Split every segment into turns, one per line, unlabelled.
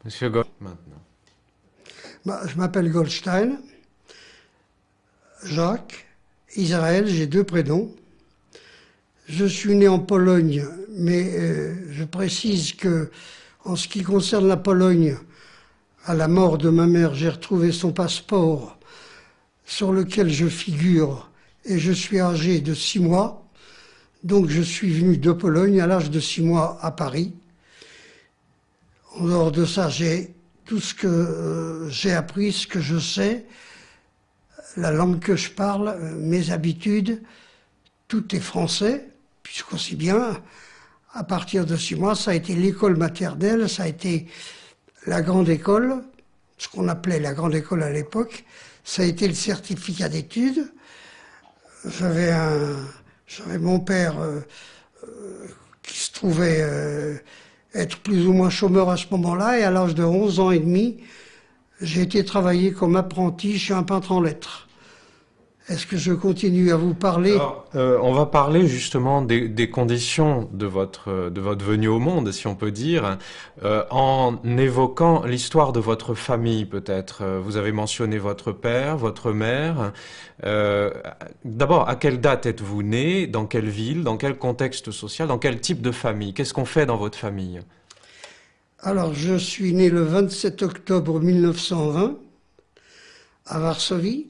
Monsieur Gold, maintenant.
Je m'appelle Goldstein, Jacques, Israël, j'ai deux prénoms. Je suis né en Pologne, mais je précise que, en ce qui concerne la Pologne, à la mort de ma mère, j'ai retrouvé son passeport sur lequel je figure et je suis âgé de 6 mois. Donc je suis venu de Pologne à l'âge de 6 mois à Paris. En dehors de ça, j'ai tout ce que j'ai appris, ce que je sais, la langue que je parle, mes habitudes, tout est français, puisqu'aussi bien, à partir de 6 mois, ça a été l'école maternelle, ça a été la grande école, ce qu'on appelait la grande école à l'époque, ça a été le certificat d'études. J'avais mon père qui se trouvait être plus ou moins chômeur à ce moment-là, et à l'âge de 11 ans et demi, j'ai été travailler comme apprenti chez un peintre en lettres. Est-ce que je continue à vous parler?
Alors, on va parler justement des conditions de votre venue au monde, si on peut dire, en évoquant l'histoire de votre famille peut-être. Vous avez mentionné votre père, votre mère. D'abord, à quelle date êtes-vous né? Dans quelle ville? Dans quel contexte social? Dans quel type de famille? Qu'est-ce qu'on fait dans votre famille?
Alors, je suis né le 27 octobre 1920 à Varsovie.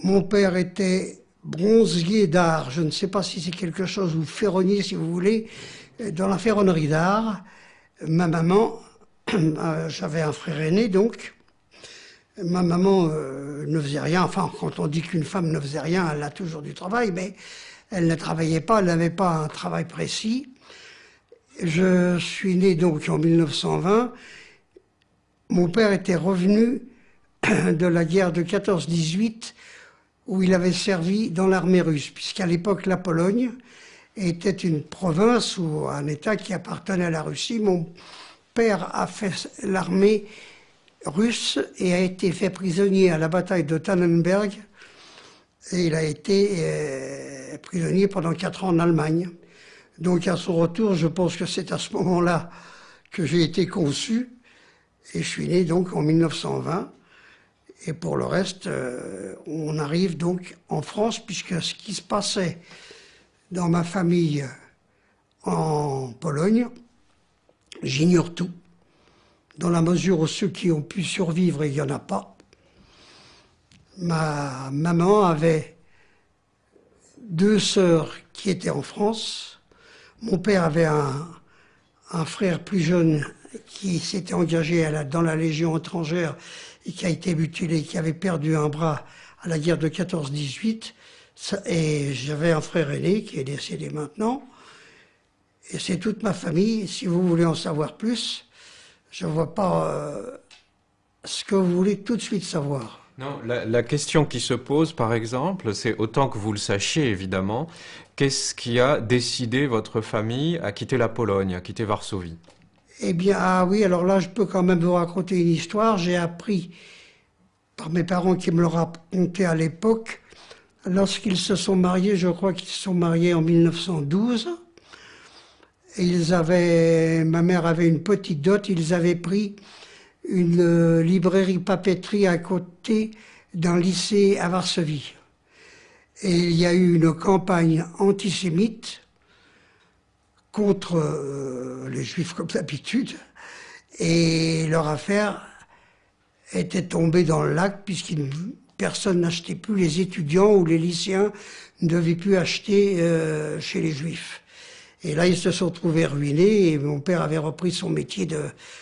Mon père était bronzier d'art, je ne sais pas si c'est quelque chose, ou ferronnier si vous voulez, dans la ferronnerie d'art. Ma maman, j'avais un frère aîné donc, ma maman ne faisait rien, enfin quand on dit qu'une femme ne faisait rien, elle a toujours du travail, mais elle ne travaillait pas, elle n'avait pas un travail précis. Je suis né donc en 1920, mon père était revenu de la guerre de 14-18, où il avait servi dans l'armée russe, puisqu'à l'époque la Pologne était une province ou un État qui appartenait à la Russie. Mon père a fait l'armée russe et a été fait prisonnier à la bataille de Tannenberg, et il a été prisonnier pendant 4 ans en Allemagne. Donc à son retour, je pense que c'est à ce moment-là que j'ai été conçu, et je suis né donc en 1920. Et pour le reste, on arrive donc en France, puisque ce qui se passait dans ma famille en Pologne, j'ignore tout, dans la mesure où ceux qui ont pu survivre, il n'y en a pas. Ma maman avait 2 sœurs qui étaient en France. Mon père avait un frère plus jeune qui s'était engagé dans la Légion étrangère et qui a été mutilé, qui avait perdu un bras à la guerre de 14-18. Et j'avais un frère aîné qui est décédé maintenant. Et c'est toute ma famille. Si vous voulez en savoir plus, je ne vois pas ce que vous voulez tout de suite savoir.
Non, la question qui se pose, par exemple, c'est autant que vous le sachiez, évidemment, qu'est-ce qui a décidé votre famille à quitter la Pologne, à quitter Varsovie?
Eh bien, ah oui, alors là, je peux quand même vous raconter une histoire. J'ai appris par mes parents qui me l'ont raconté à l'époque, lorsqu'ils se sont mariés, je crois qu'ils se sont mariés en 1912. Ma mère avait une petite dot, ils avaient pris une librairie papeterie à côté d'un lycée à Varsovie. Et il y a eu une campagne antisémite contre les Juifs comme d'habitude, et leur affaire était tombée dans le lac puisque personne n'achetait plus, les étudiants ou les lycéens ne devaient plus acheter chez les Juifs. Et là, ils se sont trouvés ruinés, et mon père avait repris son métier de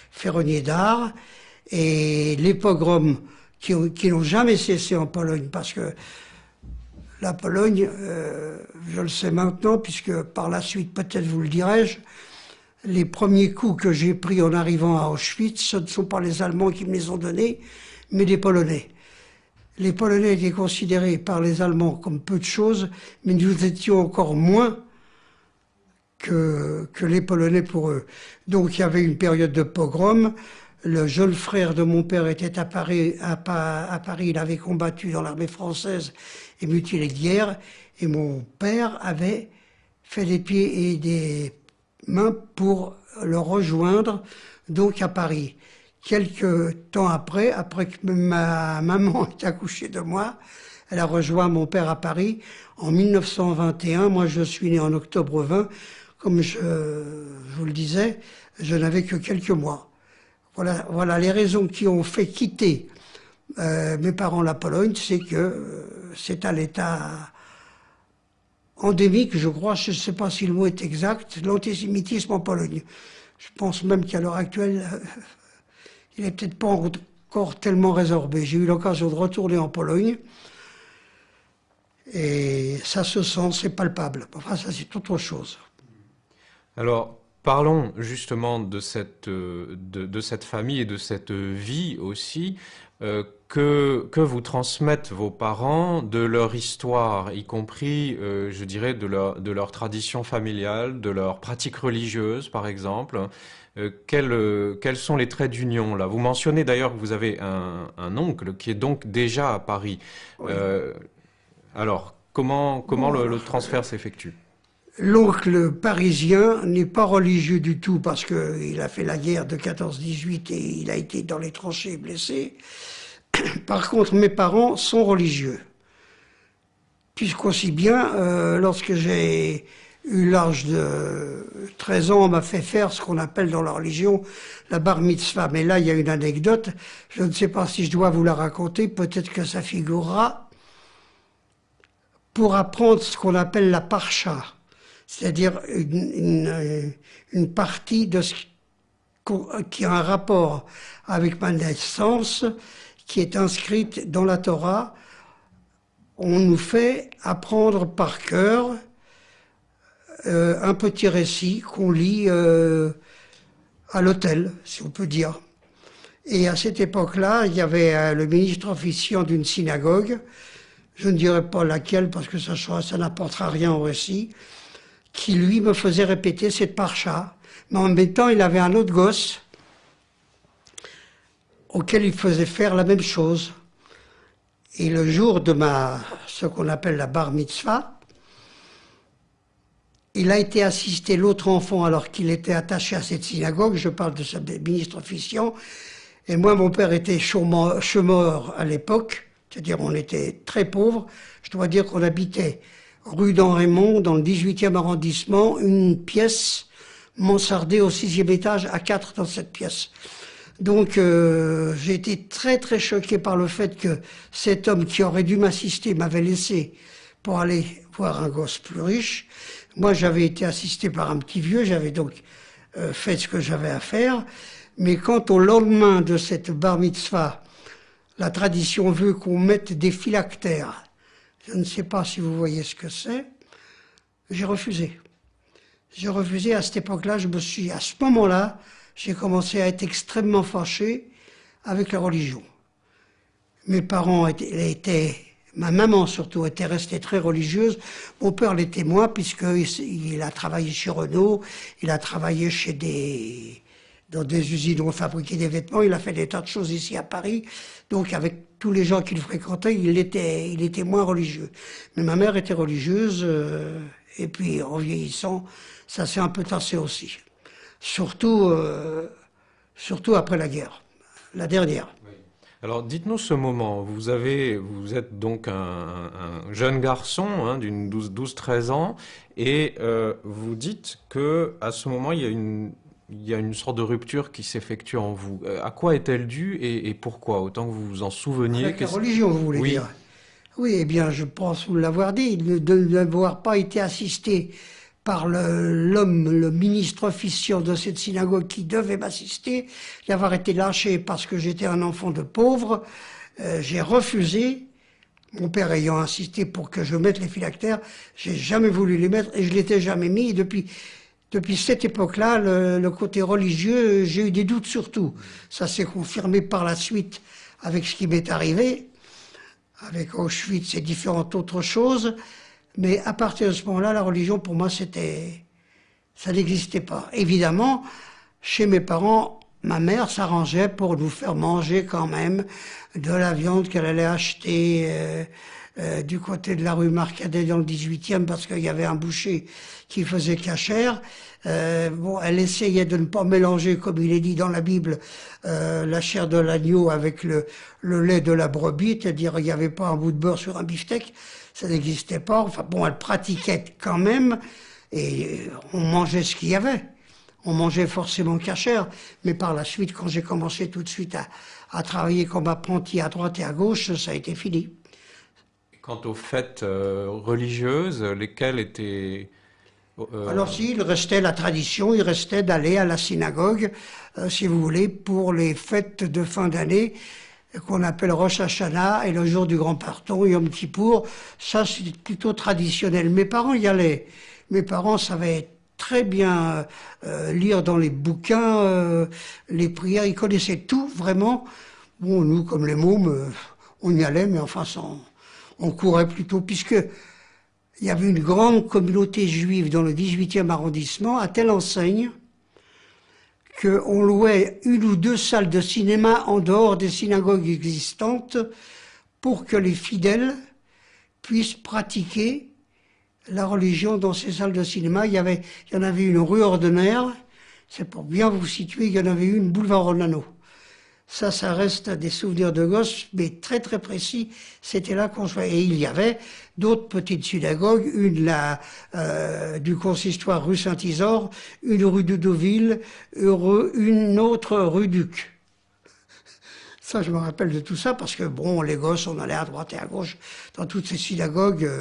ferronnier d'art, et les pogroms qui n'ont jamais cessé en Pologne, parce que la Pologne, je le sais maintenant, puisque par la suite, peut-être vous le dirai-je, les premiers coups que j'ai pris en arrivant à Auschwitz, ce ne sont pas les Allemands qui me les ont donnés, mais des Polonais. Les Polonais étaient considérés par les Allemands comme peu de choses, mais nous étions encore moins que les Polonais pour eux. Donc il y avait une période de pogrom. Le jeune frère de mon père était à Paris, il avait combattu dans l'armée française et mutilé de guerre, et mon père avait fait des pieds et des mains pour le rejoindre donc à Paris. Quelques temps après que ma maman est accouchée de moi, elle a rejoint mon père à Paris en 1921. Moi, je suis né en octobre 20. Comme je vous le disais, je n'avais que quelques mois. Voilà les raisons qui ont fait quitter mes parents la Pologne, c'est que c'est à l'état endémique, je crois, je ne sais pas si le mot est exact, l'antisémitisme en Pologne. Je pense même qu'à l'heure actuelle, il n'est peut-être pas encore tellement résorbé. J'ai eu l'occasion de retourner en Pologne et ça se sent, c'est palpable. Enfin, ça c'est autre chose.
Alors, parlons justement de cette famille et de cette vie aussi que vous transmettent vos parents, de leur histoire, y compris, je dirais, de leur tradition familiale, de leur pratique religieuse, par exemple. Quels sont les traits d'union là? Vous mentionnez d'ailleurs que vous avez un oncle qui est donc déjà à Paris.
Oui.
Alors, comment le transfert s'effectue?
L'oncle parisien n'est pas religieux du tout parce qu'il a fait la guerre de 14-18 et il a été dans les tranchées blessé. Par contre, mes parents sont religieux. Puisqu'aussi bien, lorsque j'ai eu l'âge de 13 ans, on m'a fait faire ce qu'on appelle dans la religion la bar mitzvah. Mais là, il y a une anecdote, je ne sais pas si je dois vous la raconter, peut-être que ça figurera, pour apprendre ce qu'on appelle la parcha, c'est-à-dire une partie de ce qui a un rapport avec ma naissance, qui est inscrite dans la Torah. On nous fait apprendre par cœur un petit récit qu'on lit à l'hôtel, si on peut dire. Et à cette époque-là, il y avait le ministre officiant d'une synagogue, je ne dirai pas laquelle parce que ça n'apportera rien au récit, qui lui me faisait répéter cette parcha. Mais en même temps, il avait un autre gosse auquel il faisait faire la même chose. Et le jour de ce qu'on appelle la bar mitzvah, il a été assisté, l'autre enfant, alors qu'il était attaché à cette synagogue, je parle de ce ministre officiant, et moi, mon père était chômeur à l'époque, c'est-à-dire on était très pauvres. Je dois dire qu'on habitait rue d'Henri-Raymond, dans le 18e arrondissement, une pièce mansardée au 6e étage, à 4 dans cette pièce. Donc j'ai été très très choqué par le fait que cet homme qui aurait dû m'assister m'avait laissé pour aller voir un gosse plus riche. Moi j'avais été assisté par un petit vieux, j'avais donc fait ce que j'avais à faire. Mais quand au lendemain de cette bar mitzvah, la tradition veut qu'on mette des phylactères, je ne sais pas si vous voyez ce que c'est, j'ai refusé. J'ai refusé à cette époque-là, à ce moment-là, j'ai commencé à être extrêmement fâché avec la religion. Mes parents ma maman surtout, était restée très religieuse. Mon père l'était moins, puisqu'il a travaillé chez Renault, il a travaillé dans des usines où on fabriquait des vêtements, il a fait des tas de choses ici à Paris. Donc avec tous les gens qu'il fréquentait, il était moins religieux. Mais ma mère était religieuse, et puis en vieillissant, ça s'est un peu tassé aussi. Surtout après la guerre, la dernière.
Oui. Alors, dites-nous ce moment. Vous êtes donc un jeune garçon hein, d'une 12-13 ans, et vous dites que à ce moment, il y a une sorte de rupture qui s'effectue en vous. À quoi est-elle due et pourquoi? Autant que vous vous en souveniez.
Avec la religion, vous voulez dire? Oui, eh bien, je pense vous l'avoir dit, de n'avoir pas été assisté par le ministre officiant de cette synagogue qui devait m'assister, d'avoir été lâché parce que j'étais un enfant de pauvre, j'ai refusé, mon père ayant insisté pour que je mette les phylactères, j'ai jamais voulu les mettre et je l'étais jamais mis. Et depuis cette époque-là, le côté religieux, j'ai eu des doutes sur tout. Ça s'est confirmé par la suite avec ce qui m'est arrivé, avec Auschwitz et différentes autres choses. Mais à partir de ce moment-là, la religion, pour moi, ça n'existait pas. Évidemment, chez mes parents, ma mère s'arrangeait pour nous faire manger quand même de la viande qu'elle allait acheter du côté de la rue Marcadet dans le 18e parce qu'il y avait un boucher qui faisait cachère. Bon, elle essayait de ne pas mélanger, comme il est dit dans la Bible, la chair de l'agneau avec le lait de la brebis, c'est-à-dire il n'y avait pas un bout de beurre sur un beefsteak, ça n'existait pas. Enfin bon, elle pratiquait quand même et on mangeait ce qu'il y avait. On mangeait forcément cachère, mais par la suite, quand j'ai commencé tout de suite à travailler comme apprenti à droite et à gauche, ça a été fini.
Quant aux fêtes religieuses, lesquelles étaient...
Alors si, il restait la tradition, il restait d'aller à la synagogue, si vous voulez, pour les fêtes de fin d'année, qu'on appelle Rosh Hashanah, et le jour du Grand Pardon, Yom Kippour. Ça, c'est plutôt traditionnel. Mes parents y allaient. Mes parents savaient très bien lire dans les bouquins les prières, ils connaissaient tout, vraiment. Bon, nous, comme les mômes, on y allait, mais enfin, on courait plutôt, puisque il y avait une grande communauté juive dans le 18e arrondissement, à telle enseigne qu'on louait une ou deux salles de cinéma en dehors des synagogues existantes pour que les fidèles puissent pratiquer la religion dans ces salles de cinéma. Il y en avait une rue Ordinaire, c'est pour bien vous situer, il y en avait une boulevard Ornano. Ça reste des souvenirs de gosse, mais très très précis. C'était là qu'on jouait. Et il y avait d'autres petites synagogues, une du consistoire rue Saint-Isore, une rue de Deauville, une autre rue Duc. Ça, je me rappelle de tout ça parce que, bon, les gosses, on allait à droite et à gauche dans toutes ces synagogues.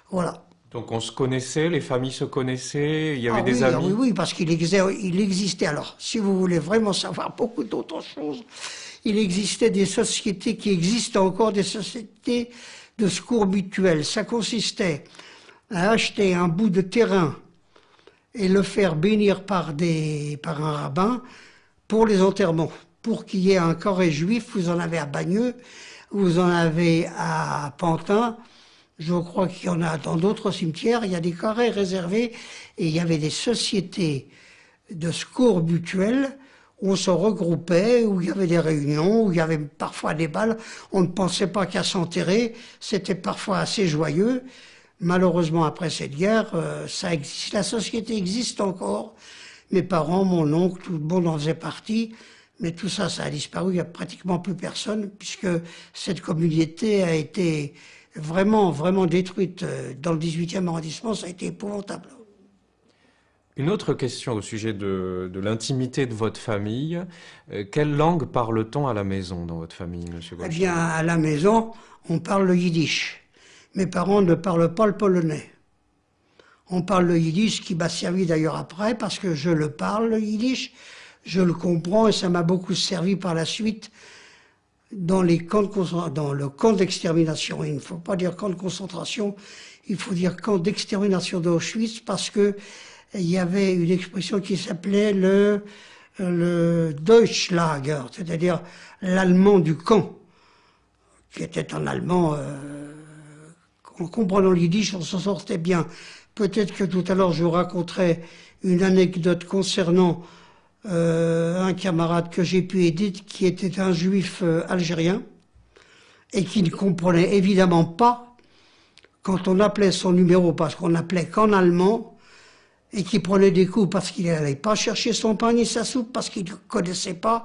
Voilà.
Donc on se connaissait, les familles se connaissaient, il y avait des
oui,
amis.
Oui, parce qu'il existait, alors, si vous voulez vraiment savoir beaucoup d'autres choses, il existait des sociétés qui existent encore, des sociétés de secours mutuel. Ça consistait à acheter un bout de terrain et le faire bénir par un rabbin pour les enterrements. Pour qu'il y ait un carré juif, vous en avez à Bagneux, vous en avez à Pantin. Je crois qu'il y en a dans d'autres cimetières, il y a des carrés réservés et il y avait des sociétés de secours mutuels où on se regroupait, où il y avait des réunions, où il y avait parfois des balles. On ne pensait pas qu'à s'enterrer, c'était parfois assez joyeux. Malheureusement, après cette guerre, ça existe, la société existe encore. Mes parents, mon oncle, tout le monde en faisait partie. Mais tout ça, ça a disparu, il n'y a pratiquement plus personne, puisque cette communauté a été vraiment, vraiment détruite. Dans le 18e arrondissement, ça a été épouvantable.
Une autre question au sujet de l'intimité de votre famille. Quelle langue parle-t-on à la maison dans votre famille, monsieur Goldstein?
Eh bien, à la maison, on parle le yiddish. Mes parents ne parlent pas le polonais. On parle le yiddish, qui m'a servi d'ailleurs après, parce que je le parle, le yiddish, je le comprends, et ça m'a beaucoup servi par la suite dans le camp d'extermination. Il ne faut pas dire camp de concentration, il faut dire camp d'extermination d'Auschwitz, parce que il y avait une expression qui s'appelait le Deutschlager, c'est-à-dire l'allemand du camp, qui était un allemand, en comprenant le yiddish, on s'en sortait bien. Peut-être que tout à l'heure je vous raconterai une anecdote concernant un camarade que j'ai pu aider, qui était un juif algérien, et qui ne comprenait évidemment pas quand on appelait son numéro, parce qu'on appelait qu'en allemand, et qui prenait des coups parce qu'il n'allait pas chercher son pain ni sa soupe, parce qu'il ne connaissait pas,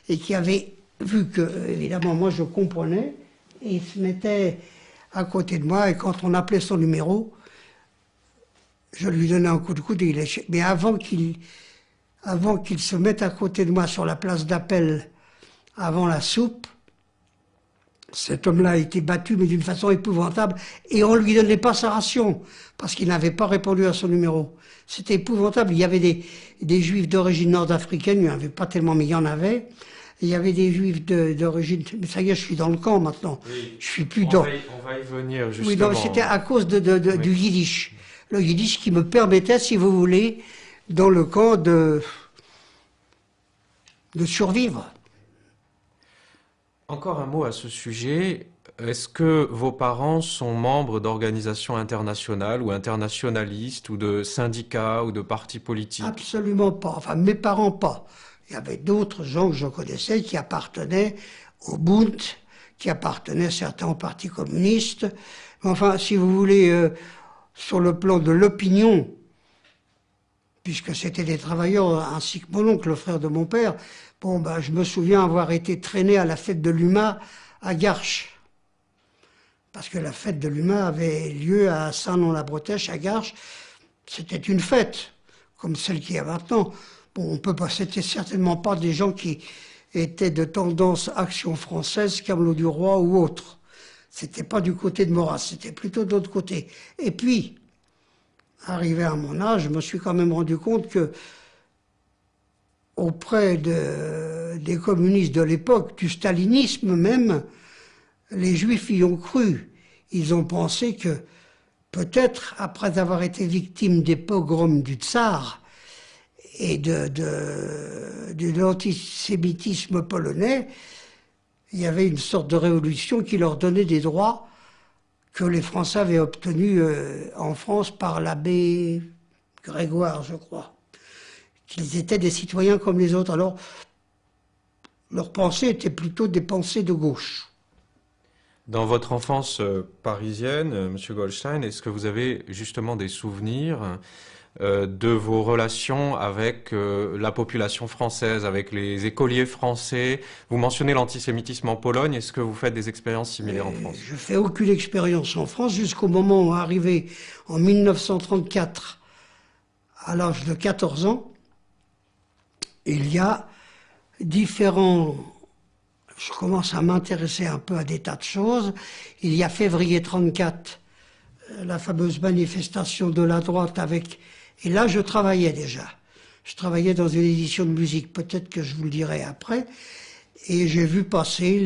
et qui avait vu que, évidemment, moi je comprenais, et il se mettait à côté de moi, et quand on appelait son numéro, je lui donnais un coup de coude, mais avant qu'il se mette à côté de moi sur la place d'appel avant la soupe, cet homme-là a été battu, mais d'une façon épouvantable, et on ne lui donnait pas sa ration, parce qu'il n'avait pas répondu à son numéro. C'était épouvantable. Il y avait des juifs d'origine nord-africaine, il n'y en avait pas tellement, mais il y en avait. Il y avait des juifs d'origine... Mais ça y est, je suis dans le camp maintenant. Oui. Je suis plus dans...
On va y venir, justement.
Oui, non, c'était à cause du yiddish. Le yiddish qui me permettait, si vous voulez, dans le camp de survivre.
Encore un mot à ce sujet. Est-ce que vos parents sont membres d'organisations internationales ou internationalistes ou de syndicats ou de partis politiques?
Absolument pas. Enfin, mes parents pas. Il y avait d'autres gens que je connaissais qui appartenaient au Bund, qui appartenaient certains au Parti communiste. Enfin, si vous voulez, sur le plan de l'opinion, puisque c'était des travailleurs, ainsi que mon oncle, le frère de mon père, bon, ben, je me souviens avoir été traîné à la fête de l'UMA à Garches. Parce que la fête de l'UMA avait lieu à Saint-Nom-la-Bretèche, à Garches. C'était une fête, comme celle qu'il y a maintenant. Bon, on peut pas, c'était certainement pas des gens qui étaient de tendance Action française, Camelot du Roi ou autre. C'était pas du côté de Maurras, c'était plutôt de l'autre côté. Et puis, arrivé à mon âge, je me suis quand même rendu compte que auprès des communistes de l'époque, du stalinisme même, les Juifs y ont cru. Ils ont pensé que, peut-être, après avoir été victimes des pogroms du tsar et de l'antisémitisme polonais, il y avait une sorte de révolution qui leur donnait des droits que les Français avaient obtenus en France par l'abbé Grégoire, je crois. Qu'ils étaient des citoyens comme les autres. Alors, leurs pensées étaient plutôt des pensées de gauche.
Dans votre enfance parisienne, Monsieur Goldstein, est-ce que vous avez justement des souvenirs de vos relations avec la population française, avec les écoliers français? Vous mentionnez l'antisémitisme en Pologne, est-ce que vous faites des expériences similaires en France?
Je fais aucune expérience en France jusqu'au moment où, arrivé en 1934, à l'âge de 14 ans, il y a différents... Je commence à m'intéresser un peu à des tas de choses. Il y a février 34, la fameuse manifestation de la droite avec... Et là, je travaillais déjà. Je travaillais dans une édition de musique, peut-être que je vous le dirai après. Et j'ai vu passer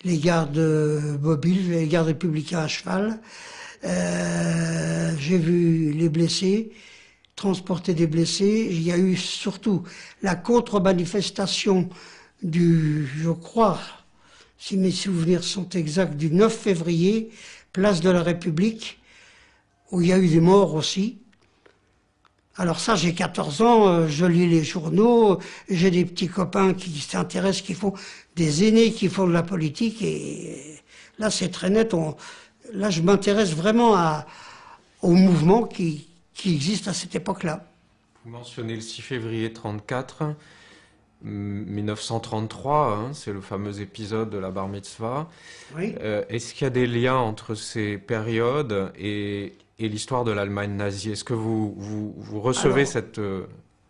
les gardes mobiles, les gardes républicains à cheval. J'ai vu les blessés, transporter des blessés. Il y a eu surtout la contre-manifestation je crois, si mes souvenirs sont exacts, du 9 février, place de la République, où il y a eu des morts aussi. Alors ça, j'ai 14 ans, je lis les journaux, j'ai des petits copains qui s'intéressent, qui font des aînés qui font de la politique, et là, c'est très net. Là, je m'intéresse vraiment au mouvement qui existe à cette époque-là.
Vous mentionnez le 6 février 34. 1933, hein, c'est le fameux épisode de la Bar Mitzvah.
Oui.
Est-ce qu'il y a des liens entre ces périodes et l'histoire de l'Allemagne nazie? Est-ce que vous recevez cette...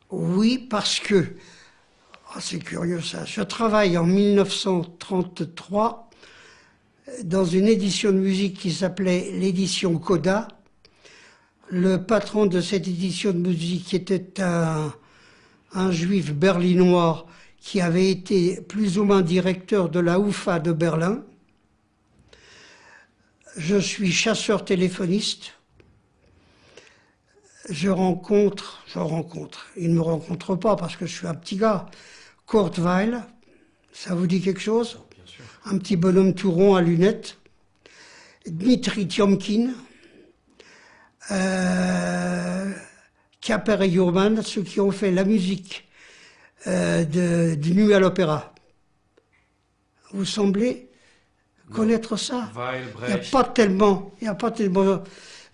Oui, parce que... Oh, c'est curieux ça. Je travaille en 1933 dans une édition de musique qui s'appelait l'édition Coda. Le patron de cette édition de musique était un juif berlinois qui avait été plus ou moins directeur de la UFA de Berlin. Je suis chasseur téléphoniste. Je rencontre, il ne me rencontre pas parce que je suis un petit gars, Kurt Weill, ça vous dit quelque chose?
Bien sûr.
Un petit bonhomme tout rond à lunettes. Dmitri Tiomkin, Kaper et Jurman, ceux qui ont fait la musique du Nuit à l'Opéra. Vous semblez connaître ça?
Weill,
Il n'y a pas tellement.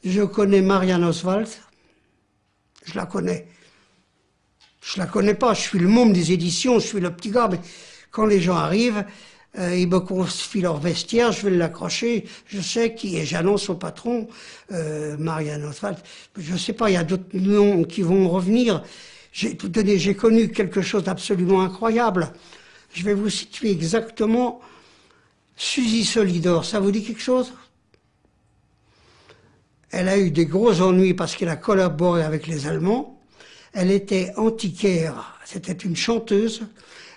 Je connais Marianne Oswald. Je la connais. Je la connais pas. Je suis le môme des éditions. Je suis le petit gars. Mais quand les gens arrivent, ils me confient leur vestiaire. Je vais l'accrocher. Je sais qui est. J'annonce au patron. Marianne Oswald. Je sais pas. Il y a d'autres noms qui vont revenir. J'ai connu quelque chose d'absolument incroyable. Je vais vous situer exactement. Suzy Solidor, ça vous dit quelque chose? Elle a eu des gros ennuis parce qu'elle a collaboré avec les Allemands. Elle était antiquaire, c'était une chanteuse.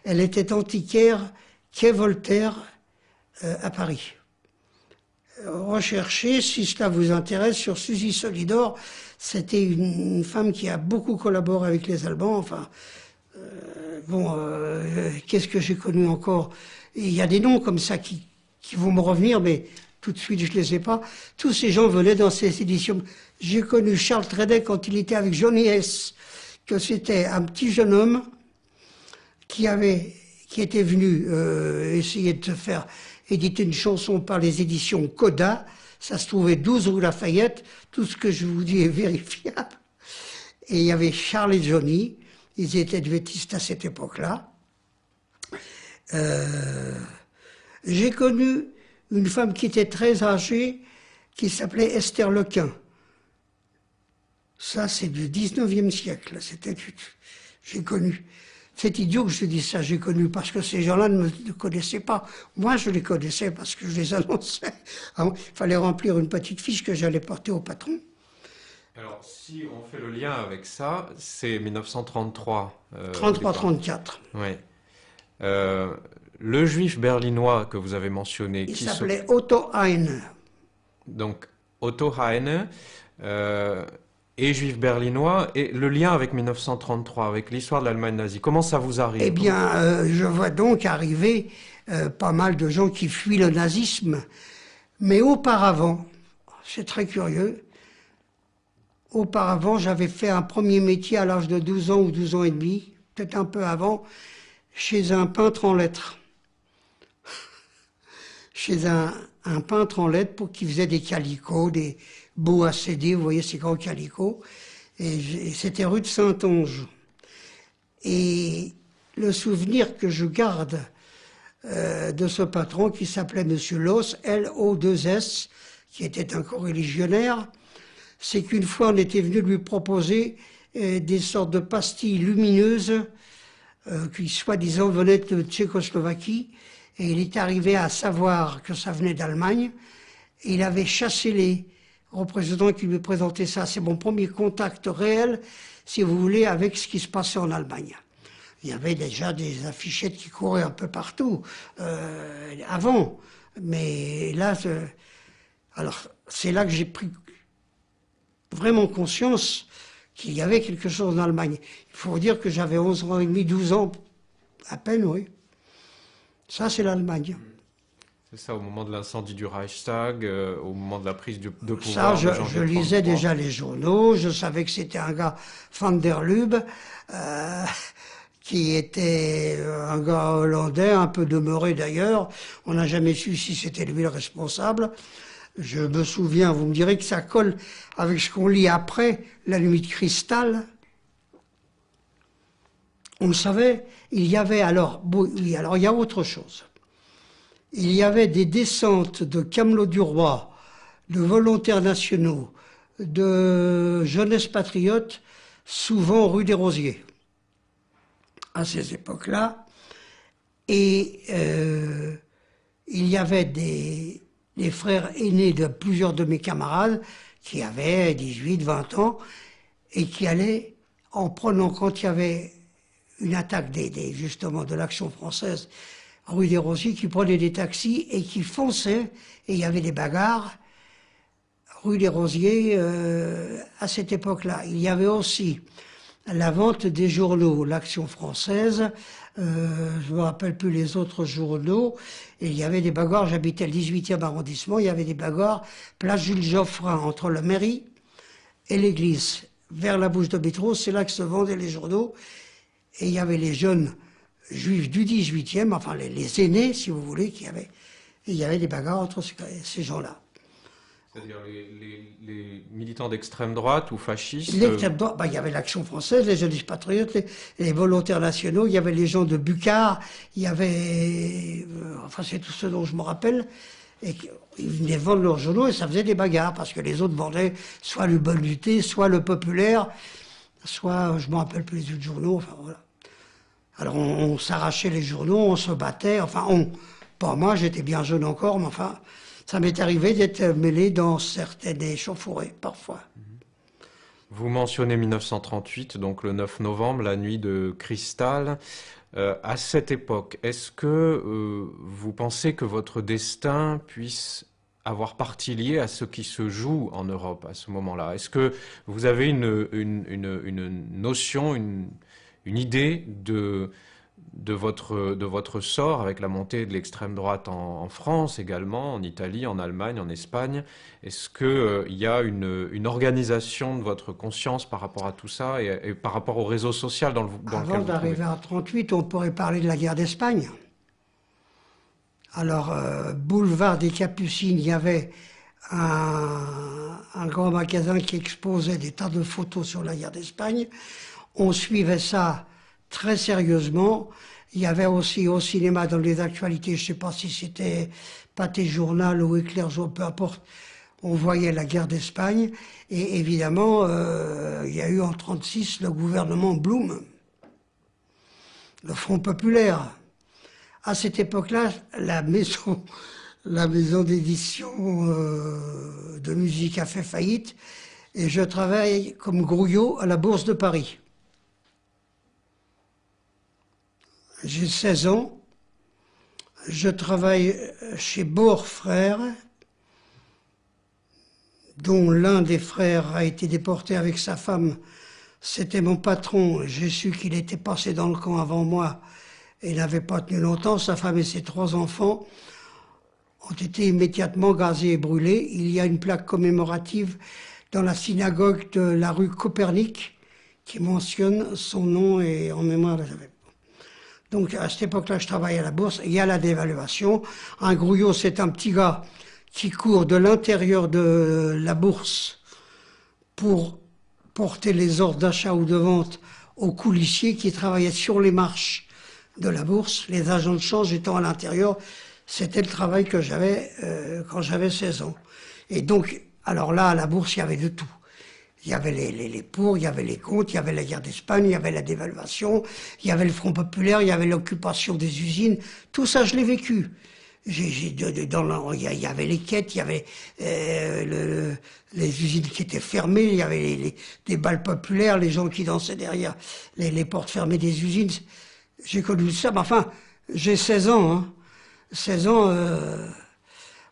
Elle était antiquaire quai Voltaire à Paris. Recherchez, si cela vous intéresse, sur Suzy Solidor. C'était une femme qui a beaucoup collaboré avec les Allemands. Enfin, qu'est-ce que j'ai connu encore? Il y a des noms comme ça qui vont me revenir, mais tout de suite, je ne les ai pas. Tous ces gens venaient dans ces éditions. J'ai connu Charles Trenet quand il était avec Johnny S., que c'était un petit jeune homme qui était venu essayer de se faire édité une chanson par les éditions Coda. Ça se trouvait 12 rue Lafayette. Tout ce que je vous dis est vérifiable. Et il y avait Charles et Johnny. Ils étaient adventistes à cette époque-là. J'ai connu une femme qui était très âgée, qui s'appelait Esther Lequin. Ça, c'est du 19e siècle. J'ai connu. C'est idiot que je dis ça, j'ai connu, parce que ces gens-là ne me connaissaient pas. Moi, je les connaissais parce que je les annonçais. Il fallait remplir une petite fiche que j'allais porter au patron.
Alors, si on fait le lien avec ça, c'est 1933.
33-34.
Oui. Le juif berlinois que vous avez mentionné...
Il s'appelait Otto Heine.
Donc, Otto Heine et juif berlinois, et le lien avec 1933, avec l'histoire de l'Allemagne nazie, comment ça vous arrive?
Eh bien, je vois donc arriver pas mal de gens qui fuient le nazisme. Mais auparavant, c'est très curieux, auparavant, j'avais fait un premier métier à l'âge de 12 ans ou 12 ans et demi, peut-être un peu avant, chez un peintre en lettres. Chez un peintre en lettres pour qui faisait des calicots, des beaux ACD, vous voyez ces grands calicots. Et c'était rue de Saint-Onge. Et le souvenir que je garde de ce patron qui s'appelait Monsieur Loss, L-O-2-S, qui était un coreligionnaire, c'est qu'une fois on était venu lui proposer des sortes de pastilles lumineuses qui soi-disant venaient de Tchécoslovaquie, et il est arrivé à savoir que ça venait d'Allemagne, et il avait chassé les représentants qui lui présentaient ça. C'est mon premier contact réel, si vous voulez, avec ce qui se passait en Allemagne. Il y avait déjà des affichettes qui couraient un peu partout avant, mais là, alors c'est là que j'ai pris vraiment conscience qu'il y avait quelque chose en Allemagne. Il faut dire que j'avais 11 ans et demi, 12 ans, à peine, oui. Ça, c'est l'Allemagne.
C'est ça, au moment de l'incendie du Reichstag, au moment de la prise de pouvoir.
Ça, je lisais déjà les journaux, je savais que c'était un gars van der Lubbe, qui était un gars hollandais, un peu demeuré d'ailleurs. On n'a jamais su si c'était lui le responsable. Je me souviens, vous me direz que ça colle avec ce qu'on lit après, La Nuit de Cristal. On le savait, il y avait alors, oui, alors il y a autre chose. Il y avait des descentes de Camelot du Roi, de volontaires nationaux, de jeunesse patriote, souvent rue des Rosiers, à ces époques-là. Et il y avait des frères aînés de plusieurs de mes camarades qui avaient 18, 20 ans et qui allaient, en prenant, quand il y avait une attaque justement de l'Action française, rue des Rosiers, qui prenaient des taxis et qui fonçaient, et il y avait des bagarres, rue des Rosiers, à cette époque-là. Il y avait aussi la vente des journaux, l'Action française, je ne me rappelle plus les autres journaux, et il y avait des bagarres, j'habitais le 18e arrondissement, il y avait des bagarres, place Jules Geoffrin, entre la mairie et l'église, vers la bouche de métro, c'est là que se vendaient les journaux, et il y avait les jeunes juifs du 18e, enfin les aînés, si vous voulez, et il y avait des bagarres entre ces gens-là.
C'est-à-dire les militants d'extrême droite ou fascistes?
L'extrême droite, il y avait l'Action française, les jeunes patriotes, les volontaires nationaux, il y avait les gens de Bucard, il y avait, enfin c'est tout ce dont je me rappelle, et ils venaient vendre leurs journaux et ça faisait des bagarres, parce que les autres vendaient soit le Bonne Lutte, soit le Populaire, soit, je ne me rappelle plus les autres journaux, enfin voilà. Alors on s'arrachait les journaux, on se battait, enfin pas moi, j'étais bien jeune encore, mais enfin, ça m'est arrivé d'être mêlé dans certaines échauffourées, parfois.
Vous mentionnez 1938, donc le 9 novembre, la nuit de Cristal. À cette époque, est-ce que vous pensez que votre destin puisse avoir partie liée à ce qui se joue en Europe à ce moment-là? Est-ce que vous avez une notion, une idée de votre sort avec la montée de l'extrême droite en France également, en Italie, en Allemagne, en Espagne? Est-ce qu'il y a une organisation de votre conscience par rapport à tout ça et par rapport au réseau social dans lequel vous
Avant d'arriver à 1938, on pourrait parler de la guerre d'Espagne. Alors, boulevard des Capucines, il y avait un grand magasin qui exposait des tas de photos sur la guerre d'Espagne. On suivait ça très sérieusement. Il y avait aussi au cinéma, dans les actualités, je ne sais pas si c'était Pâté Journal ou Éclair Jour, peu importe, on voyait la guerre d'Espagne. Et évidemment, il y a eu en 1936 le gouvernement Blum, le Front populaire. À cette époque-là, la maison d'édition de musique a fait faillite et je travaille comme grouillot à la Bourse de Paris. J'ai 16 ans, je travaille chez Bohr Frères, dont l'un des frères a été déporté avec sa femme. C'était mon patron, j'ai su qu'il était passé dans le camp avant moi et n'avait pas tenu longtemps. Sa femme et ses 3 enfants ont été immédiatement gazés et brûlés. Il y a une plaque commémorative dans la synagogue de la rue Copernic qui mentionne son nom et en mémoire de sa femme. Donc à cette époque-là, je travaillais à la bourse. Il y a la dévaluation. Un grouillot, c'est un petit gars qui court de l'intérieur de la bourse pour porter les ordres d'achat ou de vente aux coulissiers qui travaillaient sur les marches de la bourse. Les agents de change étant à l'intérieur, c'était le travail que j'avais quand j'avais 16 ans. Et donc, alors là, à la bourse, il y avait de tout. Il y avait les pour, il y avait les contre, il y avait la guerre d'Espagne, il y avait la dévaluation, il y avait le Front populaire, il y avait l'occupation des usines. Tout ça, je l'ai vécu. Il y avait les quêtes, il y avait les usines qui étaient fermées, il y avait des balles populaires, les gens qui dansaient derrière les portes fermées des usines. J'ai connu ça, mais enfin, j'ai 16 ans. Hein. 16 ans,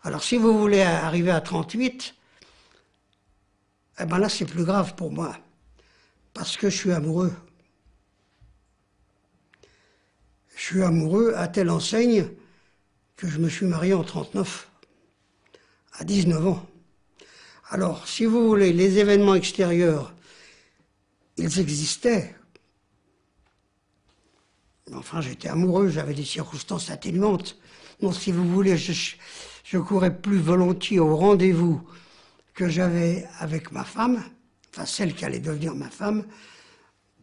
alors si vous voulez arriver à 38, eh ben là c'est plus grave pour moi, parce que je suis amoureux. Je suis amoureux à telle enseigne que je me suis marié en 39, à 19 ans. Alors, si vous voulez, les événements extérieurs, ils existaient. Enfin, j'étais amoureux, j'avais des circonstances atténuantes. Donc, si vous voulez, je courais plus volontiers au rendez-vous que j'avais avec ma femme, enfin celle qui allait devenir ma femme,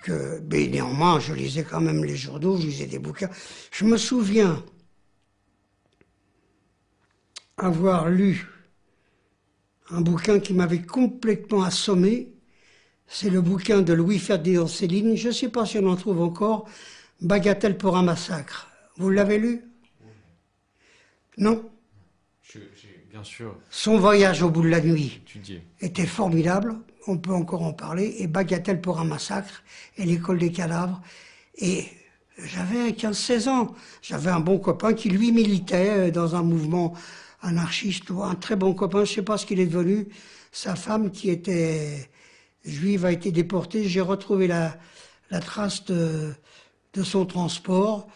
mais néanmoins, je lisais quand même les journaux, je lisais des bouquins. Je me souviens avoir lu un bouquin qui m'avait complètement assommé. C'est le bouquin de Louis-Ferdinand Céline, je ne sais pas si on en trouve encore, Bagatelle pour un massacre. Vous l'avez lu? Non?
Bien sûr.
Son voyage au bout de la nuit
Étudié.
était formidable, on peut encore en parler, et Bagatelle pour un massacre, et l'école des cadavres. Et j'avais 15-16 ans, j'avais un bon copain qui lui militait dans un mouvement anarchiste, un très bon copain, je ne sais pas ce qu'il est devenu. Sa femme qui était juive a été déportée, j'ai retrouvé la trace de son transport.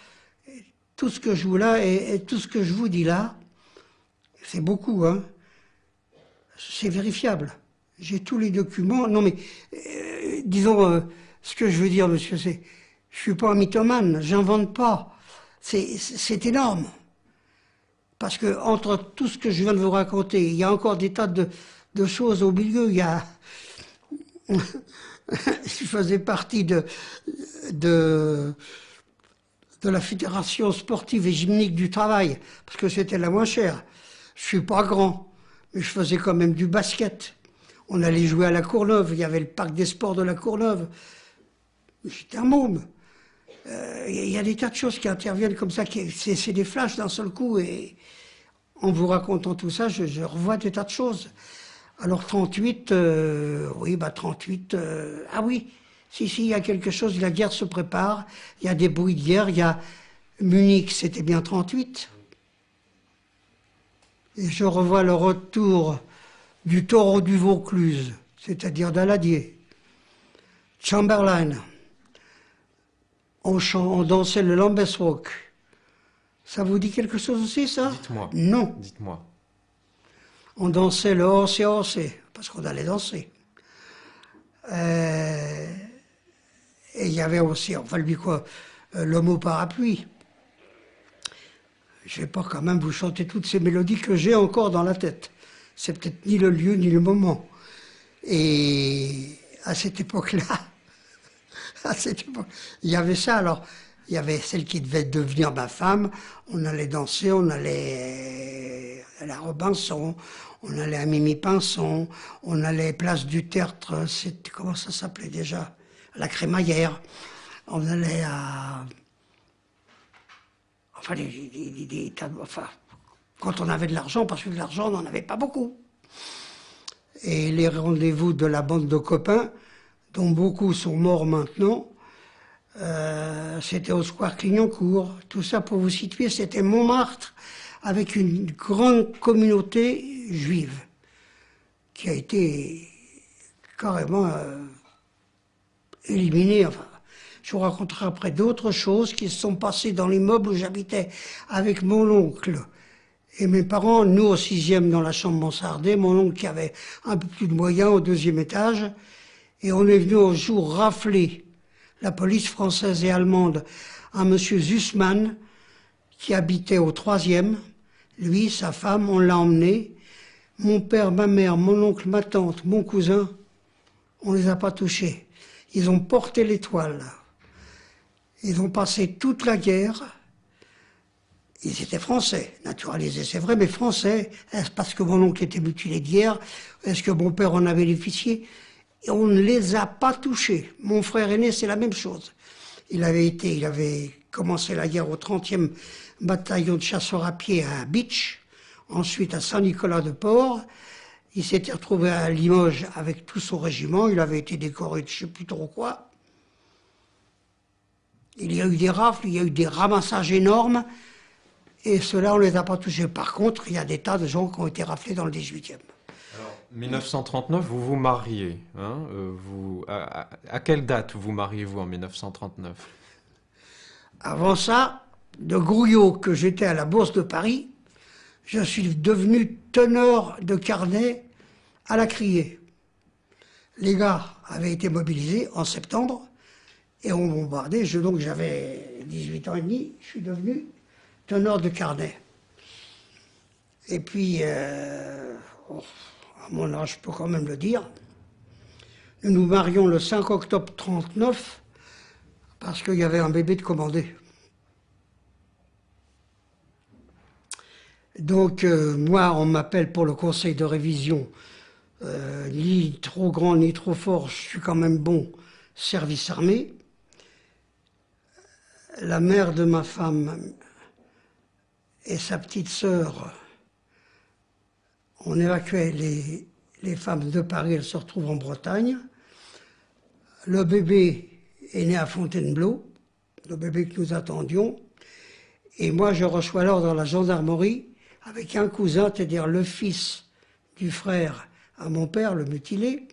Tout ce que je vous là et tout ce que je vous dis là, c'est beaucoup, hein. C'est vérifiable. J'ai tous les documents. Non mais, disons, ce que je veux dire, monsieur, c'est, je suis pas un mythomane, j'invente pas. C'est énorme. Parce que entre tout ce que je viens de vous raconter, il y a encore des tas de choses au milieu. Il y a, je faisais partie de la Fédération sportive et gymnique du travail, parce que c'était la moins chère. Je suis pas grand, mais je faisais quand même du basket. On allait jouer à la Courneuve, il y avait le parc des sports de la Courneuve. J'étais un môme. Il y a des tas de choses qui interviennent comme ça, c'est des flashs d'un seul coup, et en vous racontant tout ça, je revois des tas de choses. Alors 38, oui, 38, ah oui, si, il y a quelque chose, la guerre se prépare, il y a des bruits de guerre, il y a Munich, c'était bien 38. Et je revois le retour du taureau du Vaucluse, c'est-à-dire d'Aladier, Chamberlain. On dansait le Lambeth-Walk. Ça vous dit quelque chose aussi, ça?
Dites-moi.
Non.
Dites-moi.
On dansait le horsé, parce qu'on allait danser. Et il y avait aussi, enfin, lui quoi, l'homme au parapluie. je vais pas quand même vous chanter toutes ces mélodies que j'ai encore dans la tête. C'est peut-être ni le lieu ni le moment. Et à cette époque-là, il y avait ça. Alors, il y avait celle qui devait devenir ma femme. On allait danser, on allait à la Robinson, on allait à Mimi Pinson, on allait place du Tertre, comment ça s'appelait déjà? À la Crémaillère. On allait à... Enfin, enfin, quand on avait de l'argent, parce que de l'argent, on n'en avait pas beaucoup. Et les rendez-vous de la bande de copains, dont beaucoup sont morts maintenant, c'était au square Clignancourt. Tout ça, pour vous situer, c'était Montmartre, avec une grande communauté juive, qui a été carrément éliminée. Enfin, je vous raconterai après d'autres choses qui se sont passées dans l'immeuble où j'habitais avec mon oncle et mes parents, nous au 6e dans la chambre mansardée, mon oncle qui avait un peu plus de moyens au 2e étage, et on est venu un jour rafler la police française et allemande à monsieur Zussmann, qui habitait au 3e. Lui, sa femme, on l'a emmené. Mon père, ma mère, mon oncle, ma tante, mon cousin, on les a pas touchés. Ils ont porté l'étoile. Ils ont passé toute la guerre. Ils étaient français, naturalisés, c'est vrai, mais français. Est-ce parce que mon oncle était mutilé de guerre? Est-ce que mon père en avait bénéficié? Et on ne les a pas touchés. Mon frère aîné, c'est la même chose. Il avait commencé la guerre au 30e bataillon de chasseurs à pied à Bitche, ensuite à Saint-Nicolas-de-Port. Il s'était retrouvé à Limoges avec tout son régiment. Il avait été décoré de je ne sais plus trop quoi. Il y a eu des rafles, il y a eu des ramassages énormes. Et ceux-là, on ne les a pas touchés. Par contre, il y a des tas de gens qui ont été raflés dans le 18e.
Alors, 1939, vous vous mariez. Hein, à quelle date vous mariez-vous en 1939?
Avant ça, de grouillot que j'étais à la Bourse de Paris, je suis devenu teneur de carnet à la Criée. Les gars avaient été mobilisés en septembre et ont bombardé. Donc j'avais 18 ans et demi, je suis devenu teneur de carnet. Et puis, à mon âge, je peux quand même le dire, nous nous marions le 5 octobre 1939 parce qu'il y avait un bébé de commandé. Donc, moi, on m'appelle pour le conseil de révision, ni trop grand ni trop fort, je suis quand même bon, service armé. La mère de ma femme et sa petite sœur, on évacuait les femmes de Paris, elles se retrouvent en Bretagne. Le bébé est né à Fontainebleau, le bébé que nous attendions. Et moi, je reçois l'ordre à la gendarmerie avec un cousin, c'est-à-dire le fils du frère à mon père, le mutilé.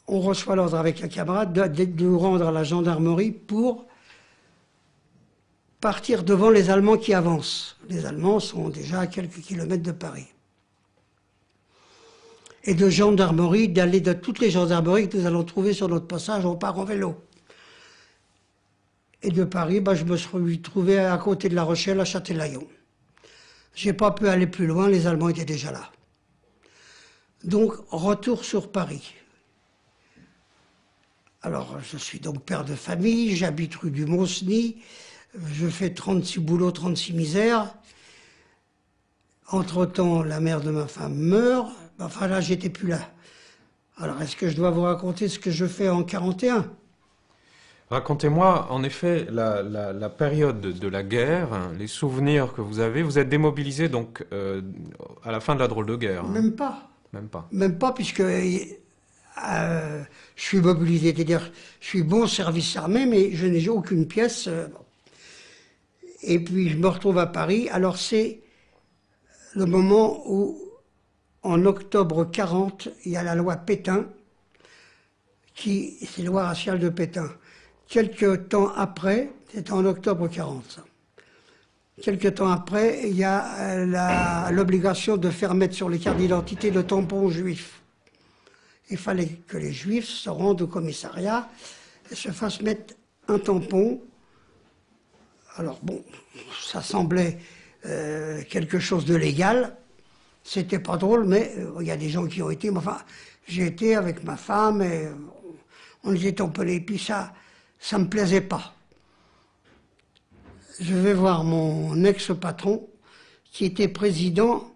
On reçoit l'ordre avec un camarade de nous rendre à la gendarmerie pour partir devant les Allemands qui avancent. Les Allemands sont déjà à quelques kilomètres de Paris. Et de gendarmerie, d'aller de toutes les gendarmeries que nous allons trouver sur notre passage, on part en vélo. Et de Paris, je me suis trouvé à côté de La Rochelle, à Châtelaillon. J'ai pas pu aller plus loin, les Allemands étaient déjà là. Donc, retour sur Paris. Alors, je suis donc père de famille, j'habite rue du Mont-Cenis, je fais 36 boulots, 36 misères. Entre-temps, la mère de ma femme meurt. Enfin, là, j'étais plus là. Alors, est-ce que je dois vous raconter ce que je fais en 41?
Racontez-moi, en effet, la période de la guerre, hein, les souvenirs que vous avez. Vous êtes démobilisé, donc, à la fin de la drôle de guerre. Hein.
Même pas.
Même pas.
Même pas, puisque je suis mobilisé. C'est-à-dire, je suis bon service armé, mais je n'ai aucune pièce. Et puis, je me retrouve à Paris. Alors, c'est le moment où, en octobre 40, il y a la loi Pétain, c'est la loi raciale de Pétain. Quelques temps après, c'est en octobre 40, ça. Quelques temps après, il y a l'obligation de faire mettre sur les cartes d'identité le tampon juif. Il fallait que les juifs se rendent au commissariat et se fassent mettre un tampon. Alors bon, ça semblait quelque chose de légal. C'était pas drôle, mais il y a des gens qui ont été. Mais enfin, j'ai été avec ma femme et on était tombés. Et puis ça me plaisait pas. Je vais voir mon ex-patron, qui était président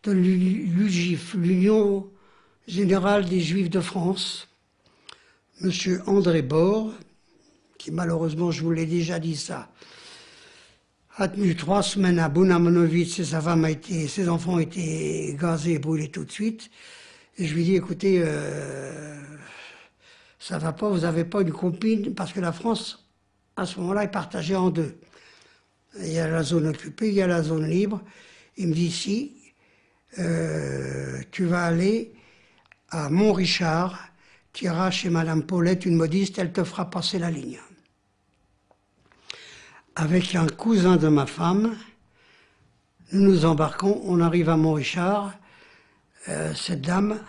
de l'UGIF, l'Union Générale des Juifs de France, Monsieur André Bord, qui malheureusement, je vous l'ai déjà dit ça, a tenu 3 semaines à Bounamanovic et ses enfants ont été gazés et brûlés tout de suite. Et je lui dis, écoutez, ça va pas, vous n'avez pas une copine, parce que la France, à ce moment-là, est partagée en deux. Il y a la zone occupée, il y a la zone libre. Il me dit, si, tu vas aller à Montrichard, tu iras chez Madame Paulette, une modiste, elle te fera passer la ligne. Avec un cousin de ma femme, nous nous embarquons, on arrive à Montrichard. Cette dame,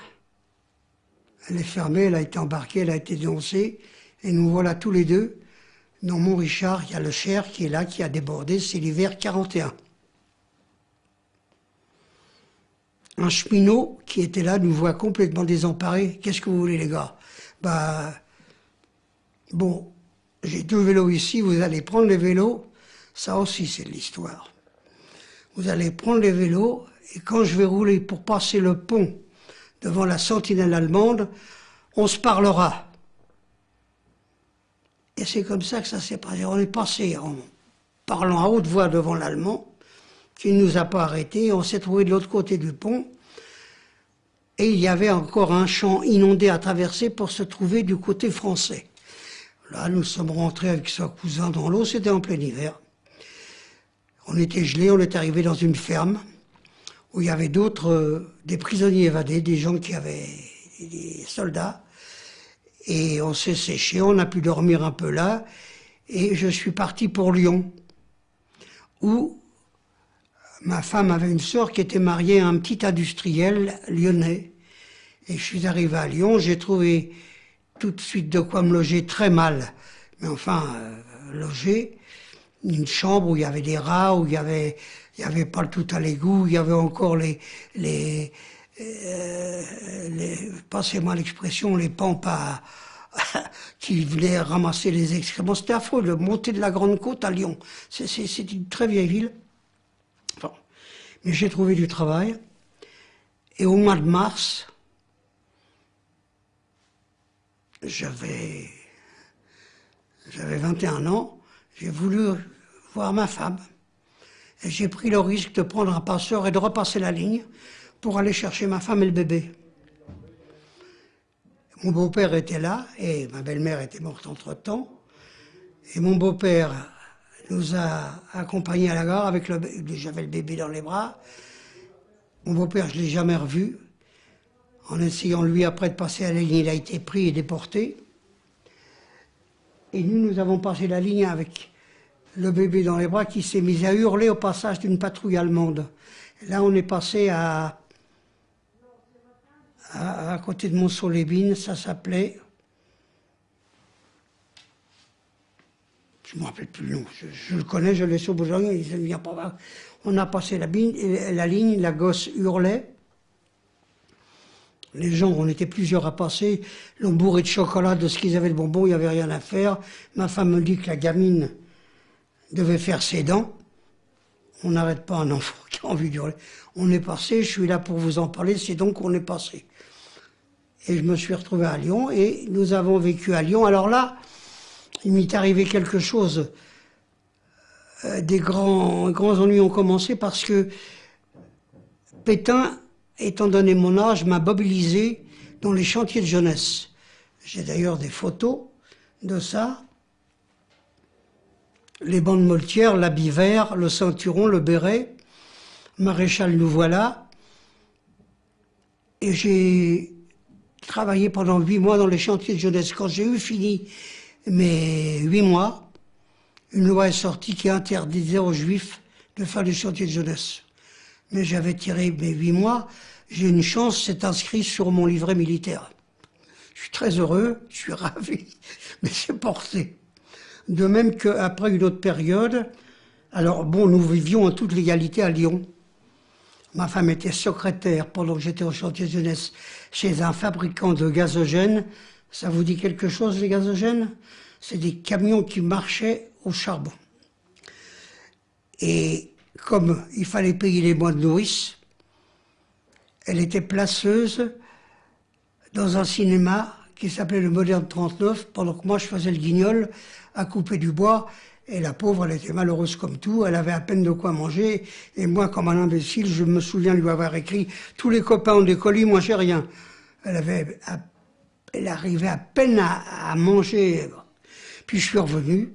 elle est fermée, elle a été embarquée, elle a été dénoncée, et nous voilà tous les deux. Dans Montrichard, il y a le Cher qui est là, qui a débordé, c'est l'hiver 41. Un cheminot qui était là nous voit complètement désemparés. Qu'est-ce que vous voulez, les gars? Bah, bon, j'ai 2 vélos ici, vous allez prendre les vélos. Ça aussi, c'est de l'histoire. Vous allez prendre les vélos, et quand je vais rouler pour passer le pont devant la sentinelle allemande, on se parlera. Et c'est comme ça que ça s'est passé. On est passé en parlant à haute voix devant l'Allemand, qui ne nous a pas arrêtés. On s'est trouvé de l'autre côté du pont. Et il y avait encore un champ inondé à traverser pour se trouver du côté français. Là, nous sommes rentrés avec son cousin dans l'eau, c'était en plein hiver. On était gelés, on est arrivé dans une ferme où il y avait d'autres, des prisonniers évadés, des gens qui avaient, des soldats. Et on s'est séché, on a pu dormir un peu là. Et je suis parti pour Lyon, où ma femme avait une sœur qui était mariée à un petit industriel lyonnais. Et je suis arrivé à Lyon, j'ai trouvé tout de suite de quoi me loger très mal. Mais enfin, loger, une chambre où il y avait des rats, où il y avait pas le tout à l'égout, il y avait encore passez-moi l'expression, les pampes qui venaient ramasser les excréments. C'était affreux, de monter de la Grande Côte à Lyon. C'est une très vieille ville. Enfin, mais j'ai trouvé du travail. Et au mois de mars, j'avais 21 ans, j'ai voulu voir ma femme. Et j'ai pris le risque de prendre un passeur et de repasser la ligne pour aller chercher ma femme et le bébé. Mon beau-père était là, et ma belle-mère était morte entre-temps. Et mon beau-père nous a accompagnés à la gare, avec j'avais le bébé dans les bras. Mon beau-père, je ne l'ai jamais revu. En essayant, lui, après de passer la ligne, il a été pris et déporté. Et nous avons passé la ligne avec le bébé dans les bras qui s'est mis à hurler au passage d'une patrouille allemande. Et là, on est passé à côté de Montceau-les-Bains, ça s'appelait... Je ne me rappelle plus le nom, je le connais, je l'ai sur Boulogne, il ne vient pas. On a passé la ligne, la gosse hurlait. Les gens, on était plusieurs à passer, l'ont bourré de chocolat, de ce qu'ils avaient de bonbons, il n'y avait rien à faire. Ma femme me dit que la gamine devait faire ses dents. On n'arrête pas un enfant qui a envie d'hurler. On est passé, je suis là pour vous en parler, c'est donc qu'on est passé. Et je me suis retrouvé à Lyon, et nous avons vécu à Lyon. Alors là, il m'est arrivé quelque chose. Des grands ennuis ont commencé parce que Pétain, étant donné mon âge, m'a mobilisé dans les chantiers de jeunesse. J'ai d'ailleurs des photos de ça. Les bandes moltières, l'habit vert, le ceinturon, le béret. Maréchal, nous voilà. Et j'ai travaillé pendant 8 mois dans les chantiers de jeunesse. Quand j'ai eu fini mes 8 mois, une loi est sortie qui interdisait aux Juifs de faire des chantiers de jeunesse. Mais j'avais tiré mes 8 mois, j'ai une chance, c'est inscrit sur mon livret militaire. Je suis très heureux, je suis ravi, mais c'est porté. De même qu'après une autre période, Alors, bon, nous vivions en toute légalité à Lyon. Ma femme était secrétaire pendant que j'étais au chantier de jeunesse chez un fabricant de gazogène. Ça vous dit quelque chose, les gazogènes? C'est des camions qui marchaient au charbon. Et comme il fallait payer les mois de nourrice, elle était placeuse dans un cinéma qui s'appelait le Moderne 39, pendant que moi je faisais le guignol à couper du bois. Et la pauvre, elle était malheureuse comme tout, elle avait à peine de quoi manger. Et moi, comme un imbécile, je me souviens lui avoir écrit « Tous les copains ont des colis, moi j'ai rien ». Elle arrivait à peine à manger. Puis je suis revenu,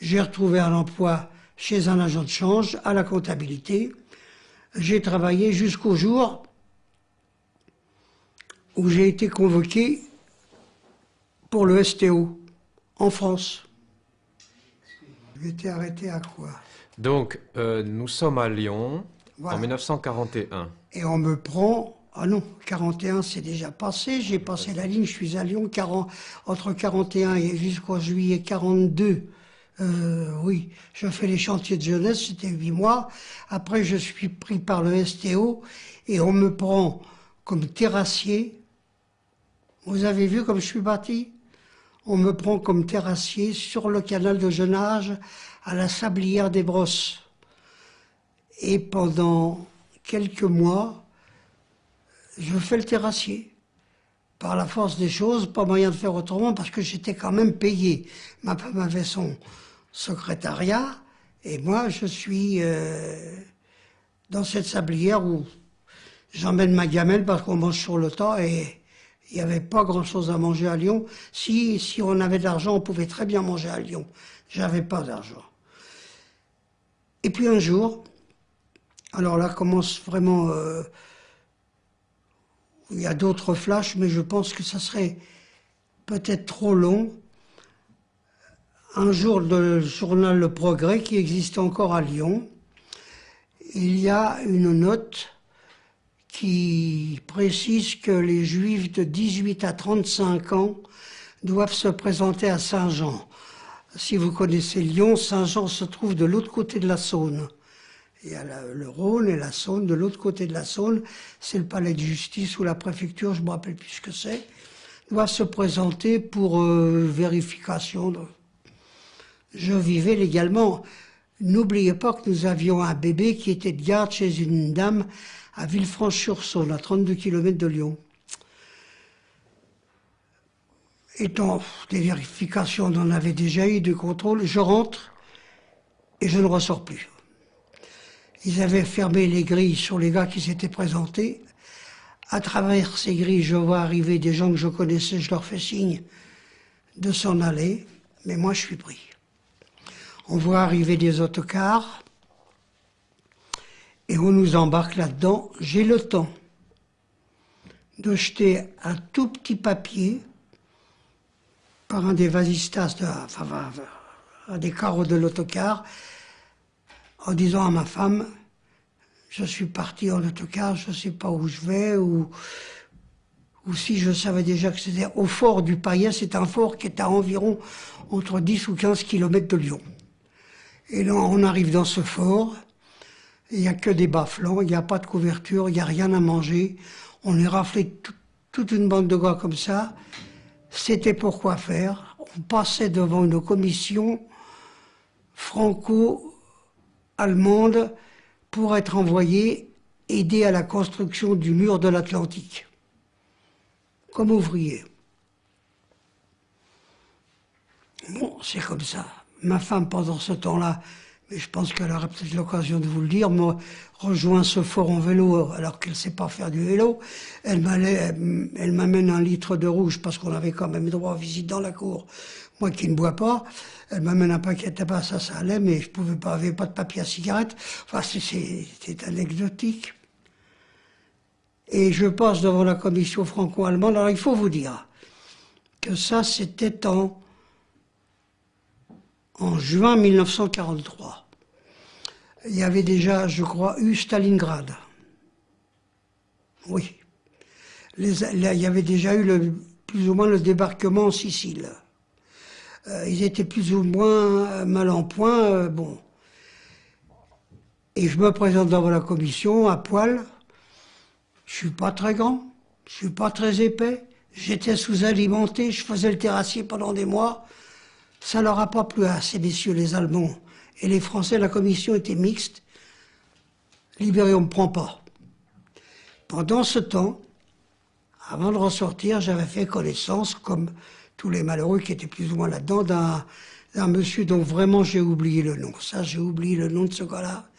j'ai retrouvé un emploi chez un agent de change, à la comptabilité. J'ai travaillé jusqu'au jour où j'ai été convoqué pour le STO, en France. J'ai été arrêté à quoi?
Donc, nous sommes à Lyon,
Voilà.
en 1941.
Et on me prend... Ah non, 41 c'est déjà passé, j'ai passé la ligne, je suis à Lyon, entre 41 et jusqu'au juillet 42. Oui, je fais les chantiers de jeunesse, c'était 8 mois. Après, je suis pris par le STO et on me prend comme terrassier. Vous avez vu comme je suis bâti? On me prend comme terrassier sur le canal de Jenage à la Sablière des Brosses. Et pendant quelques mois, je fais le terrassier. Par la force des choses, pas moyen de faire autrement parce que j'étais quand même payé. Ma femme avait son secrétariat et moi je suis dans cette sablière où j'emmène ma gamelle parce qu'on mange sur le tas et il n'y avait pas grand-chose à manger à Lyon. Si on avait de l'argent, on pouvait très bien manger à Lyon. J'avais pas d'argent. Et puis un jour, alors là commence vraiment... il y a d'autres flashs, mais je pense que ça serait peut-être trop long. Un jour, le journal Le Progrès, qui existe encore à Lyon, il y a une note qui précise que les Juifs de 18 à 35 ans doivent se présenter à Saint-Jean. Si vous connaissez Lyon, Saint-Jean se trouve de l'autre côté de la Saône. Il y a le Rhône et la Saône. De l'autre côté de la Saône, c'est le palais de justice ou la préfecture, je ne me rappelle plus ce que c'est. Ils doivent se présenter pour vérification. Je vivais légalement. N'oubliez pas que nous avions un bébé qui était de garde chez une dame à Villefranche-sur-Saône, à 32 km de Lyon. Étant des vérifications, on en avait déjà eu, des contrôles. Je rentre et je ne ressors plus. Ils avaient fermé les grilles sur les gars qui s'étaient présentés. À travers ces grilles, je vois arriver des gens que je connaissais, je leur fais signe de s'en aller, mais moi je suis pris. On voit arriver des autocars et on nous embarque là-dedans. J'ai le temps de jeter un tout petit papier par un des vasistas, un des carreaux de l'autocar, en disant à ma femme, je suis parti en autocar, je ne sais pas où je vais, ou si je savais déjà que c'était au fort du Paillet, c'est un fort qui est à environ entre 10 ou 15 kilomètres de Lyon. Et là, on arrive dans ce fort, il n'y a que des bas-flancs, il n'y a pas de couverture, il n'y a rien à manger. On est raflé toute une bande de gars comme ça. C'était pour quoi faire. On passait devant une commission franco-allemande pour être envoyé aider à la construction du mur de l'Atlantique, comme ouvrier. Bon, c'est comme ça. Ma femme, pendant ce temps-là, mais je pense qu'elle aura peut-être l'occasion de vous le dire, m'a rejoint ce fort en vélo alors qu'elle ne sait pas faire du vélo. Elle m'amène un litre de rouge parce qu'on avait quand même droit à visite dans la cour. Moi qui ne bois pas, elle m'amène un paquet de tabac, ça allait, mais je pouvais pas, avait pas de papier à cigarette. Enfin, c'est anecdotique. Et je passe devant la commission franco-allemande. Alors il faut vous dire que ça, c'était en juin 1943. Il y avait déjà, je crois, eu Stalingrad. Oui. Il y avait déjà eu plus ou moins le débarquement en Sicile. Ils étaient plus ou moins mal en point. Bon. Et je me présente devant la commission à poil. Je suis pas très grand, je suis pas très épais. J'étais sous-alimenté, je faisais le terrassier pendant des mois. Ça leur a pas plu à ces messieurs, les Allemands. Et les Français, la commission était mixte. Libéré, on me prend pas. Pendant ce temps, avant de ressortir, j'avais fait connaissance, comme tous les malheureux qui étaient plus ou moins là-dedans, d'un monsieur dont vraiment j'ai oublié le nom. Ça, j'ai oublié le nom de ce gars-là.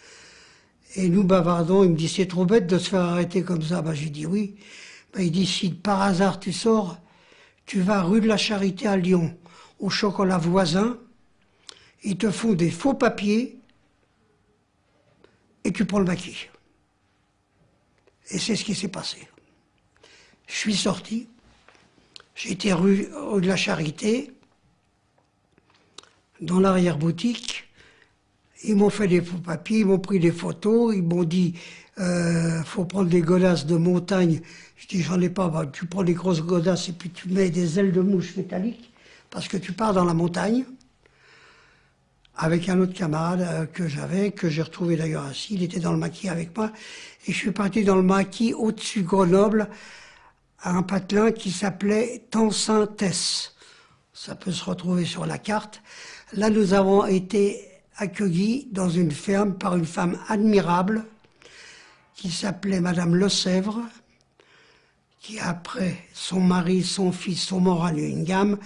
Et nous bavardons, il me dit, c'est trop bête de se faire arrêter comme ça. Ben, j'ai dit oui. Ben, il dit, si par hasard tu sors, tu vas rue de la Charité à Lyon, au chocolat voisin, ils te font des faux papiers et tu prends le maquis. Et c'est ce qui s'est passé. Je suis sorti, j'étais rue de la Charité, dans l'arrière-boutique. Ils m'ont fait des faux papiers, ils m'ont pris des photos, ils m'ont dit faut prendre des godasses de montagne. Je dis j'en ai pas, bah, tu prends des grosses godasses et puis tu mets des ailes de mouche métalliques parce que tu pars dans la montagne avec un autre camarade que j'avais, que j'ai retrouvé d'ailleurs assis, il était dans le maquis avec moi et je suis parti dans le maquis au-dessus de Grenoble à un patelin qui s'appelait Tansin-Tess. Ça peut se retrouver sur la carte. Là nous avons été accueilli dans une ferme par une femme admirable qui s'appelait Madame Le Sèvre, qui après son mari, son fils sont morts à Nottingham.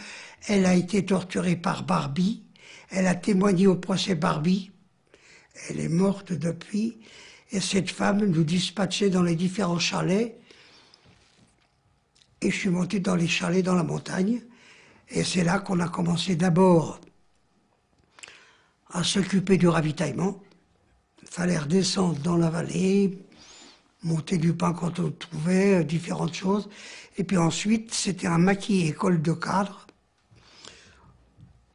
Elle a été torturée par Barbie. Elle a témoigné au procès Barbie. Elle est morte depuis. Et cette femme nous dispatchait dans les différents chalets. Et je suis monté dans les chalets dans la montagne. Et c'est là qu'on a commencé d'abord à s'occuper du ravitaillement. Il fallait redescendre dans la vallée, monter du pain quand on trouvait, différentes choses. Et puis ensuite, c'était un maquis école de cadre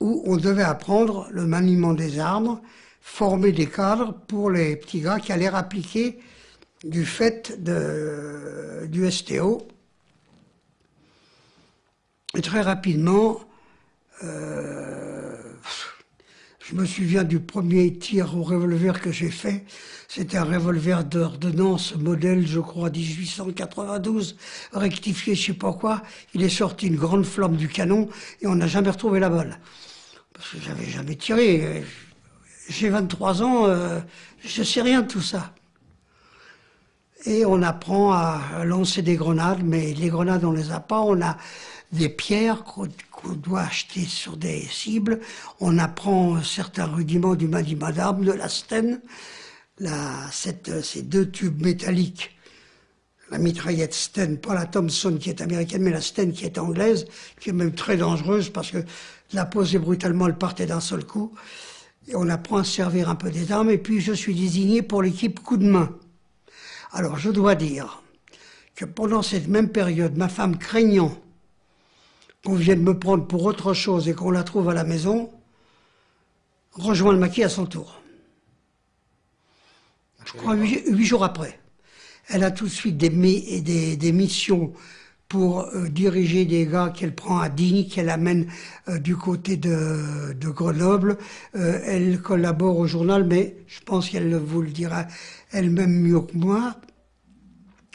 où on devait apprendre le maniement des armes, former des cadres pour les petits gars qui allaient appliquer du fait du STO. Et très rapidement, je me souviens du premier tir au revolver que j'ai fait. C'était un revolver d'ordonnance, modèle, je crois, 1892, rectifié, je sais pas quoi. Il est sorti une grande flamme du canon et on n'a jamais retrouvé la balle. Parce que j'avais jamais tiré. J'ai 23 ans, je sais rien de tout ça. Et on apprend à lancer des grenades, mais les grenades, on les a pas. On a des pierres qu'on doit acheter sur des cibles. On apprend certains rudiments du maniement d'armes, de la Sten, ces deux tubes métalliques. La mitraillette Sten, pas la Thompson qui est américaine, mais la Sten qui est anglaise, qui est même très dangereuse parce que la posée brutalement, elle partait d'un seul coup. Et on apprend à se servir un peu des armes. Et puis je suis désigné pour l'équipe coup de main. Alors je dois dire que pendant cette même période, ma femme craignant qu'on vienne me prendre pour autre chose et qu'on la trouve à la maison, rejoint le maquis à son tour. Je crois 8 jours après. Elle a tout de suite des missions pour diriger des gars qu'elle prend à Digne, qu'elle amène du côté de Grenoble. Elle collabore au journal, mais je pense qu'elle vous le dira elle-même mieux que moi.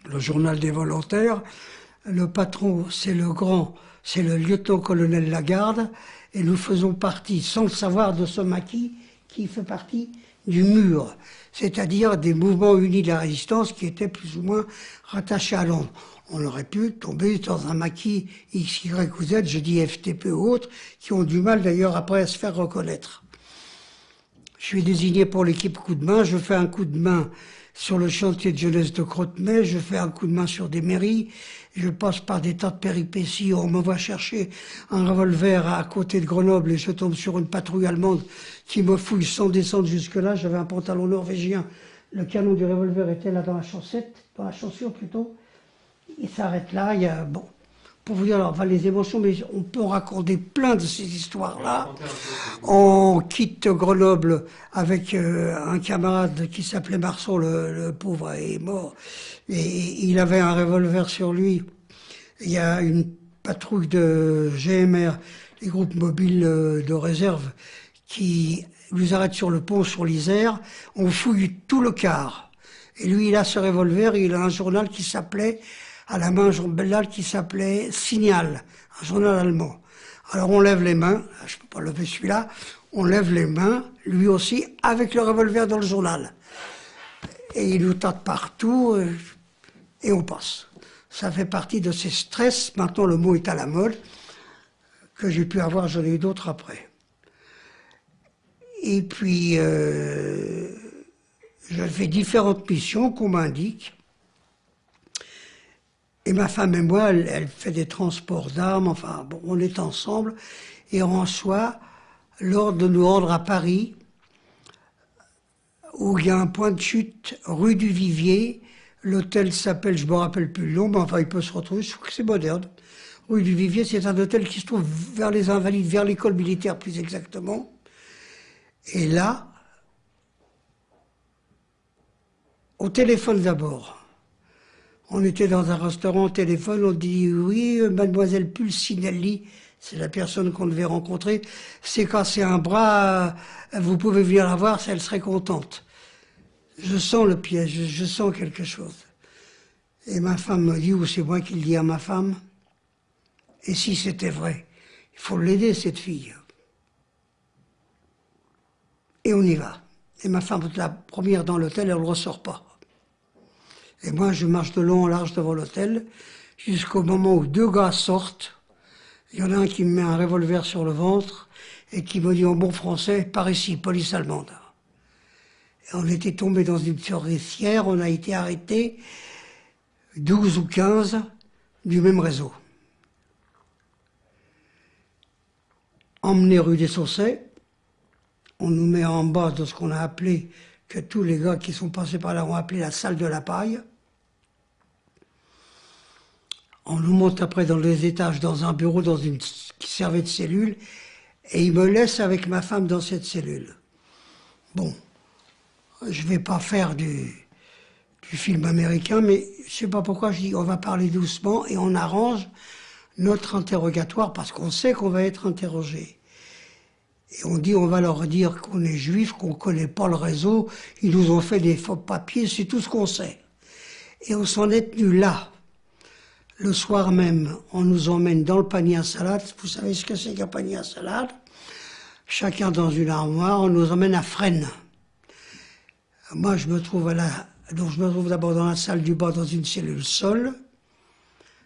Le journal des volontaires. Le patron, c'est le lieutenant-colonel Lagarde, et nous faisons partie, sans le savoir, de ce maquis qui fait partie du mur, c'est-à-dire des mouvements unis de la résistance qui étaient plus ou moins rattachés à Londres. On aurait pu tomber dans un maquis X, Y ou Z, je dis FTP ou autres, qui ont du mal d'ailleurs après à se faire reconnaître. Je suis désigné pour l'équipe coup de main, je fais un coup de main sur le chantier de jeunesse de Crotenay, je fais un coup de main sur des mairies, je passe par des tas de péripéties, on me voit chercher un revolver à côté de Grenoble et je tombe sur une patrouille allemande qui me fouille sans descendre jusque-là, j'avais un pantalon norvégien, le canon du revolver était là dans la chaussure plutôt, il s'arrête là, il y a, bon, pour vous dire alors, enfin, les émotions, mais on peut raconter plein de ces histoires-là. On quitte Grenoble avec un camarade qui s'appelait Marceau, le pauvre est mort, et il avait un revolver sur lui. Il y a une patrouille de GMR, les groupes mobiles de réserve, qui Il nous arrête sur le pont, sur l'Isère. On fouille tout le car. Et lui, il a ce revolver, il a un journal qui s'appelait, à la main, un journal qui s'appelait Signal, un journal allemand. Alors on lève les mains, je ne peux pas lever celui-là, on lève les mains, lui aussi, avec le revolver dans le journal. Et il nous tâte partout, et on passe. Ça fait partie de ces stress, maintenant le mot est à la mode, que j'ai pu avoir, j'en ai eu d'autres après. Et puis, je fais différentes missions qu'on m'indique. Et ma femme et moi, elle fait des transports d'armes, enfin, bon, on est ensemble, et on reçoit l'ordre de nous rendre à Paris, où il y a un point de chute, rue du Vivier. L'hôtel s'appelle, je ne me rappelle plus le nom, mais enfin, il peut se retrouver, je trouve que c'est moderne. Rue du Vivier, c'est un hôtel qui se trouve vers les Invalides, vers l'école militaire plus exactement. Et là, au téléphone d'abord. On était dans un restaurant au téléphone, on dit « Oui, mademoiselle Pulcinelli », c'est la personne qu'on devait rencontrer, « s'est cassé un bras, vous pouvez venir la voir, elle serait contente ». Je sens le piège, je sens quelque chose. Et ma femme me dit, ou c'est moi qui le dis à ma femme, « Et si c'était vrai, il faut l'aider cette fille ». Et on y va. Et ma femme, la première dans l'hôtel, elle ne ressort pas. Et moi, je marche de long en large devant l'hôtel, jusqu'au moment où deux gars sortent. Il y en a un qui me met un revolver sur le ventre et qui me dit en bon français, par ici, police allemande. Et on était tombé dans une souricière, on a été arrêtés, 12 ou 15 du même réseau. Emmenés rue des Saussets, on nous met en bas de ce qu'on a appelé, que tous les gars qui sont passés par là ont appelé la salle de la paille. On nous monte après dans les étages, dans un bureau, qui servait de cellule, et il me laisse avec ma femme dans cette cellule. Bon, je ne vais pas faire du film américain, mais je ne sais pas pourquoi je dis on va parler doucement et on arrange notre interrogatoire parce qu'on sait qu'on va être interrogé. Et on dit, on va leur dire qu'on est juif, qu'on ne connaît pas le réseau, ils nous ont fait des faux papiers, c'est tout ce qu'on sait. Et on s'en est tenu là. Le soir même, on nous emmène dans le panier à salade. Vous savez ce que c'est qu'un panier à salade? Chacun dans une armoire, on nous emmène à Fresnes. Moi, je me trouve donc je me trouve d'abord dans la salle du bas, dans une cellule seule.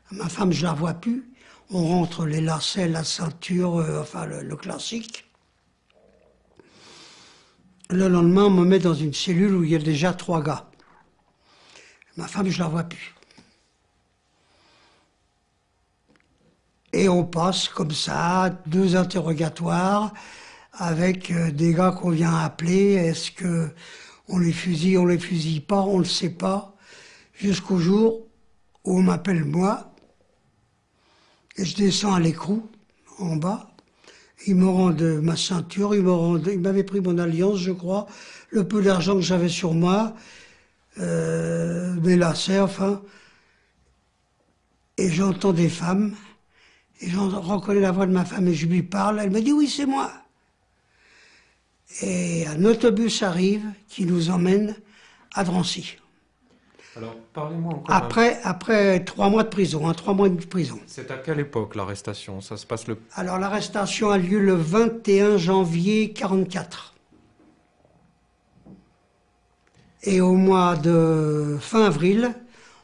Ma femme, je la vois plus. On rentre les lacets, la ceinture, enfin le classique. Le lendemain, on me met dans une cellule où il y a déjà 3 gars. Ma femme, je la vois plus. Et on passe comme ça, 2 interrogatoires avec des gars qu'on vient appeler. Est-ce que on les fusille pas, on ne le sait pas. Jusqu'au jour où on m'appelle moi. Et je descends à l'écrou, en bas. Ils me rendent ma ceinture, ils m'avaient pris mon alliance, je crois, le peu d'argent que j'avais sur moi, mes lacets, enfin. Et j'entends des femmes, et je reconnais la voix de ma femme, et je lui parle, elle me dit « Oui, c'est moi ». Et un autobus arrive qui nous emmène à Drancy.
Alors, parlez-moi encore.
Après 3 mois de prison, 3 mois de prison.
C'est à quelle époque l'arrestation? Ça se passe le...
Alors l'arrestation a lieu le 21 janvier 1944. Et au mois de fin avril,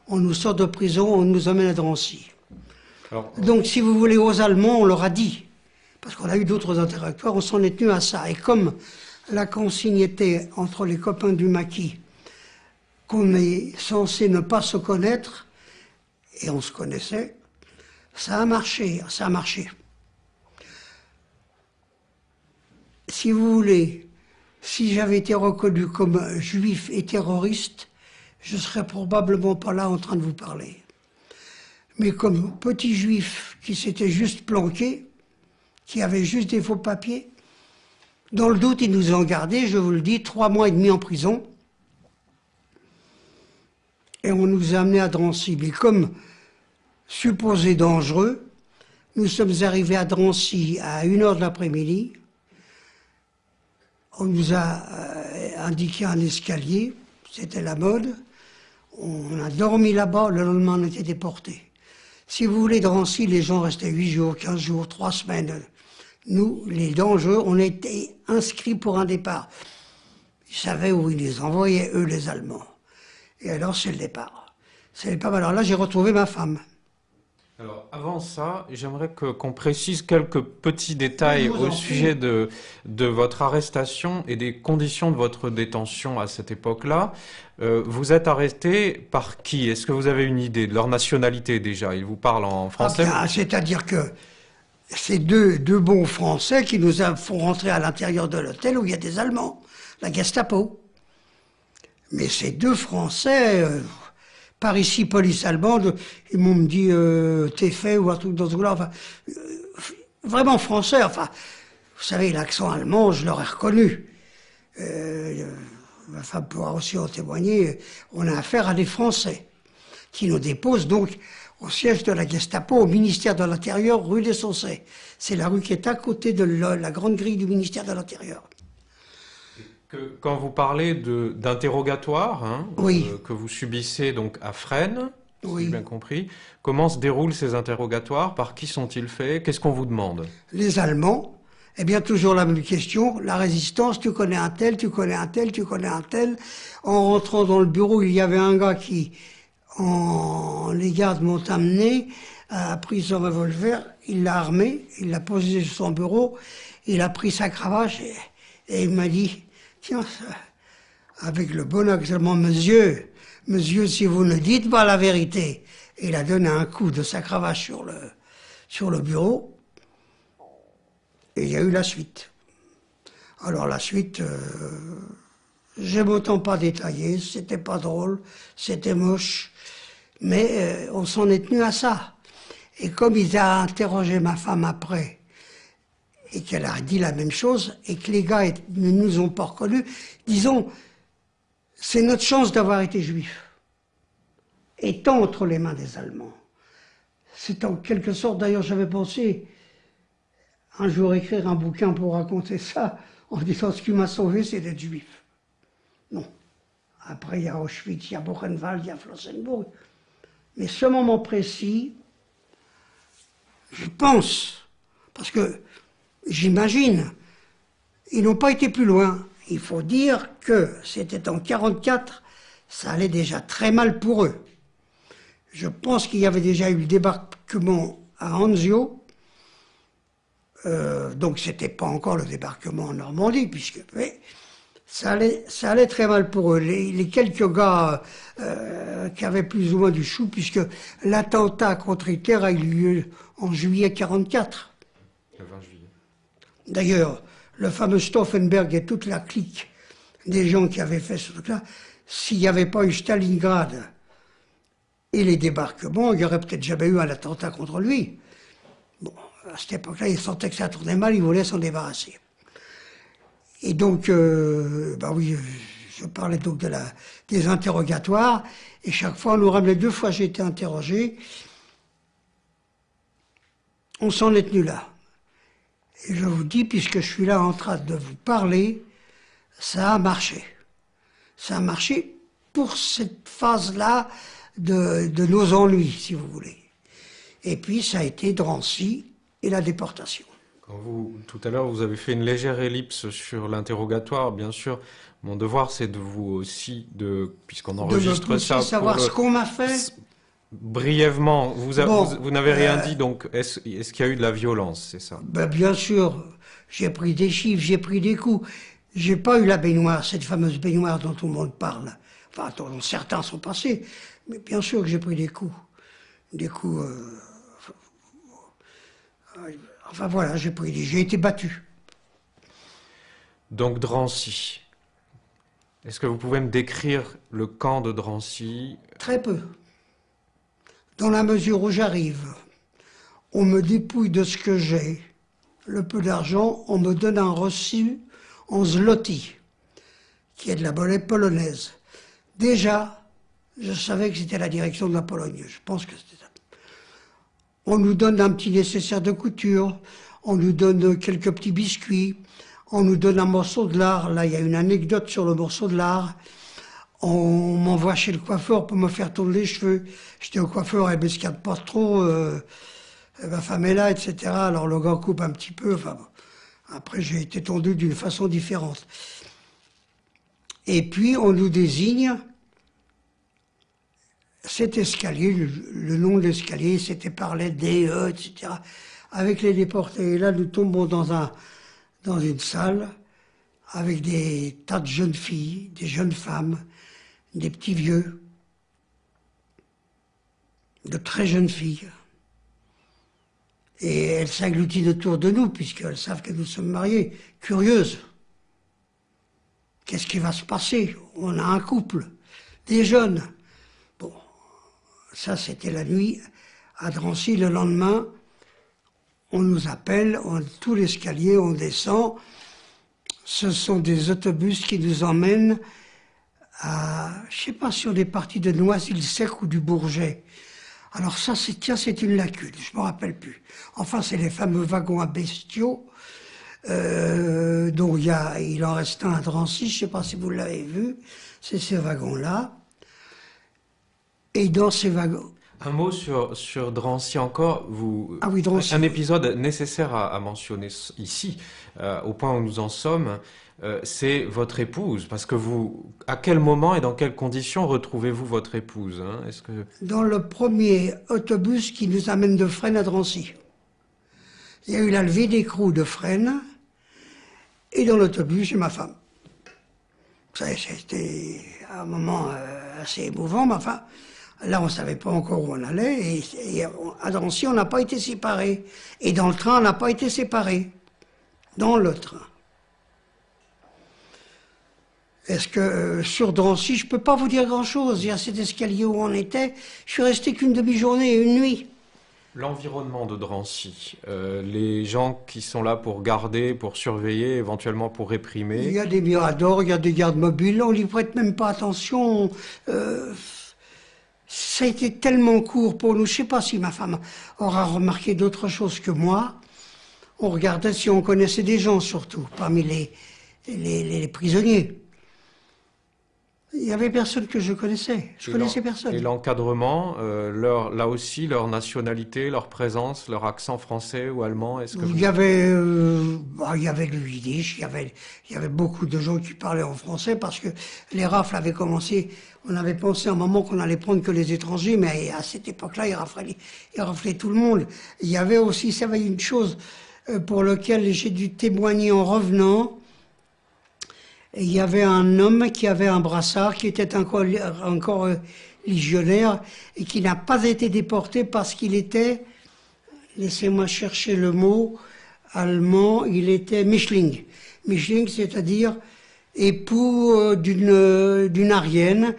on nous sort de prison, on nous emmène à Drancy.
Alors,
donc si vous voulez, aux Allemands, on leur a dit, parce qu'on a eu d'autres interrogatoires, on s'en est tenu à ça. Et comme la consigne était entre les copains du maquis, qu'on est censé ne pas se connaître, et on se connaissait, ça a marché, ça a marché. Si vous voulez, si j'avais été reconnu comme juif et terroriste, je serais probablement pas là en train de vous parler. Mais comme petit juif qui s'était juste planqué, qui avait juste des faux papiers, dans le doute, ils nous ont gardés, je vous le dis, 3 mois et demi en prison. Et on nous a amenés à Drancy. Mais comme supposé dangereux, nous sommes arrivés à Drancy à 1h de l'après-midi. On nous a indiqué un escalier, c'était la mode. On a dormi là-bas, le lendemain on était déportés. Si vous voulez, Drancy, les gens restaient 8 jours, 15 jours, 3 semaines. Nous, les dangereux, on était inscrits pour un départ. Ils savaient où ils les envoyaient, eux, les Allemands. Et alors, c'est le départ. C'est le départ. Alors là, j'ai retrouvé ma femme.
Alors, avant ça, j'aimerais qu'on précise quelques petits détails au sujet de votre arrestation et des conditions de votre détention à cette époque-là. Vous êtes arresté par qui? Est-ce que vous avez une idée de leur nationalité déjà? Ils vous parlent en français?
C'est-à-dire que c'est deux bons Français qui nous font rentrer à l'intérieur de l'hôtel où il y a des Allemands, la Gestapo. Mais ces deux Français... par ici, police allemande, ils m'ont dit t'es fait ou un truc dans ce goût-là. Enfin, vraiment français. Enfin, vous savez, l'accent allemand, je l'aurais reconnu. Ma femme pourra aussi en témoigner. On a affaire à des Français qui nous déposent donc au siège de la Gestapo, au ministère de l'Intérieur, rue des Saussets. C'est la rue qui est à côté de la grande grille du ministère de l'Intérieur.
Quand vous parlez d'interrogatoire, hein,
oui.
Que vous subissez donc à Fresnes,
oui.
si j'ai bien compris, comment se déroulent ces interrogatoires? Par qui sont-ils faits? Qu'est-ce qu'on vous demande?
Les Allemands, eh bien toujours la même question, la résistance, tu connais un tel, tu connais un tel, tu connais un tel. En rentrant dans le bureau, il y avait un gars qui, les gardes m'ont amené, a pris son revolver, il l'a armé, il l'a posé sur son bureau, il a pris sa cravache et il m'a dit... Tiens, avec le bon accent, monsieur, si vous ne dites pas la vérité. Et il a donné un coup de sa cravache sur le bureau. Et il y a eu la suite. Alors la suite, j'aime autant pas détailler, c'était pas drôle, c'était moche. Mais on s'en est tenu à ça. Et comme il a interrogé ma femme après, et qu'elle a dit la même chose, et que les gars ne nous ont pas reconnus, disons, c'est notre chance d'avoir été juifs, étant entre les mains des Allemands. C'est en quelque sorte, d'ailleurs j'avais pensé un jour écrire un bouquin pour raconter ça, en disant ce qui m'a sauvé c'est d'être juif. Non. Après il y a Auschwitz, il y a Buchenwald, il y a Flossenburg. Mais ce moment précis, je pense, parce que j'imagine, ils n'ont pas été plus loin. Il faut dire que c'était en 1944, ça allait déjà très mal pour eux. Je pense qu'il y avait déjà eu le débarquement à Anzio, donc c'était pas encore le débarquement en Normandie, puisque mais, ça allait très mal pour eux. Les quelques gars qui avaient plus ou moins du chou, puisque l'attentat contre Hitler a eu lieu en juillet 1944.
Le 20 juillet.
D'ailleurs, le fameux Stauffenberg et toute la clique des gens qui avaient fait ce truc-là, s'il n'y avait pas eu Stalingrad et les débarquements, il n'y aurait peut-être jamais eu un attentat contre lui. Bon, à cette époque-là, il sentait que ça tournait mal, il voulait s'en débarrasser. Et donc, bah oui, je parlais donc des interrogatoires, et chaque fois, on nous ramenait 2 fois j'ai été interrogé. On s'en est tenu là. Et je vous dis, puisque je suis là en train de vous parler, ça a marché. Ça a marché pour cette phase-là de nos ennuis, si vous voulez. Et puis, ça a été Drancy et la déportation.
Tout à l'heure, vous avez fait une légère ellipse sur l'interrogatoire. Bien sûr, mon devoir, c'est de vous aussi, puisqu'on enregistre ça,
savoir ce qu'on m'a fait.
Brièvement, vous n'avez rien dit, donc est-ce qu'il y a eu de la violence, c'est ça?
Ben bien sûr, j'ai pris des chiffres, j'ai pris des coups. J'ai pas eu la baignoire, cette fameuse baignoire dont tout le monde parle. Enfin, dont certains sont passés. Mais bien sûr que j'ai pris des coups. Des coups... Enfin voilà, j'ai été battu.
Donc Drancy. Est-ce que vous pouvez me décrire le camp de Drancy?
Très peu. Dans la mesure où j'arrive, on me dépouille de ce que j'ai. Le peu d'argent, on me donne un reçu en zloty, qui est de la monnaie polonaise. Déjà, je savais que c'était la direction de la Pologne. Je pense que c'était ça. On nous donne un petit nécessaire de couture, on nous donne quelques petits biscuits, on nous donne un morceau de lard. Là, il y a une anecdote sur le morceau de lard. On m'envoie chez le coiffeur pour me faire tourner les cheveux. J'étais au coiffeur, elle biscate pas trop, ma femme est là, etc. Alors le gars coupe un petit peu. Enfin, bon. Après, j'ai été tondu d'une façon différente. Et puis, on nous désigne cet escalier, le nom de l'escalier, c'était par les DE, etc. Avec les déportés. Et là, nous tombons dans une salle avec des tas de jeunes filles, des jeunes femmes, des petits vieux, de très jeunes filles. Et elles s'agglutinent autour de nous, puisqu'elles savent que nous sommes mariés, curieuses. Qu'est-ce qui va se passer? On a un couple, des jeunes. Bon, ça c'était la nuit à Drancy. Le lendemain, on nous appelle, tout l'escalier, on descend. Ce sont des autobus qui nous emmènent à, je ne sais pas si on est parti de Noisy-le-Sec ou du Bourget. Alors ça, c'est une lacune, je ne me rappelle plus. Enfin, c'est les fameux wagons à bestiaux, dont il en reste un à Drancy, je ne sais pas si vous l'avez vu, c'est ces wagons-là. Et dans ces wagons...
Un mot sur Drancy encore.
Ah oui, Drancy.
Un épisode nécessaire à mentionner ici, au point où nous en sommes, c'est votre épouse. Parce que à quel moment et dans quelles conditions retrouvez-vous votre épouse, hein?
Dans le premier autobus qui nous amène de Fresnes à Drancy. Il y a eu la levée d'écrou de Fresnes, et dans l'autobus, j'ai ma femme. C'était un moment assez émouvant, mais enfin... Là, on ne savait pas encore où on allait, et à Drancy, on n'a pas été séparés. Et dans le train, on n'a pas été séparés. Dans le train. Est-ce que sur Drancy, je ne peux pas vous dire grand-chose. Il y a cet escalier où on était, je suis resté qu'une demi-journée et une nuit.
L'environnement de Drancy, les gens qui sont là pour garder, pour surveiller, éventuellement pour réprimer.
Il y a des miradors, il y a des gardes mobiles, on n'y prête même pas attention. Ça a été tellement court pour nous, je ne sais pas si ma femme aura remarqué d'autres choses que moi. On regardait si on connaissait des gens, surtout, parmi les prisonniers. Il n'y avait personne que je connaissais. Je connaissais personne.
Et l'encadrement, là aussi, leur nationalité, leur présence, leur accent français ou allemand, est-ce que
il y avait le yiddish, il y avait beaucoup de gens qui parlaient en français parce que les rafles avaient commencé. On avait pensé à un moment qu'on allait prendre que les étrangers, mais à cette époque-là, ils raflaient tout le monde. Il y avait aussi, ça va une chose pour laquelle j'ai dû témoigner en revenant. Il y avait un homme qui avait un brassard, qui était encore légionnaire et qui n'a pas été déporté parce qu'il était, laissez-moi chercher le mot allemand, il était Mischling. Mischling, c'est-à-dire époux d'une Arienne.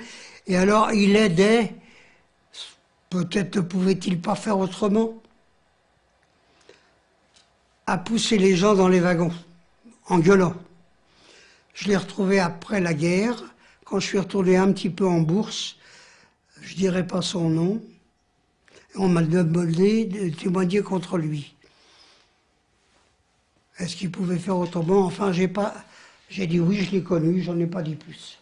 Et alors, il aidait, peut-être ne pouvait-il pas faire autrement, à pousser les gens dans les wagons, en gueulant. Je l'ai retrouvé après la guerre, quand je suis retourné un petit peu en bourse, je dirais pas son nom, on m'a demandé de témoigner contre lui. Est-ce qu'il pouvait faire autrement? Enfin, j'ai dit oui, je l'ai connu, j'en ai pas dit plus.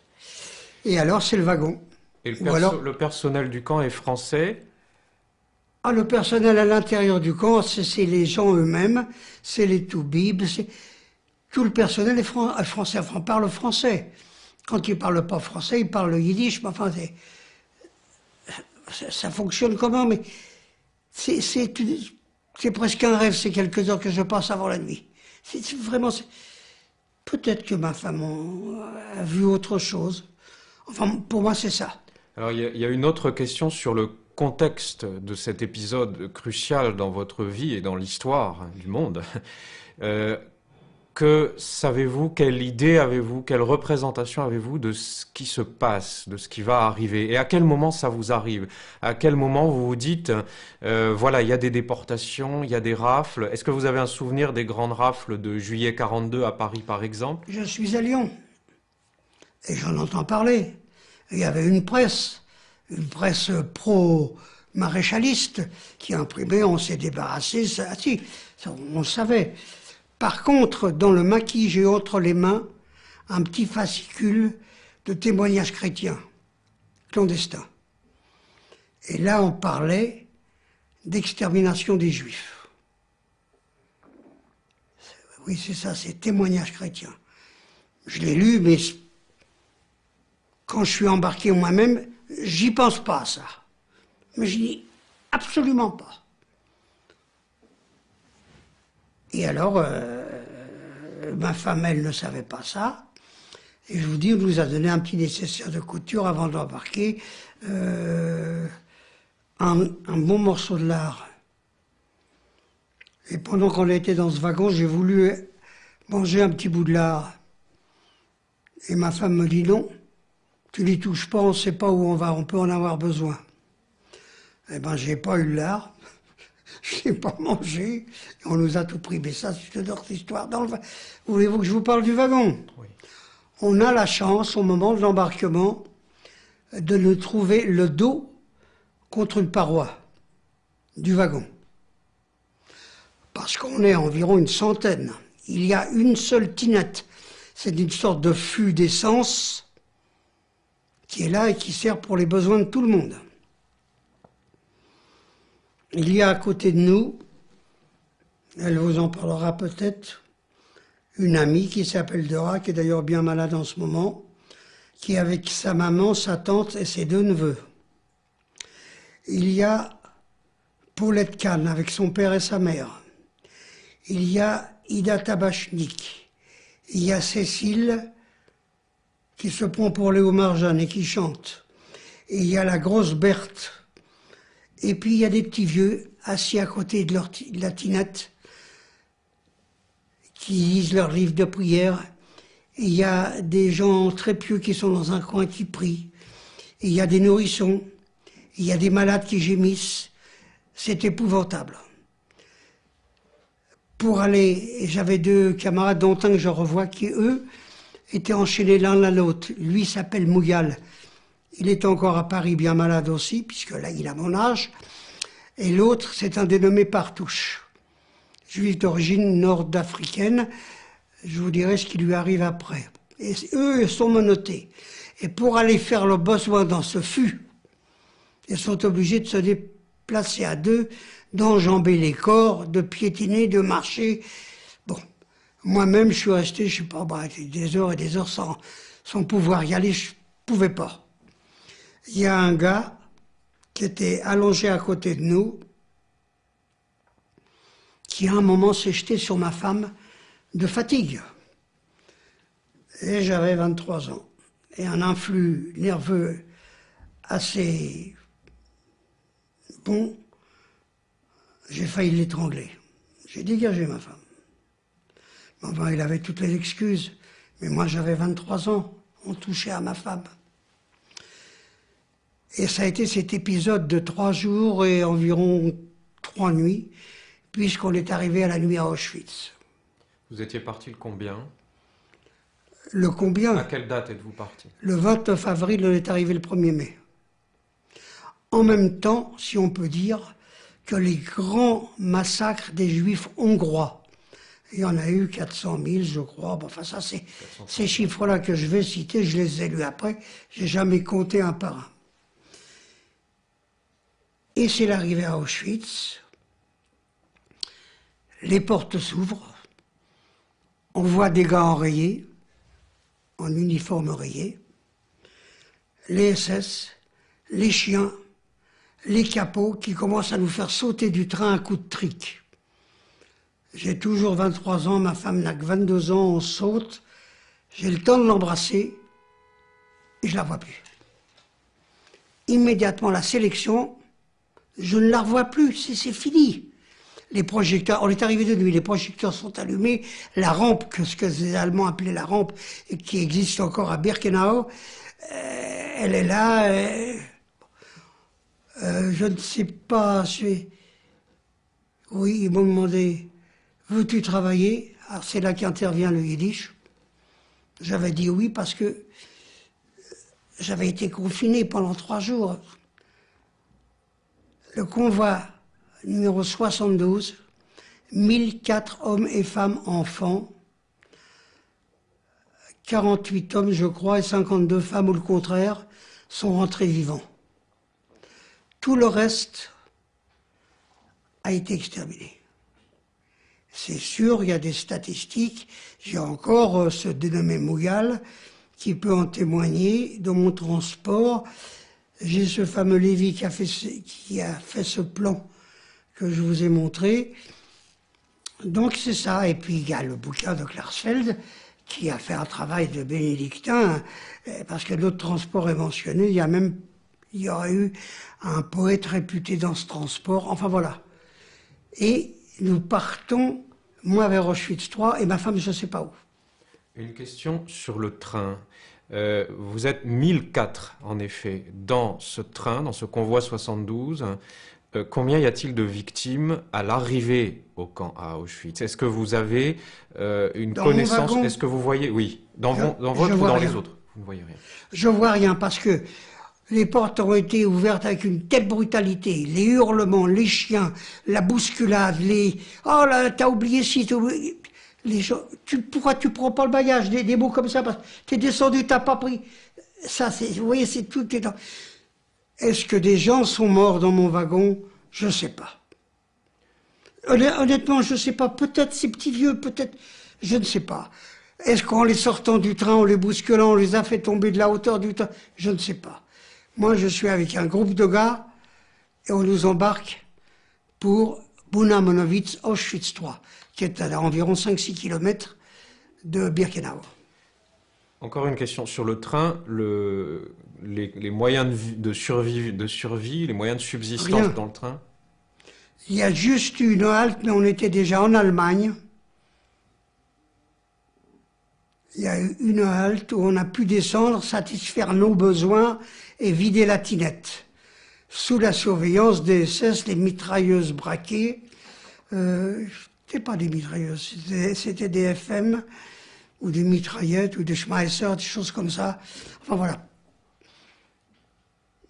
Et alors, c'est le wagon.
Et le personnel du camp est français?
Ah, le personnel à l'intérieur du camp, c'est les gens eux-mêmes, c'est les toubibs, tout le personnel est français, enfin, parle français. Quand ils ne parlent pas français, ils parlent le yiddish, mais enfin, ça fonctionne comment, mais c'est presque un rêve, ces quelques heures que je passe avant la nuit. Vraiment, peut-être que ma femme a vu autre chose. Enfin, pour moi, c'est ça.
Alors, il y a une autre question sur le contexte de cet épisode crucial dans votre vie et dans l'histoire du monde. Que savez-vous, quelle idée avez-vous, quelle représentation avez-vous de ce qui se passe, de ce qui va arriver? Et à quel moment ça vous arrive? À quel moment vous vous dites, voilà, il y a des déportations, il y a des rafles. Est-ce que vous avez un souvenir des grandes rafles de juillet 42 à Paris, par exemple?
Je suis à Lyon, et j'en entends parler. Il y avait une presse pro-maréchaliste qui imprimait, on s'est débarrassé, ça, si, on le savait. Par contre, dans le maquis, j'ai entre les mains un petit fascicule de témoignages chrétiens, clandestins. Et là, on parlait d'extermination des Juifs. Oui, c'est ça, c'est témoignages chrétiens. Je l'ai lu, mais quand je suis embarqué moi-même, j'y pense pas à ça. Mais je dis absolument pas. Et alors, ma femme, elle ne savait pas ça. Et je vous dis, on nous a donné un petit nécessaire de couture avant d'embarquer, un bon morceau de lard. Et pendant qu'on était dans ce wagon, j'ai voulu manger un petit bout de lard. Et ma femme me dit non, tu n'y touches pas, on ne sait pas où on va, on peut en avoir besoin. Eh ben, j'ai pas eu le lard, je n'ai pas mangé, et on nous a tout pris. Mais ça, c'est une autre histoire. Voulez-vous que je vous parle du wagon? Oui. On a la chance, au moment de l'embarquement, de nous trouver le dos contre une paroi du wagon. Parce qu'on est environ une centaine. Il y a une seule tinette. C'est une sorte de fût d'essence qui est là et qui sert pour les besoins de tout le monde. Il y a à côté de nous, elle vous en parlera peut-être, une amie qui s'appelle Dora, qui est d'ailleurs bien malade en ce moment, qui est avec sa maman, sa tante et ses deux neveux. Il y a Paulette Kahn avec son père et sa mère. Il y a Ida Tabachnik. Il y a Cécile qui se prend pour Léo Marjane et qui chante. Et il y a la grosse Berthe. Et puis il y a des petits vieux assis à côté de la tinette qui lisent leurs livres de prière. Et il y a des gens très pieux qui sont dans un coin qui prient. Et il y a des nourrissons. Il y a des malades qui gémissent. C'est épouvantable. Pour aller, j'avais deux camarades, dont un que je revois, qui, eux, étaient enchaînés l'un à l'autre. Lui s'appelle Mouyal. Il est encore à Paris, bien malade aussi, puisque là, il a mon âge. Et l'autre, c'est un dénommé Partouche, juif d'origine nord-africaine. Je vous dirai ce qui lui arrive après. Et eux, ils sont menottés. Et pour aller faire le besoin dans ce fût, ils sont obligés de se déplacer à deux, d'enjamber les corps, de piétiner, de marcher. Bon, moi-même, je suis resté, je sais pas, des heures et des heures sans pouvoir y aller, je pouvais pas. Il y a un gars qui était allongé à côté de nous, qui à un moment s'est jeté sur ma femme de fatigue. Et j'avais 23 ans. Et un influx nerveux assez bon, j'ai failli l'étrangler. J'ai dégagé ma femme. Enfin, il avait toutes les excuses, mais moi j'avais 23 ans, on touchait à ma femme. Et ça a été cet épisode de 3 jours et environ 3 nuits, puisqu'on est arrivé à la nuit à Auschwitz.
Vous étiez parti le combien?
Le combien?
À quelle date êtes-vous parti?
Le 29 avril, on est arrivé le 1er mai. En même temps, si on peut dire, que les grands massacres des Juifs hongrois. Il y en a eu 400 000, je crois. Bon, enfin, ça, c'est ces chiffres-là que je vais citer, je les ai lus après. J'ai jamais compté un par un. Et c'est l'arrivée à Auschwitz. Les portes s'ouvrent. On voit des gars enrayés, en uniforme rayé. Les SS, les chiens, les capots qui commencent à nous faire sauter du train à coups de trique. J'ai toujours 23 ans, ma femme n'a que 22 ans, on saute. J'ai le temps de l'embrasser et je la vois plus. Immédiatement, la sélection, je ne la revois plus, c'est fini. Les projecteurs, on est arrivé de nuit, les projecteurs sont allumés, la rampe, ce que les Allemands appelaient la rampe, et qui existe encore à Birkenau, elle est là. Je ne sais pas, oui, ils m'ont demandé, veux-tu travailler? Alors c'est là qu'intervient le yiddish. J'avais dit oui parce que j'avais été confiné pendant 3 jours. Le convoi numéro 72 1004 hommes et femmes enfants, 48 hommes, je crois, et 52 femmes, ou le contraire, sont rentrés vivants. Tout le reste a été exterminé. C'est sûr, il y a des statistiques. J'ai encore ce dénommé Mougal qui peut en témoigner de mon transport. J'ai ce fameux Lévy qui a fait ce plan que je vous ai montré. Donc c'est ça. Et puis il y a le bouquin de Klarsfeld qui a fait un travail de bénédictin, parce que l'autre transport est mentionné. Il y aurait eu un poète réputé dans ce transport. Enfin voilà. Et nous partons, moi vers Auschwitz III et ma femme je ne sais pas où.
Une question sur le train. Vous êtes 1004 en effet dans ce train, dans ce convoi 72. Combien y a-t-il de victimes à l'arrivée au camp à Auschwitz? Est-ce que vous avez une connaissance? Est-ce que vous voyez? Oui, dans votre ou dans les autres? Vous ne voyez rien.
Je vois rien parce que les portes ont été ouvertes avec une telle brutalité, les hurlements, les chiens, la bousculade, oh là, t'as oublié ci, t'as oublié... Les gens, pourquoi tu prends pas le bagage, des mots comme ça, parce que t'es descendu, t'as pas pris. Ça, vous voyez, c'est tout. Est-ce que des gens sont morts dans mon wagon? Je sais pas. Honnêtement, je sais pas. Peut-être ces petits vieux, peut-être, je ne sais pas. Est-ce qu'en les sortant du train, en les bousculant, on les a fait tomber de la hauteur du train? Je ne sais pas. Moi, je suis avec un groupe de gars et on nous embarque pour Buna Monowitz, Auschwitz III, qui est à environ 5-6 km de Birkenau.
Encore une question sur le train, les moyens de survie, les moyens de subsistance
Rien.
dans le train?
Il y a juste eu une halte, mais on était déjà en Allemagne. Il y a eu une halte où on a pu descendre, satisfaire nos besoins et vider la tinette. Sous la surveillance des SS, les mitrailleuses braquées. C'était pas des mitrailleuses, c'était des FM ou des mitraillettes ou des Schmeisser, des choses comme ça. Enfin voilà.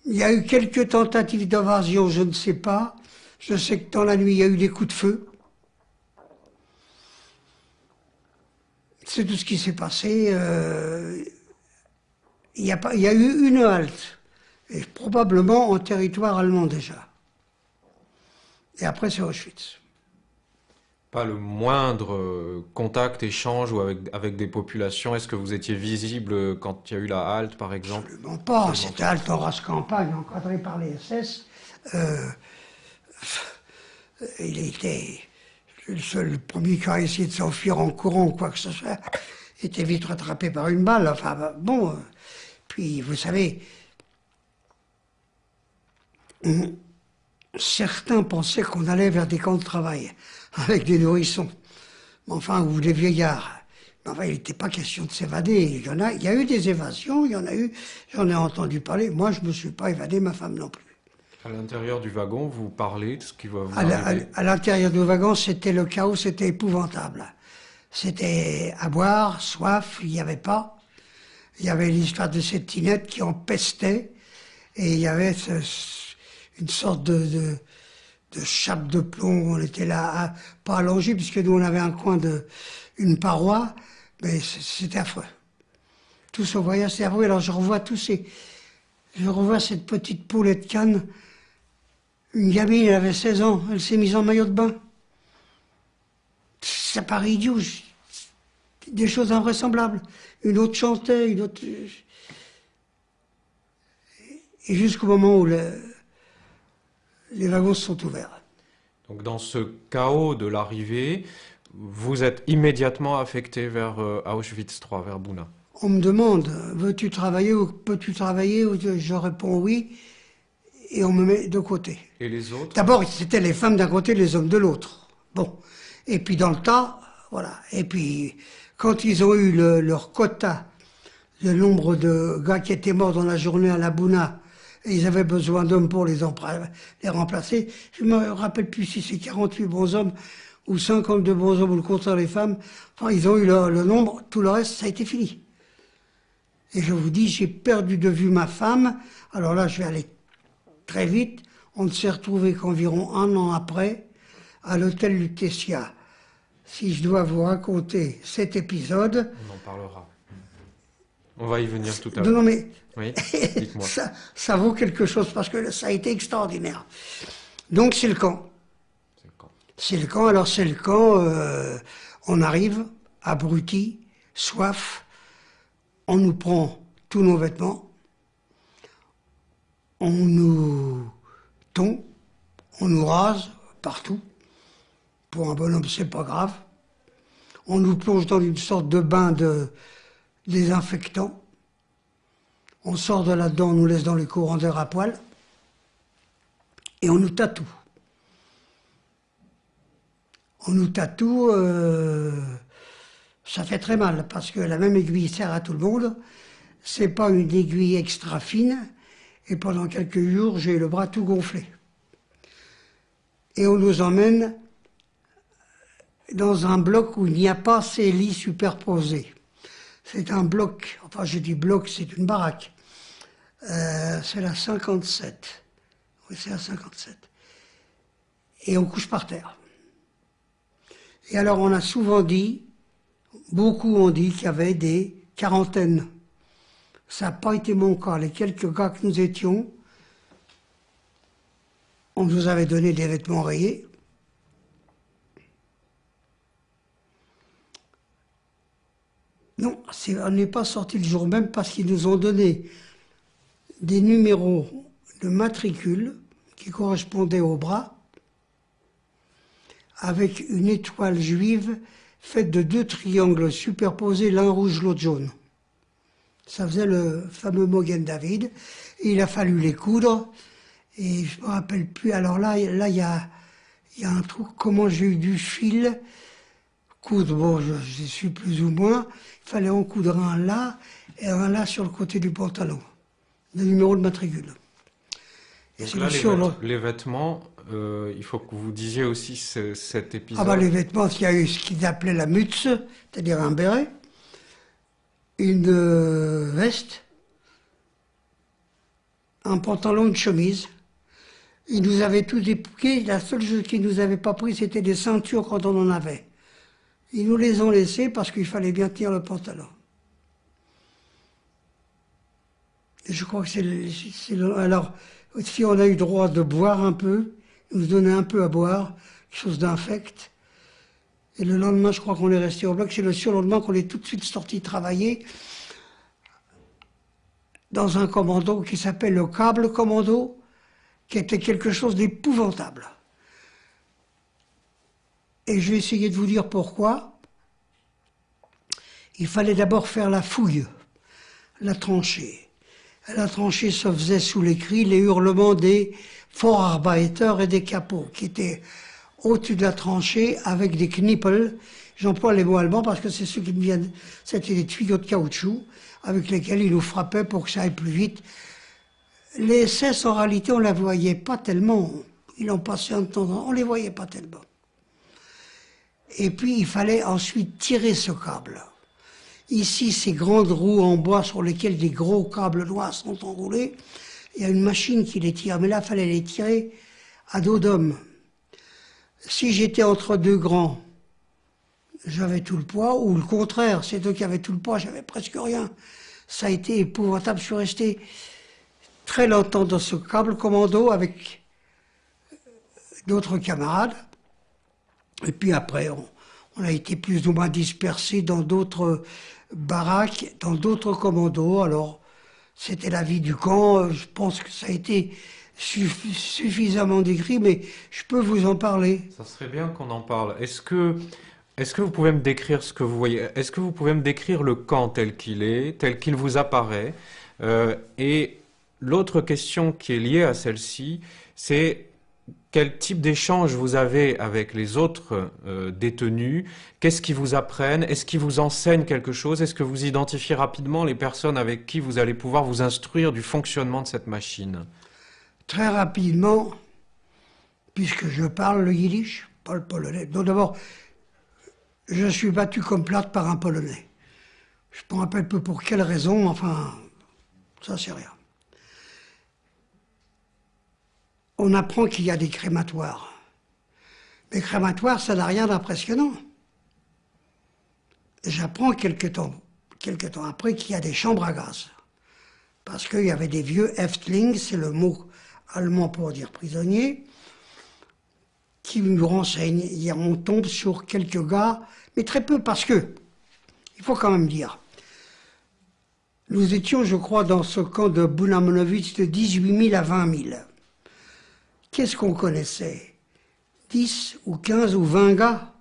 Il y a eu quelques tentatives d'invasion, je ne sais pas. Je sais que dans la nuit, il y a eu des coups de feu. C'est tout ce qui s'est passé. Il y a eu une halte, et probablement en territoire allemand déjà. Et après, c'est Auschwitz.
Pas le moindre contact, échange ou avec des populations? Est-ce que vous étiez visible quand il y a eu la halte, par exemple?
Absolument pas. C'était halte en race campagne, encadrée par les SS. Il était le premier qui a essayé de s'enfuir en courant ou quoi que ce soit. Était vite rattrapé par une balle. Enfin, bon. Puis, vous savez, certains pensaient qu'on allait vers des camps de travail, avec des nourrissons, enfin, ou des vieillards. Mais enfin, il n'était pas question de s'évader. Il y a eu des évasions, il y en a eu, j'en ai entendu parler. Moi, je ne me suis pas évadé, ma femme non plus.
À l'intérieur du wagon, vous parlez de ce qui va vous arriver?
À l'intérieur du wagon, c'était le chaos, c'était épouvantable. C'était à boire, soif, il n'y avait pas. Il y avait l'histoire de cette tinette qui empestait, et il y avait une sorte de chape de plomb. On était là, pas allongé, puisque nous on avait un coin une paroi, mais c'était affreux. Tout ce voyage, c'est affreux. Alors je revois cette petite poulette canne. Une gamine, elle avait 16 ans, elle s'est mise en maillot de bain. Ça paraît idiot, des choses invraisemblables. Une autre chantait, une autre... Et jusqu'au moment où les wagons se sont ouverts.
Donc dans ce chaos de l'arrivée, vous êtes immédiatement affecté vers Auschwitz III, vers Buna.
On me demande, veux-tu travailler ou peux-tu travailler? Je réponds oui, et on me met de côté.
Et les autres?
D'abord, c'était les femmes d'un côté, les hommes de l'autre. Bon. Et puis dans le tas, voilà. Et puis, quand ils ont eu leur quota, le nombre de gars qui étaient morts dans la journée à la Buna, et ils avaient besoin d'hommes pour les remplacer, je ne me rappelle plus si c'est 48 bons hommes ou 52 bons hommes ou le contraire des femmes. Enfin, ils ont eu le nombre, tout le reste, ça a été fini. Et je vous dis, j'ai perdu de vue ma femme. Alors là, je vais aller très vite. On ne s'est retrouvé qu'environ un an après, à l'hôtel Lutetia. Si je dois vous raconter cet épisode...
On en parlera. On va y venir tout à
Non,
l'heure.
non, mais
Oui, dites-moi.
ça vaut quelque chose parce que ça a été extraordinaire. Donc c'est le camp.
C'est le camp.
C'est le camp. Alors c'est le camp, on arrive, abrutis, soif, on nous prend tous nos vêtements, on nous tond, on nous rase partout. Pour un bonhomme, c'est pas grave. On nous plonge dans une sorte de bain de désinfectant. On sort de là-dedans, on nous laisse dans les courants d'air à poil. Et on nous tatoue. On nous tatoue, ça fait très mal, parce que la même aiguille sert à tout le monde. C'est pas une aiguille extra fine. Et pendant quelques jours, j'ai le bras tout gonflé. Et on nous emmène dans un bloc où il n'y a pas ces lits superposés. C'est un bloc, enfin je dis bloc, c'est une baraque. C'est la 57. Oui, c'est la 57. Et on couche par terre. Et alors on a souvent dit, beaucoup ont dit qu'il y avait des quarantaines. Ça n'a pas été mon cas. Les quelques gars que nous étions, on nous avait donné des vêtements rayés. Non, on n'est pas sorti le jour même parce qu'ils nous ont donné des numéros de matricule qui correspondaient au bras avec une étoile juive faite de 2 triangles superposés, l'un rouge, l'autre jaune. Ça faisait le fameux Mogen David. Et il a fallu les coudre. Et je ne me rappelle plus. Alors là, il y a un truc, comment j'ai eu du fil. Coudre, bon, je suis plus ou moins. Il fallait en coudre un là et un là sur le côté du pantalon. Le numéro de matricule.
Et là, les vêtements, il faut que vous disiez aussi cet épisode.
Ah bah les vêtements, il y a eu ce qu'ils appelaient la mutz, c'est-à-dire un béret, une veste, un pantalon, une chemise. Ils nous avaient tout dépouillé. La seule chose qu'ils nous avaient pas pris, c'était des ceintures quand on en avait. Ils nous les ont laissées parce qu'il fallait bien tenir le pantalon. Et je crois que alors, si on a eu droit de boire un peu, ils nous donnaient un peu à boire, quelque chose d'infect. Et le lendemain, je crois qu'on est resté au bloc. C'est le surlendemain qu'on est tout de suite sorti travailler dans un commando qui s'appelle le câble commando, qui était quelque chose d'épouvantable. Et je vais essayer de vous dire pourquoi. Il fallait d'abord faire la fouille, la tranchée. La tranchée se faisait sous les cris, les hurlements des Vorarbeiter et des capots, qui étaient au-dessus de la tranchée avec des knippel. J'emploie les mots allemands parce que c'est ceux qui me viennent. C'était des tuyaux de caoutchouc avec lesquels ils nous frappaient pour que ça aille plus vite. Les SS, en réalité, on ne les voyait pas tellement. Ils ont passé un temps, on ne les voyait pas tellement. Et puis, il fallait ensuite tirer ce câble. Ici, ces grandes roues en bois sur lesquelles des gros câbles noirs sont enroulés, il y a une machine qui les tire, mais là, il fallait les tirer à dos d'homme. Si j'étais entre deux grands, j'avais tout le poids, ou le contraire, c'est eux qui avaient tout le poids, j'avais presque rien. Ça a été épouvantable, je suis resté très longtemps dans ce câble commando avec d'autres camarades. Et puis après, on a été plus ou moins dispersés dans d'autres baraques, dans d'autres commandos. Alors, c'était la vie du camp. Je pense que ça a été suffisamment décrit, mais je peux vous en parler.
Ça serait bien qu'on en parle. Est-ce que vous pouvez me décrire ce que vous voyez? Est-ce que vous pouvez me décrire le camp tel qu'il est, tel qu'il vous apparaît? Et l'autre question qui est liée à celle-ci, c'est quel type d'échange vous avez avec les autres détenus? Qu'est-ce qu'ils vous apprennent? Est-ce qu'ils vous enseignent quelque chose? Est-ce que vous identifiez rapidement les personnes avec qui vous allez pouvoir vous instruire du fonctionnement de cette machine?
Très rapidement, puisque je parle le yiddish, pas le polonais. Donc d'abord, je suis battu comme plate par un polonais. Je ne me rappelle peu pour quelle raison, enfin, ça c'est rien. On apprend qu'il y a des crématoires. Mais crématoire, ça n'a rien d'impressionnant. J'apprends quelque temps après qu'il y a des chambres à gaz. Parce qu'il y avait des vieux Häftling, c'est le mot allemand pour dire prisonnier, qui nous renseignent. On tombe sur quelques gars, mais très peu, parce que, il faut quand même dire, nous étions, je crois, dans ce camp de Bunamonovitch de 18 000 à 20 000. Qu'est-ce qu'on connaissait? 10 ou 15 ou 20 gars,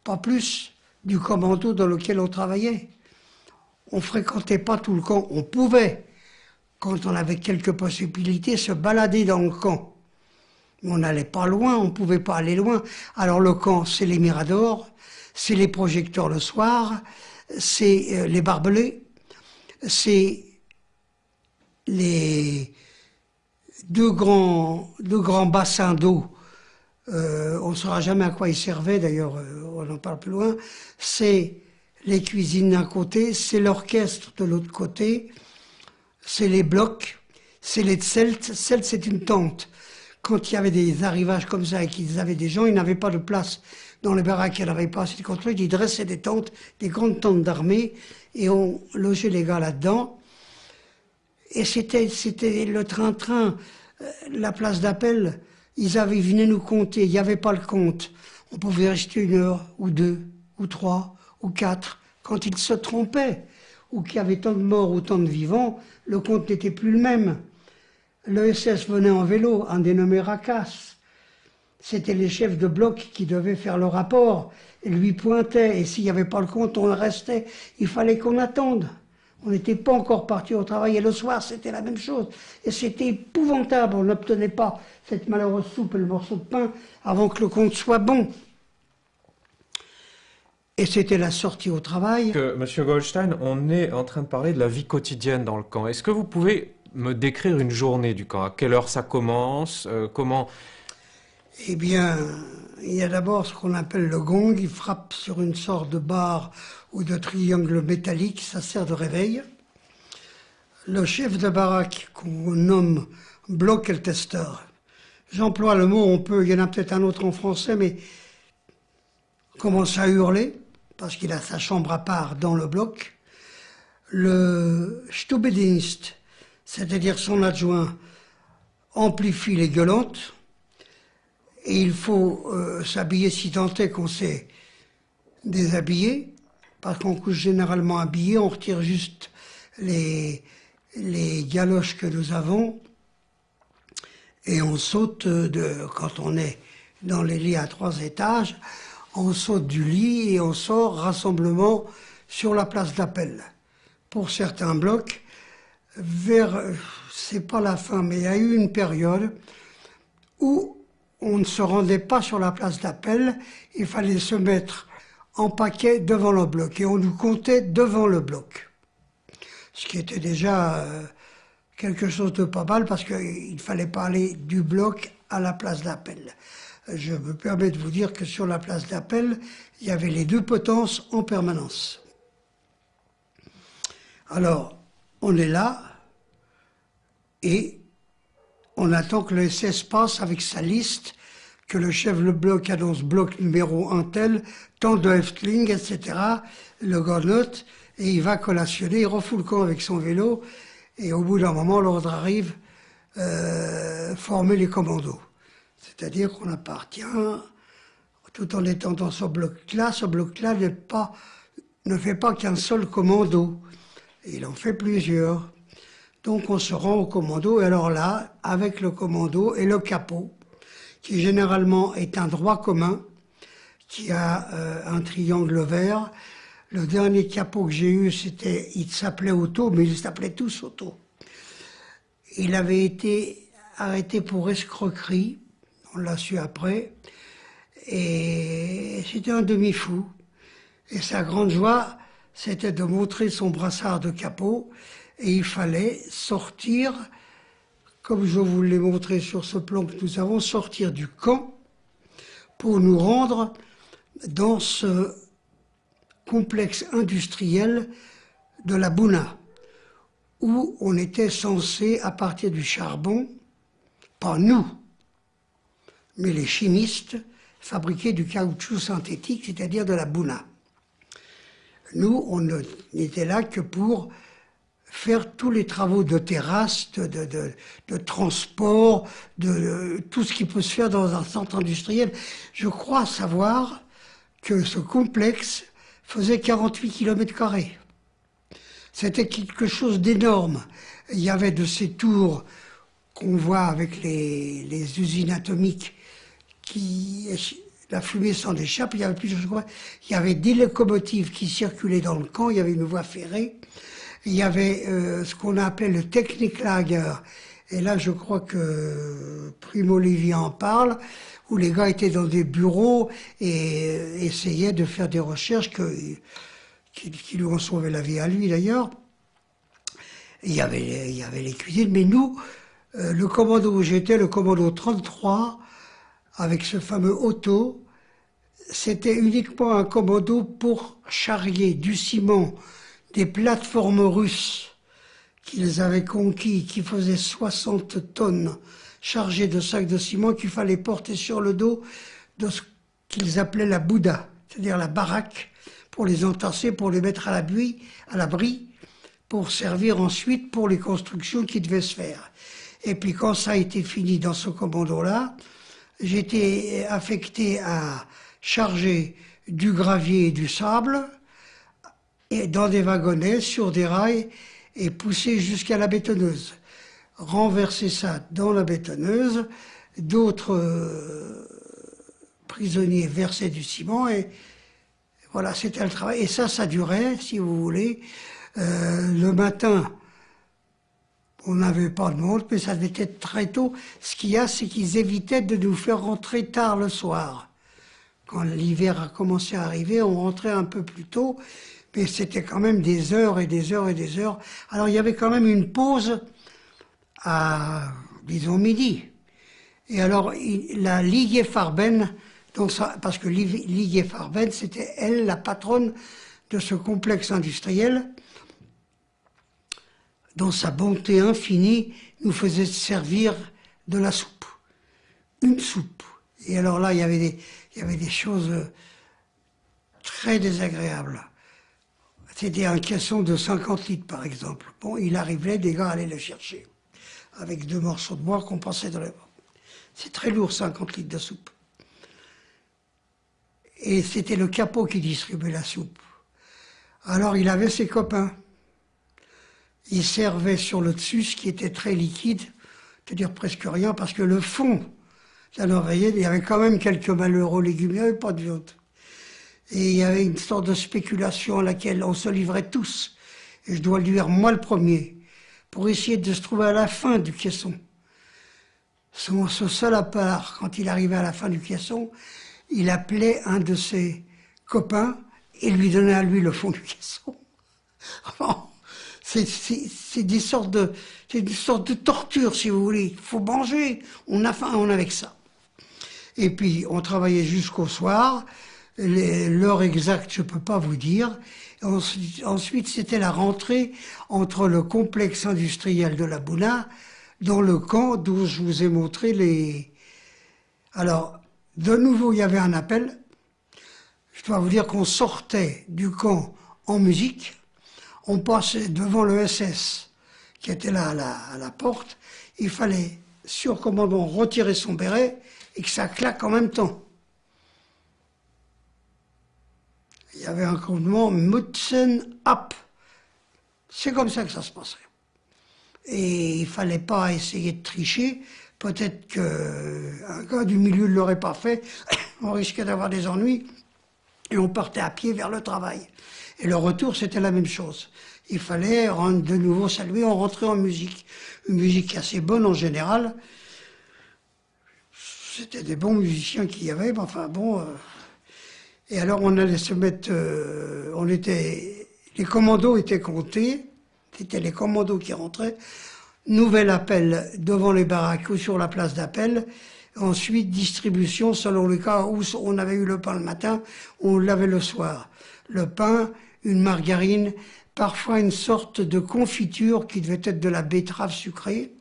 pas plus, du commando dans lequel on travaillait. On fréquentait pas tout le camp, on pouvait, quand on avait quelques possibilités, se balader dans le camp. Mais on n'allait pas loin, on ne pouvait pas aller loin. Alors le camp, c'est les miradors, c'est les projecteurs le soir, c'est les barbelés, c'est les deux grands bassins d'eau. On ne saura jamais à quoi ils servaient, d'ailleurs, on en parle plus loin. C'est les cuisines d'un côté, c'est l'orchestre de l'autre côté, c'est les blocs, c'est les zelts. Zelt, c'est une tente. Quand il y avait des arrivages comme ça et qu'ils avaient des gens, ils n'avaient pas de place dans les baraques, il n'y en avait pas assez de contrôle, ils dressaient des tentes, des grandes tentes d'armée, et on logeait les gars là-dedans. Et c'était le train-train, la place d'appel, ils venaient nous compter, il n'y avait pas le compte. On pouvait rester 1 heure, ou 2, ou 3, ou 4. Quand ils se trompaient, ou qu'il y avait tant de morts ou tant de vivants, le compte n'était plus le même. Le SS venait en vélo, un dénommé Rakas. C'était les chefs de bloc qui devaient faire le rapport. Et lui pointait, et s'il n'y avait pas le compte, on restait. Il fallait qu'on attende. On n'était pas encore parti au travail. Et le soir, c'était la même chose. Et c'était épouvantable. On n'obtenait pas cette malheureuse soupe et le morceau de pain avant que le compte soit bon. Et c'était la sortie au travail.
Monsieur Goldstein, on est en train de parler de la vie quotidienne dans le camp. Est-ce que vous pouvez me décrire une journée du camp? À quelle heure ça commence? Comment?
Eh bien, il y a d'abord ce qu'on appelle le gong. Il frappe sur une sorte de barre ou de triangle métallique. Ça sert de réveil. Le chef de baraque, qu'on nomme Blockeltester, j'emploie le mot, il y en a peut-être un autre en français, mais commence à hurler, parce qu'il a sa chambre à part dans le bloc. Le Stubedienst, c'est-à-dire son adjoint, amplifie les gueulantes, et il faut s'habiller si tant est qu'on s'est déshabillé, parce qu'on couche généralement habillé, on retire juste les galoches que nous avons, et on saute, quand on est dans les lits à 3 étages, on saute du lit et on sort rassemblement sur la place d'appel. Pour certains blocs, c'est pas la fin, mais il y a eu une période où on ne se rendait pas sur la place d'appel, il fallait se mettre en paquet devant le bloc et on nous comptait devant le bloc. Ce qui était déjà quelque chose de pas mal parce qu'il ne fallait pas aller du bloc à la place d'appel. Je me permets de vous dire que sur la place d'appel, il y avait les 2 potences en permanence. Alors, on est là et on attend que le SS passe avec sa liste, que le chef de bloc annonce bloc numéro 1 tel, tant de Häftling, etc. Le gars note et il va collationner, il refoule le camp avec son vélo et au bout d'un moment, l'ordre arrive, former les commandos. C'est-à-dire qu'on appartient, tout en étant dans ce bloc-là ne fait pas qu'un seul commando. Il en fait plusieurs. Donc on se rend au commando, et alors là, avec le commando et le capot, qui généralement est un droit commun, qui a un triangle vert. Le dernier capot que j'ai eu, il s'appelait Otto, mais ils s'appelaient tous Otto. Il avait été arrêté pour escroquerie, on l'a su après, et c'était un demi-fou. Et sa grande joie, c'était de montrer son brassard de capot, et il fallait sortir, comme je vous l'ai montré sur ce plan que nous avons, sortir du camp pour nous rendre dans ce complexe industriel de la Buna, où on était censé, à partir du charbon, pas nous, mais les chimistes, fabriquer du caoutchouc synthétique, c'est-à-dire de la bouna. Nous, on n'était là que pour faire tous les travaux de terrasse, de transport, de tout ce qui peut se faire dans un centre industriel. Je crois savoir que ce complexe faisait 48 km². C'était quelque chose d'énorme. Il y avait de ces tours qu'on voit avec les usines atomiques la fumée s'en échappe. Il y avait il y avait des locomotives qui circulaient dans le camp, il y avait une voie ferrée. Il y avait ce qu'on appelait le Techniklager. Et là, je crois que Primo Levi en parle, où les gars étaient dans des bureaux et essayaient de faire des recherches qui lui ont sauvé la vie à lui d'ailleurs. Il y avait les cuisines, mais nous, le commando où j'étais, le commando 33, avec ce fameux Otto, c'était uniquement un commando pour charrier du ciment des plateformes russes qu'ils avaient conquis, qui faisaient 60 tonnes chargées de sacs de ciment qu'il fallait porter sur le dos de ce qu'ils appelaient la Bouddha, c'est-à-dire la baraque, pour les entasser, pour les mettre à l'abri, pour servir ensuite pour les constructions qui devaient se faire. Et puis quand ça a été fini dans ce commando-là, j'étais affecté à charger du gravier et du sable et dans des wagonnets, sur des rails, et pousser jusqu'à la bétonneuse. Renverser ça dans la bétonneuse, d'autres prisonniers versaient du ciment, et voilà, c'était le travail. Et ça durait, si vous voulez, le matin. On n'avait pas de monde, mais ça devait être très tôt. Ce qu'il y a, c'est qu'ils évitaient de nous faire rentrer tard le soir. Quand l'hiver a commencé à arriver, on rentrait un peu plus tôt, mais c'était quand même des heures et des heures et des heures. Alors il y avait quand même une pause à, disons, midi. Et alors la Ligue Farben, parce que Ligue Farben, c'était elle, la patronne de ce complexe industriel, dans sa bonté infinie, nous faisait servir de la soupe. Une soupe. Et alors là, il y avait des choses très désagréables. C'était un caisson de 50 litres, par exemple. Bon, il arrivait, des gars allaient le chercher, avec 2 morceaux de bois qu'on passait dans les bras. C'est très lourd, 50 litres de soupe. Et c'était le capot qui distribuait la soupe. Alors il avait ses copains. Il servait sur le dessus, ce qui était très liquide, c'est-à-dire presque rien, parce que le fond de l'oreiller, il y avait quand même quelques malheureux légumiers, pas de viande. Et il y avait une sorte de spéculation à laquelle on se livrait tous. Et je dois le dire, moi le premier, pour essayer de se trouver à la fin du caisson. Ce seul à part, quand il arrivait à la fin du caisson, il appelait un de ses copains et lui donnait à lui le fond du caisson. C'est une sorte de torture, si vous voulez. Il faut manger. On a faim, on a avec ça. Et puis, on travaillait jusqu'au soir. L'heure exacte, je ne peux pas vous dire. Ensuite, c'était la rentrée entre le complexe industriel de la Bouna dans le camp d'où je vous ai montré les... Alors, de nouveau, il y avait un appel. Je dois vous dire qu'on sortait du camp en musique. On passait devant le SS, qui était là à la porte. Il fallait, sur commandement, retirer son béret et que ça claque en même temps. Il y avait un commandement Mutzen ab. C'est comme ça que ça se passait. Et il ne fallait pas essayer de tricher. Peut-être qu'un gars du milieu ne l'aurait pas fait. On risquait d'avoir des ennuis. Et on partait à pied vers le travail. Et le retour, c'était la même chose. Il fallait rendre de nouveau saluer, on rentrait en musique. Une musique assez bonne en général. C'était des bons musiciens qu'il y avait, mais enfin bon... Et alors on allait se mettre... les commandos étaient comptés. C'était les commandos qui rentraient. Nouvel appel devant les baraques ou sur la place d'appel. Ensuite, distribution selon le cas où on avait eu le pain le matin, on l'avait le soir. Le pain, une margarine, parfois une sorte de confiture qui devait être de la betterave sucrée,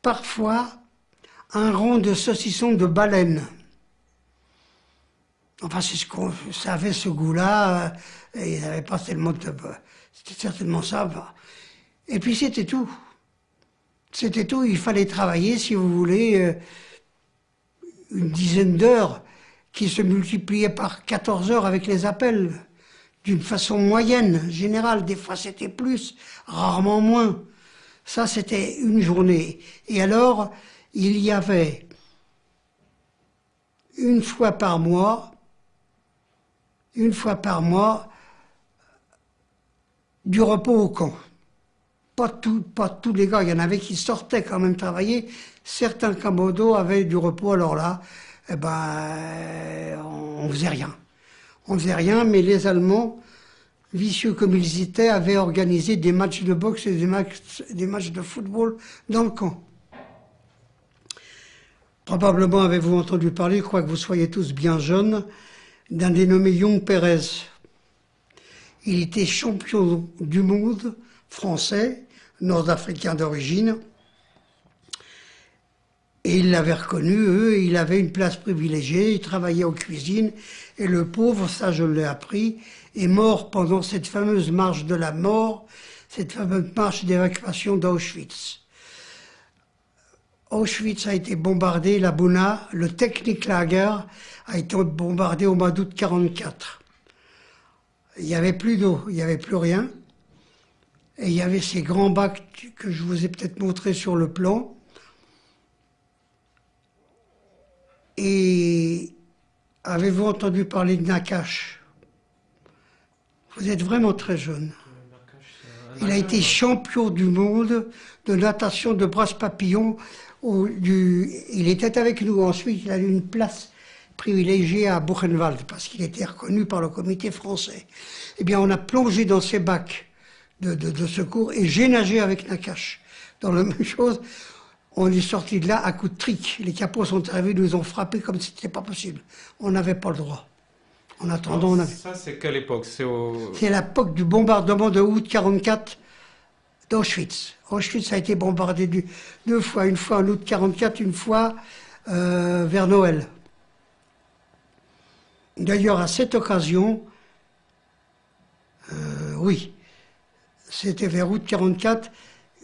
parfois un rond de saucisson de baleine. Enfin, c'est ce qu'on, ça avait ce goût-là, et ils n'avaient pas tellement de... C'était certainement ça. Et puis c'était tout. C'était tout, il fallait travailler, si vous voulez, une dizaine d'heures qui se multipliaient par 14 heures avec les appels, d'une façon moyenne, générale. Des fois c'était plus, rarement moins. Ça, c'était une journée. Et alors, il y avait une fois par mois, du repos au camp. Pas tous les gars, il y en avait qui sortaient quand même travailler. Certains commandos avaient du repos, alors là, eh ben, on faisait rien. On faisait rien, mais les Allemands, vicieux comme ils étaient, avaient organisé des matchs de boxe et des matchs de football dans le camp. Probablement avez-vous entendu parler, je crois que vous soyez tous bien jeunes, d'un dénommé Young Pérez. Il était champion du monde français, nord-africain d'origine, et il l'avait reconnu, eux, il avait une place privilégiée, il travaillait aux cuisines, et le pauvre, ça je l'ai appris, est mort pendant cette fameuse marche de la mort, cette fameuse marche d'évacuation d'Auschwitz. Auschwitz a été bombardé, la Buna, le Techniklager a été bombardé au mois d'août 1944. Il n'y avait plus d'eau, il n'y avait plus rien. Et il y avait ces grands bacs que je vous ai peut-être montrés sur le plan. Et avez-vous entendu parler de Nakash? Vous êtes vraiment très jeune. Il a été champion du monde de natation de brasse papillon. Il était avec nous. Ensuite, il a eu une place privilégiée à Buchenwald parce qu'il était reconnu par le comité français. Eh bien, on a plongé dans ces bacs de secours et j'ai nagé avec Nakash. Dans la même chose, on est sorti de là à coups de trick. Les capots sont arrivés, nous ont frappés comme si c'était pas possible. On n'avait pas le droit. En attendant, on avait...
Ça, c'est quelle époque?
C'est l'époque du bombardement de août 1944 d'Auschwitz. Auschwitz a été bombardé deux fois, une fois en août 1944, une fois vers Noël. D'ailleurs, à cette occasion, oui, c'était vers août 1944,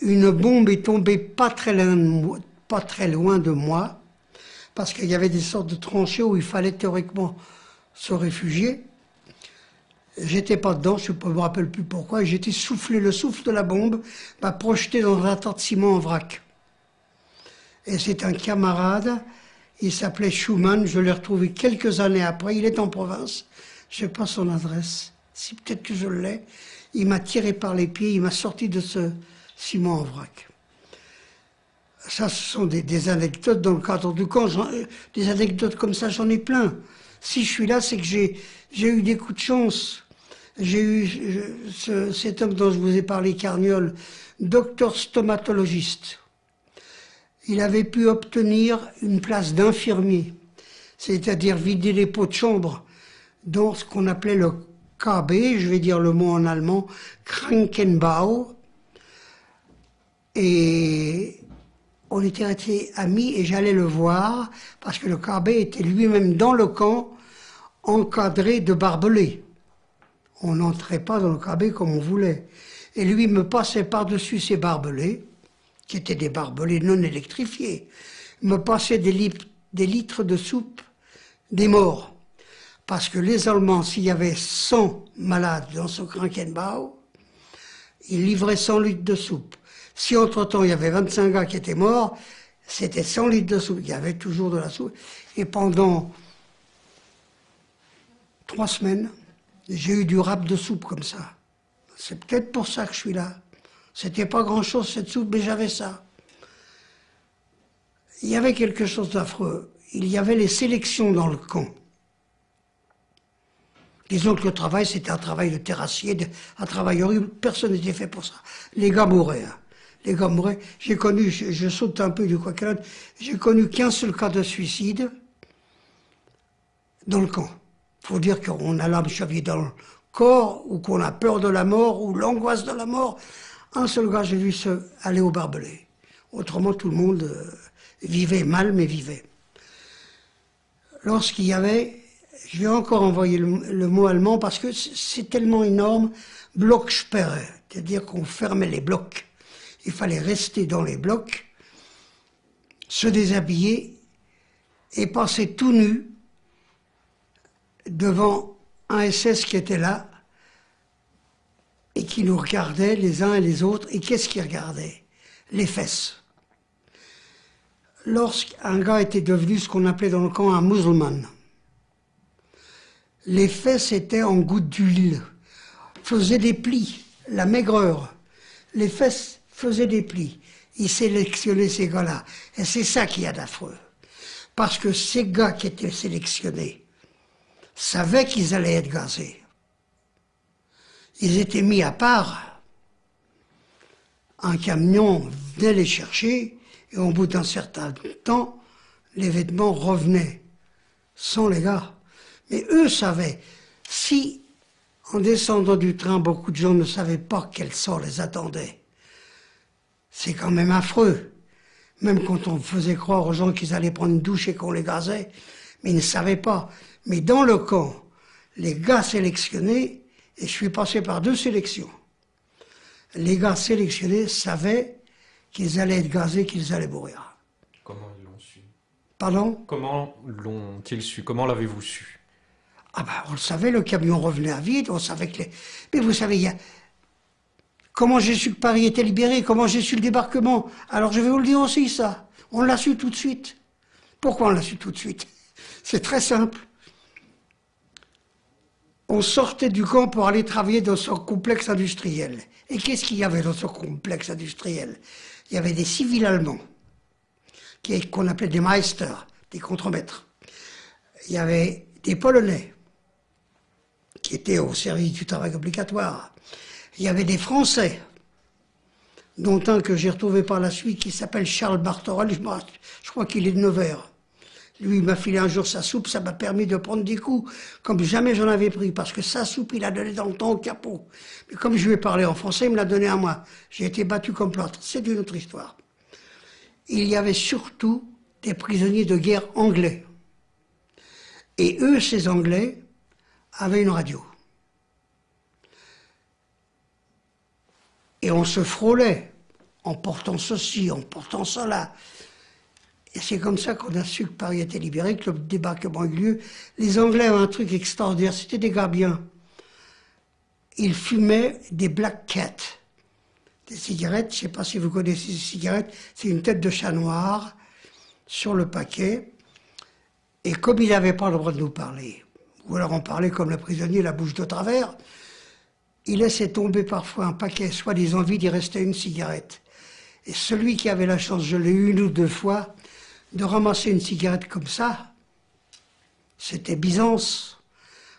une bombe est tombée pas très loin de moi, parce qu'il y avait des sortes de tranchées où il fallait théoriquement se réfugier. J'étais pas dedans, je ne me rappelle plus pourquoi, et j'étais soufflé, le souffle de la bombe m'a projeté dans un tas de ciment en vrac. Et c'est un camarade, il s'appelait Schumann, je l'ai retrouvé quelques années après, il est en province, je n'ai pas son adresse, si peut-être que je l'ai, il m'a tiré par les pieds, il m'a sorti de ce ciment en vrac. Ça, ce sont des anecdotes dans le cadre du camp, des anecdotes comme ça, j'en ai plein. Si je suis là, c'est que j'ai eu des coups de chance. J'ai eu cet homme dont je vous ai parlé, Carniol, docteur stomatologiste. Il avait pu obtenir une place d'infirmier, c'est-à-dire vider les pots de chambre dans ce qu'on appelait le KB, je vais dire le mot en allemand, Krankenbau. Et on était restés amis et j'allais le voir parce que le KB était lui-même dans le camp encadré de barbelés. On n'entrait pas dans le KB comme on voulait. Et lui me passait par-dessus ces barbelés, qui étaient des barbelés non électrifiés, me passait des litres de soupe des morts. Parce que les Allemands, s'il y avait 100 malades dans ce Krankenbau, ils livraient 100 litres de soupe. Si entre-temps il y avait 25 gars qui étaient morts, c'était 100 litres de soupe. Il y avait toujours de la soupe. Et pendant 3 semaines, j'ai eu du râpe de soupe comme ça. C'est peut-être pour ça que je suis là. C'était pas grand-chose cette soupe, mais j'avais ça. Il y avait quelque chose d'affreux. Il y avait les sélections dans le camp. Disons que le travail, c'était un travail de terrassier, un travail horrible. Personne n'était fait pour ça. Les gars mouraient. Hein. Les gars mouraient. J'ai connu, je saute un peu du quoi qu'il en soit, j'ai connu qu'un seul cas de suicide dans le camp. Il faut dire qu'on a l'âme chavie dans le corps, ou qu'on a peur de la mort, ou l'angoisse de la mort. Un seul gars, j'ai vu aller au barbelé. Autrement, tout le monde vivait mal, mais vivait. Lorsqu'il y avait Je vais encore envoyer le mot allemand parce que c'est tellement énorme. Blocksperre, c'est-à-dire qu'on fermait les blocs. Il fallait rester dans les blocs, se déshabiller et passer tout nu devant un SS qui était là et qui nous regardait les uns et les autres. Et qu'est-ce qu'il regardait? Les fesses. Lorsqu'un gars était devenu ce qu'on appelait dans le camp un musulman, les fesses étaient en gouttes d'huile, faisaient des plis, la maigreur. Les fesses faisaient des plis. Ils sélectionnaient ces gars-là. Et c'est ça qu'il y a d'affreux. Parce que ces gars qui étaient sélectionnés savaient qu'ils allaient être gazés. Ils étaient mis à part. Un camion venait les chercher et au bout d'un certain temps, les vêtements revenaient sans les gars. Mais eux savaient. Si, en descendant du train, beaucoup de gens ne savaient pas quel sort les attendait, c'est quand même affreux. Même quand on faisait croire aux gens qu'ils allaient prendre une douche et qu'on les gazait, mais ils ne savaient pas. Mais dans le camp, les gars sélectionnés, et je suis passé par 2 sélections, les gars sélectionnés savaient qu'ils allaient être gazés, qu'ils allaient mourir.
Comment ils l'ont su?
Pardon?
Comment l'ont-ils su? Comment l'avez-vous su?
Ah ben, on le savait, le camion revenait à vide, on savait que les... Mais vous savez, il y a... Comment j'ai su que Paris était libéré? Comment j'ai su le débarquement? Alors je vais vous le dire aussi, ça. On l'a su tout de suite. Pourquoi on l'a su tout de suite? C'est très simple. On sortait du camp pour aller travailler dans son complexe industriel. Et qu'est-ce qu'il y avait dans ce complexe industriel? Il y avait des civils allemands, qu'on appelait des Meister, des contremaîtres. Il y avait des Polonais, qui étaient au service du travail obligatoire. Il y avait des Français, dont un que j'ai retrouvé par la suite, qui s'appelle Charles Bartorel, je crois qu'il est de Nevers. Lui, il m'a filé un jour sa soupe, ça m'a permis de prendre des coups, comme jamais j'en avais pris, parce que sa soupe, il a donné dans le temps au capot. Mais comme je lui ai parlé en français, il me l'a donné à moi. J'ai été battu comme plâtre. C'est une autre histoire. Il y avait surtout des prisonniers de guerre anglais. Et eux, ces Anglais, avaient une radio. Et on se frôlait, en portant ceci, en portant cela. Et c'est comme ça qu'on a su que Paris était libéré, que le débarquement a eu lieu. Les Anglais avaient un truc extraordinaire, c'était des gars bien. Ils fumaient des Black Cat, des cigarettes, je ne sais pas si vous connaissez ces cigarettes, c'est une tête de chat noir sur le paquet. Et comme ils n'avaient pas le droit de nous parler, ou alors on parlait comme le prisonnier, la bouche de travers, il laissait tomber parfois un paquet, soi-disant vide, il restait une cigarette. Et celui qui avait la chance, je l'ai eu 1 ou 2 fois, de ramasser une cigarette comme ça, c'était Byzance.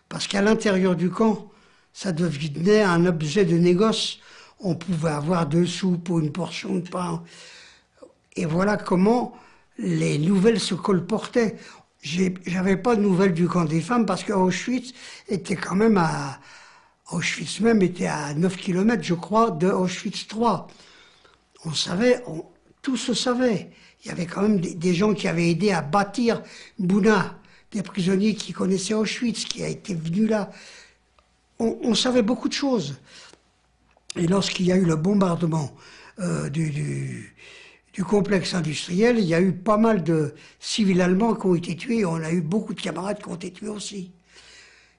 Parce qu'à l'intérieur du camp, ça devenait un objet de négoce. On pouvait avoir 2 sous pour une portion de pain. Et voilà comment les nouvelles se colportaient. J'avais pas de nouvelles du camp des femmes parce qu'Auschwitz était quand même à... Auschwitz même était à 9 km, je crois, de Auschwitz III. On savait, tout se savait. Il y avait quand même des gens qui avaient aidé à bâtir Bouna, des prisonniers qui connaissaient Auschwitz, qui a été venu là. On savait beaucoup de choses. Et lorsqu'il y a eu le bombardement du complexe industriel, il y a eu pas mal de civils allemands qui ont été tués. On a eu beaucoup de camarades qui ont été tués aussi.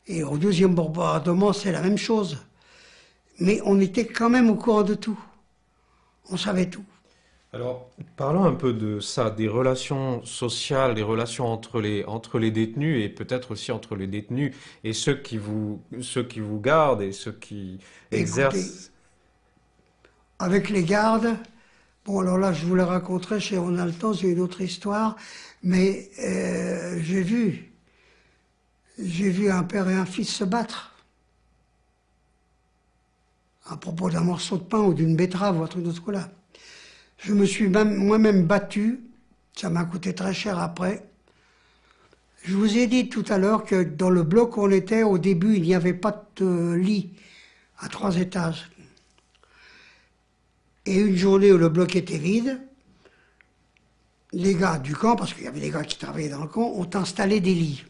Et au 2e bombardement, c'est la même chose. Mais on était quand même au courant de tout. On savait tout.
Alors, parlons un peu de ça, des relations sociales, des relations entre les détenus et peut-être aussi entre les détenus et ceux qui vous gardent et ceux qui exercent.
Écoutez, avec les gardes, bon alors là je vous la raconterai, si on a le temps, c'est une autre histoire, mais j'ai vu un père et un fils se battre à propos d'un morceau de pain ou d'une betterave ou un truc de ce coup-là. Je me suis moi-même battu, ça m'a coûté très cher après. Je vous ai dit tout à l'heure que dans le bloc où on était, au début, il n'y avait pas de lit à 3 étages. Et une journée où le bloc était vide, les gars du camp, parce qu'il y avait des gars qui travaillaient dans le camp, ont installé des lits.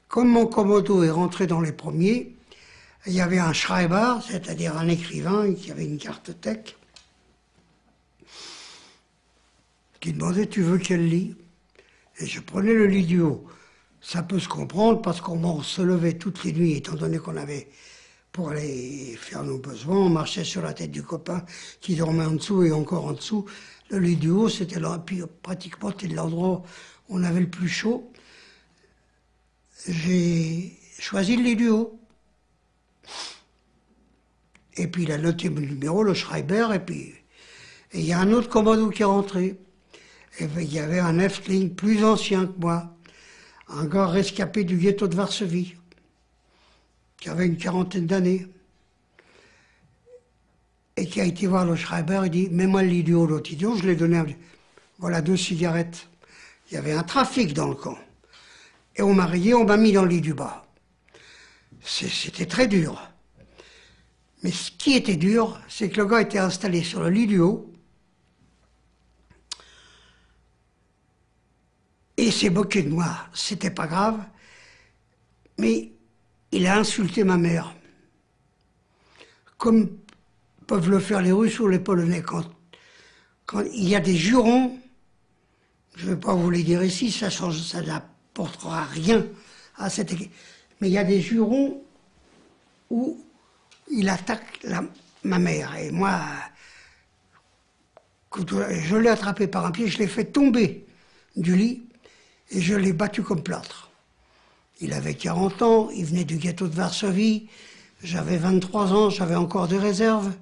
Comme mon Komodo est rentré dans les premiers, il y avait un Schreiber, c'est-à-dire un écrivain qui avait une cartothèque, qui demandait tu veux qu'elle lit? Et je prenais le lit du haut. Ça peut se comprendre parce qu'on se levait toutes les nuits, étant donné qu'on avait, pour aller faire nos besoins, on marchait sur la tête du copain qui dormait en dessous et encore en dessous. Le lit du haut, c'était là, puis pratiquement c'était l'endroit où on avait le plus chaud. J'ai choisi le lit du haut. Et puis il a noté mon numéro, le Schreiber, et puis il y a un autre Komodo qui est rentré. Et il y avait un Efteling plus ancien que moi, un gars rescapé du ghetto de Varsovie, qui avait une quarantaine d'années, et qui a été voir le Schreiber, il dit « Mets-moi le lit du haut, l'autre idiot », je l'ai donné, voilà 2 cigarettes. Il y avait un trafic dans le camp. Et on m'a rayé, on m'a mis dans le lit du bas. C'était très dur. Mais ce qui était dur, c'est que le gars était installé sur le lit du haut, et il s'est moqué de moi. C'était pas grave, mais il a insulté ma mère. Comme peuvent le faire les Russes ou les Polonais. Quand il y a des jurons, je ne vais pas vous les dire ici, ça n'apportera rien à cette équipe. Mais il y a des jurons où il attaque ma mère. Et moi, je l'ai attrapé par un pied, je l'ai fait tomber du lit et je l'ai battu comme plâtre. Il avait 40 ans, il venait du ghetto de Varsovie, j'avais 23 ans, j'avais encore des réserves.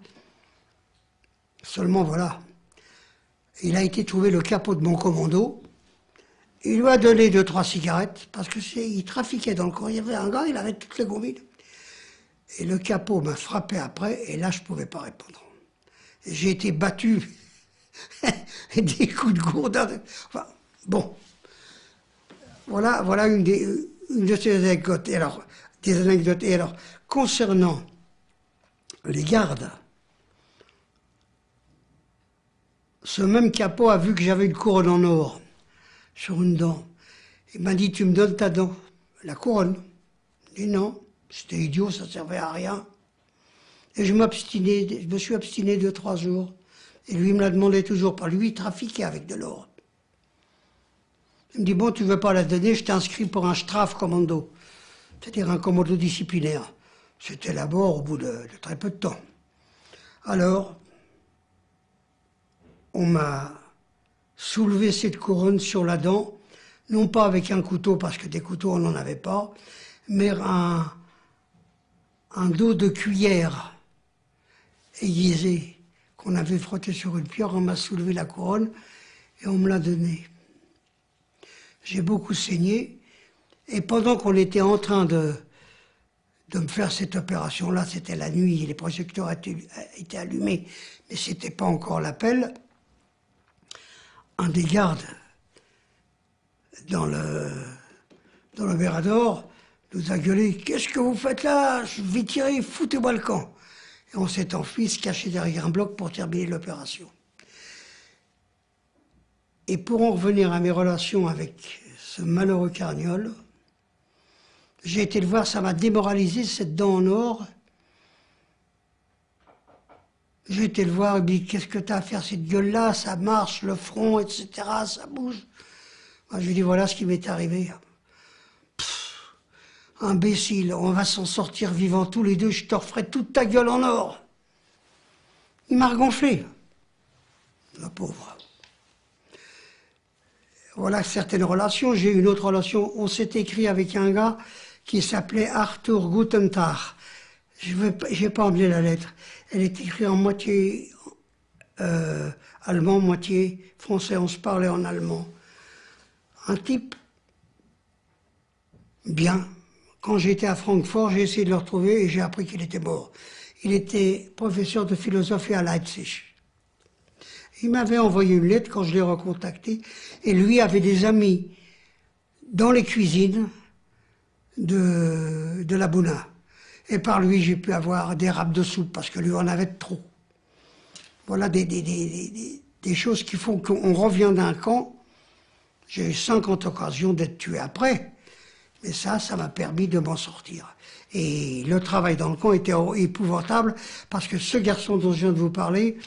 Seulement voilà, il a été trouver le capot de mon commando, il lui a donné 2-3 cigarettes, parce qu'il trafiquait dans le coin, il y avait un gars, il avait toutes les combines. Et le capot m'a frappé après, et là je ne pouvais pas répondre. J'ai été battu, des coups de gourdin. Enfin, bon, voilà une de ces anecdotes. Et alors, concernant les gardes, ce même capot a vu que j'avais une couronne en or sur une dent. Il m'a dit, tu me donnes ta dent, la couronne. J'ai dit non, c'était idiot, ça ne servait à rien. Et je me suis obstiné 2-3 jours. Et lui, il me l'a demandé toujours pas. Lui, il trafiquait avec de l'or. Il me dit, bon, tu ne veux pas la donner, je t'inscris pour un Strafkommando, c'est-à-dire un commando disciplinaire. C'était la mort au bout de très peu de temps. Alors, on m'a soulevé cette couronne sur la dent, non pas avec un couteau, parce que des couteaux, on n'en avait pas, mais un dos de cuillère aiguisé qu'on avait frotté sur une pierre. On m'a soulevé la couronne et on me l'a donnée. J'ai beaucoup saigné, et pendant qu'on était en train de me faire cette opération-là, c'était la nuit, les projecteurs étaient allumés, mais ce n'était pas encore l'appel. Un des gardes dans le Vérador nous a gueulé « Qu'est-ce que vous faites là? Je vais tirer, foutez-moi le camp !» Et on s'est enfui, se cacher derrière un bloc pour terminer l'opération. Et pour en revenir à mes relations avec ce malheureux Carniol, j'ai été le voir, ça m'a démoralisé, cette dent en or. J'ai été le voir, il me dit, qu'est-ce que tu as à faire cette gueule-là? Ça marche, le front, etc., ça bouge. Moi, je lui dis, voilà ce qui m'est arrivé. Pff, imbécile, on va s'en sortir vivants tous les deux, je te referai toute ta gueule en or. Il m'a regonflé, le pauvre. Voilà certaines relations. J'ai eu une autre relation, on s'est écrit avec un gars qui s'appelait Arthur Gutentag. Je n'ai pas emmené la lettre. Elle est écrite en moitié allemand, moitié français. On se parlait en allemand. Un type bien. Quand j'étais à Francfort, j'ai essayé de le retrouver et j'ai appris qu'il était mort. Il était professeur de philosophie à Leipzig. Il m'avait envoyé une lettre quand je l'ai recontacté, et lui avait des amis dans les cuisines de la Bouna. Et par lui, j'ai pu avoir des râpes de soupe, parce que lui en avait trop. Voilà des choses qui font qu'on revient d'un camp. J'ai eu 50 occasions d'être tué après, Mais ça m'a permis de m'en sortir. Et le travail dans le camp était épouvantable, parce que ce garçon dont je viens de vous parler,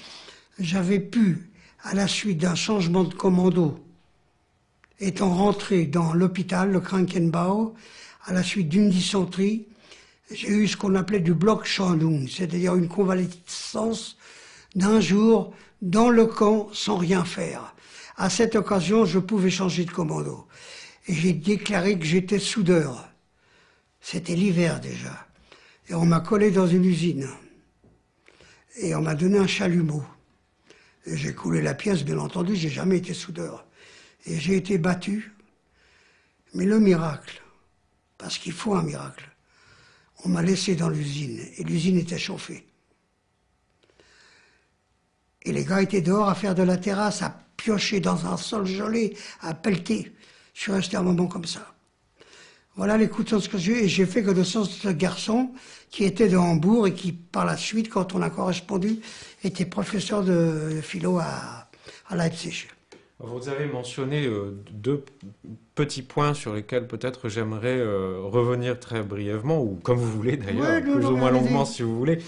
j'avais pu, à la suite d'un changement de commando, étant rentré dans l'hôpital, le Krankenbau, à la suite d'une dysenterie, j'ai eu ce qu'on appelait du Blockschonung, c'est-à-dire une convalescence d'un jour dans le camp sans rien faire. À cette occasion, je pouvais changer de commando. Et j'ai déclaré que j'étais soudeur. C'était l'hiver déjà. Et on m'a collé dans une usine. Et on m'a donné un chalumeau. Et j'ai coulé la pièce, bien entendu, j'ai jamais été soudeur. Et j'ai été battu. Mais le miracle, parce qu'il faut un miracle, on m'a laissé dans l'usine. Et l'usine était chauffée. Et les gars étaient dehors à faire de la terrasse, à piocher dans un sol gelé, à pelleter. Je suis resté un moment comme ça. Voilà les coups de sens que j'ai eu. Et j'ai fait connaissance de ce garçon qui était de Hambourg et qui, par la suite, quand on a correspondu, était professeur de philo à Leipzig.
Vous avez mentionné deux petits points sur lesquels peut-être j'aimerais revenir très brièvement, ou comme vous voulez d'ailleurs, plus ou moins longuement si vous voulez.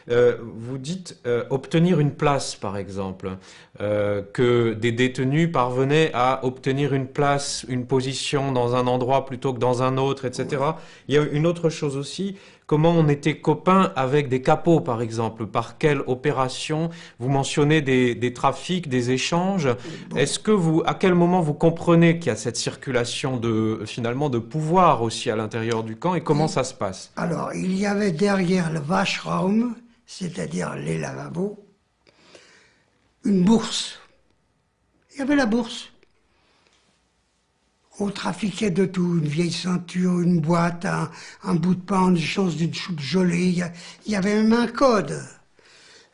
Vous dites obtenir une place, par exemple, que des détenus parvenaient à obtenir une place, une position dans un endroit plutôt que dans un autre, etc. Il y a une autre chose aussi, comment on était copains avec des capots, par exemple. Par quelle opération? Vous mentionnez des trafics, des échanges. Bon. Est-ce que à quel moment vous comprenez qu'il y a cette circulation finalement de pouvoir aussi à l'intérieur du camp, et comment ça se passe?
Alors, il y avait derrière le Waschraum, c'est-à-dire les lavabos, une bourse. Il y avait la bourse. On trafiquait de tout, une vieille ceinture, une boîte, un bout de pain en échange d'une soupe gelée. Il y avait même un code.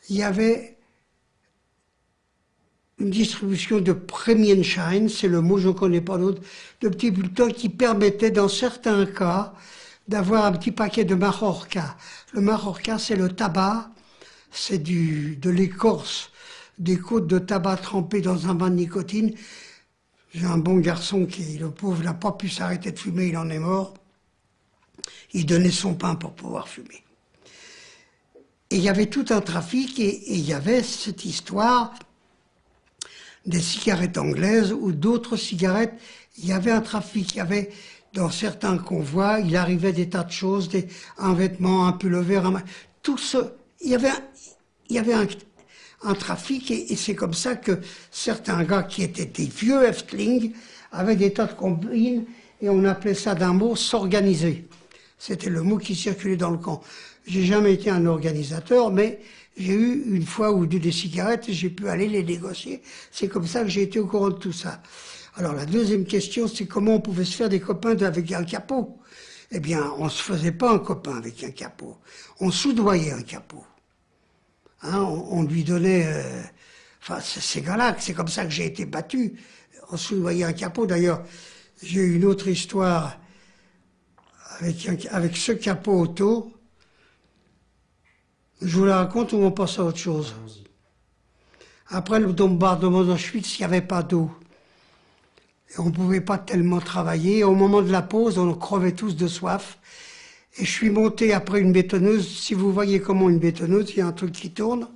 Il y avait une distribution de Premienschein, c'est le mot, je ne connais pas d'autre, de petits bulletins qui permettaient, dans certains cas, d'avoir un petit paquet de Majorca. Le Majorca, c'est le tabac, c'est de l'écorce des côtes de tabac trempées dans un bain de nicotine. J'ai un bon garçon qui, le pauvre, n'a pas pu s'arrêter de fumer, il en est mort. Il donnait son pain pour pouvoir fumer. Et il y avait tout un trafic, et il y avait cette histoire des cigarettes anglaises ou d'autres cigarettes. Il y avait un trafic, il y avait... Dans certains convois, il arrivait des tas de choses, un vêtement, un pullover, tout ce... Il y avait un trafic, et c'est comme ça que certains gars qui étaient des vieux Häftling avaient des tas de combines, et on appelait ça d'un mot « s'organiser ». C'était le mot qui circulait dans le camp. J'ai jamais été un organisateur, mais j'ai eu une fois ou deux des cigarettes, et j'ai pu aller les négocier. C'est comme ça que j'ai été au courant de tout ça. Alors la deuxième question, c'est comment on pouvait se faire des copains avec un capot. Eh bien, on ne se faisait pas un copain avec un capot. On soudoyait un capot. Hein, on lui donnait... Enfin, ces gars-là, c'est comme ça que j'ai été battu. On soudoyait un capot. D'ailleurs, j'ai eu une autre histoire avec ce capot auto. Je vous la raconte ou on passe à autre chose? Après le bombardement d'Auschwitz, il n'y avait pas d'eau. Et on ne pouvait pas tellement travailler. Au moment de la pause, on crevait tous de soif. Et je suis monté après une bétonneuse. Si vous voyez comment une bétonneuse, il y a un truc qui tourne.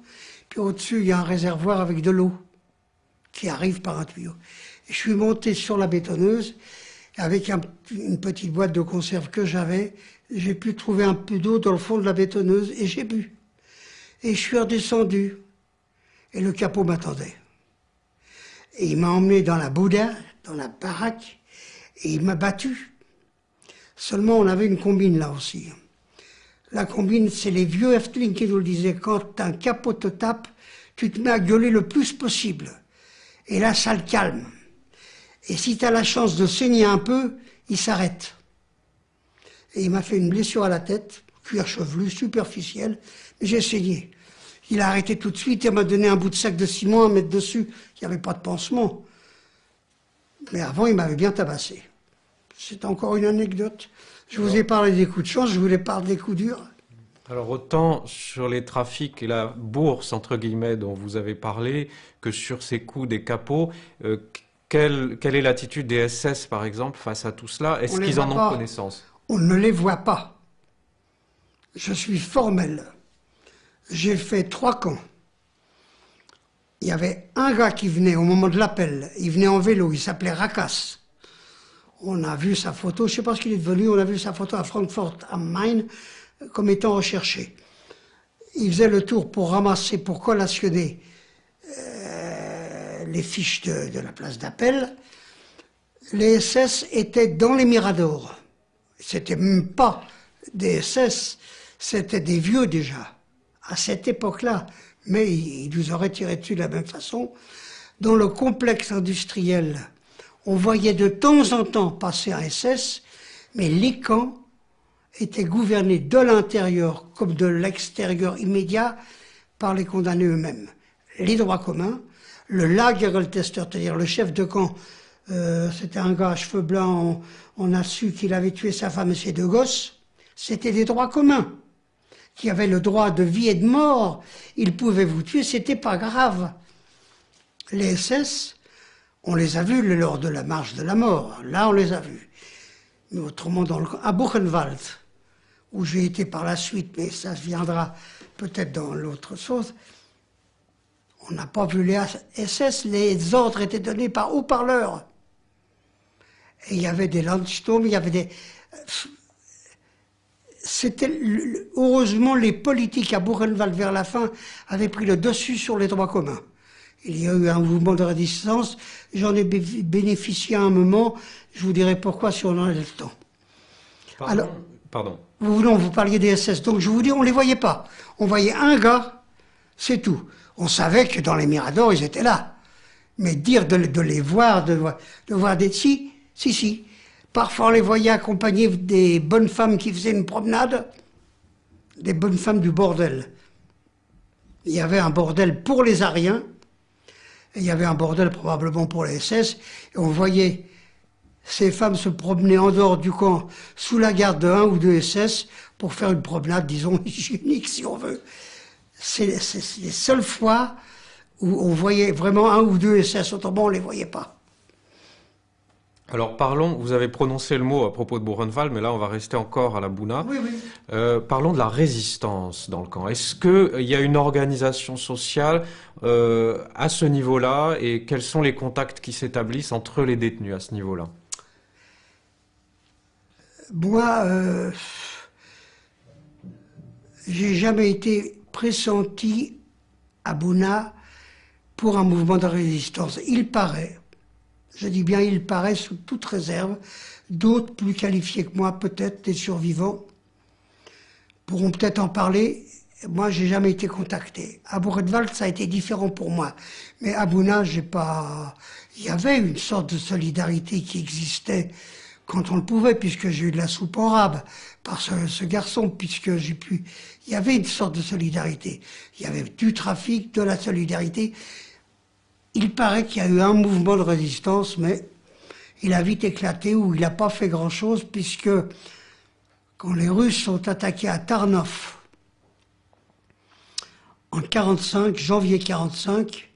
Puis au-dessus, il y a un réservoir avec de l'eau qui arrive par un tuyau. Et je suis monté sur la bétonneuse. Avec une petite boîte de conserve que j'avais, j'ai pu trouver un peu d'eau dans le fond de la bétonneuse et j'ai bu. Et je suis redescendu. Et le capot m'attendait. Et il m'a emmené dans la Bouddha, dans la baraque, et il m'a battu. Seulement, on avait une combine là aussi. La combine, c'est les vieux Häftling qui nous le disaient. Quand un capot te tape, tu te mets à gueuler le plus possible. Et là, ça le calme. Et si tu as la chance de saigner un peu, il s'arrête. Et il m'a fait une blessure à la tête, cuir chevelu, superficiel, mais j'ai saigné. Il a arrêté tout de suite et m'a donné un bout de sac de ciment à mettre dessus. Il n'y avait pas de pansement. Mais avant, il m'avait bien tabassé. C'est encore une anecdote. Je vous ai parlé des coups de chance, je voulais parler des coups durs.
Alors autant sur les trafics et la bourse, entre guillemets, dont vous avez parlé, que sur ces coups des capots, quelle est l'attitude des SS, par exemple, face à tout cela? Est-ce qu'ils en ont connaissance?
On ne les voit pas. Je suis formel. J'ai fait 3 camps. Il y avait un gars qui venait au moment de l'appel. Il venait en vélo, il s'appelait Rakas. On a vu sa photo, je ne sais pas ce qu'il est devenu, on a vu sa photo à Francfort am Main comme étant recherché. Il faisait le tour pour ramasser, pour collationner les fiches de la place d'appel. Les SS étaient dans les miradors. C'était même pas des SS, c'était des vieux déjà, à cette époque-là. Mais ils nous auraient tiré dessus de la même façon. Dans le complexe industriel, on voyait de temps en temps passer un SS, mais les camps étaient gouvernés de l'intérieur comme de l'extérieur immédiat par les condamnés eux-mêmes. Les droits communs, le Lagergeltester, c'est-à-dire le chef de camp, c'était un gars à cheveux blancs, on a su qu'il avait tué sa femme et ses 2 gosses, c'était des droits communs, qui avaient le droit de vie et de mort, ils pouvaient vous tuer, c'était pas grave. Les SS, on les a vus lors de la marche de la mort, là on les a vus. Mais autrement, à Buchenwald, où j'ai été par la suite, mais ça viendra peut-être dans l'autre chose, on n'a pas vu les SS, les ordres étaient donnés par haut-parleurs. Et il y avait des Landsturm, il y avait des... Heureusement, les politiques à Buchenwald vers la fin avaient pris le dessus sur les droits communs. Il y a eu un mouvement de résistance, j'en ai bénéficié à un moment, je vous dirai pourquoi si on en a le temps.
Pardon.
Vous parliez des SS, donc je vous dis, on ne les voyait pas. On voyait un gars, c'est tout. On savait que dans les miradors, ils étaient là. Mais dire de les voir, de voir des... Si. Parfois, on les voyait accompagnés des bonnes femmes qui faisaient une promenade, des bonnes femmes du bordel. Il y avait un bordel pour les Ariens, et il y avait un bordel probablement pour les SS, et on voyait ces femmes se promener en dehors du camp, sous la garde de 1 ou 2 SS, pour faire une promenade, disons, hygiénique, si on veut. C'est les seules fois où on voyait vraiment 1 ou 2 SS, autrement on ne les voyait pas.
Alors parlons, vous avez prononcé le mot à propos de Buchenwald, mais là on va rester encore à la Buna.
Oui.
Parlons de la résistance dans le camp. Est-ce qu'il y a une organisation sociale à ce niveau-là et quels sont les contacts qui s'établissent entre les détenus à ce niveau-là?
Moi, j'ai jamais été pressenti à Buna pour un mouvement de résistance. Il paraît, je dis bien il paraît sous toute réserve, d'autres plus qualifiés que moi, peut-être des survivants, pourront peut-être en parler. Moi, j'ai jamais été contacté. À Buchenwald, ça a été différent pour moi. Mais à Buna, j'ai pas... Il y avait une sorte de solidarité qui existait quand on le pouvait, puisque j'ai eu de la soupe en rab par ce garçon, puisque j'ai pu... Il y avait une sorte de solidarité. Il y avait du trafic, de la solidarité. Il paraît qu'il y a eu un mouvement de résistance, mais il a vite éclaté, ou il n'a pas fait grand-chose, puisque quand les Russes sont attaqués à Tarnów, en 45, janvier 45,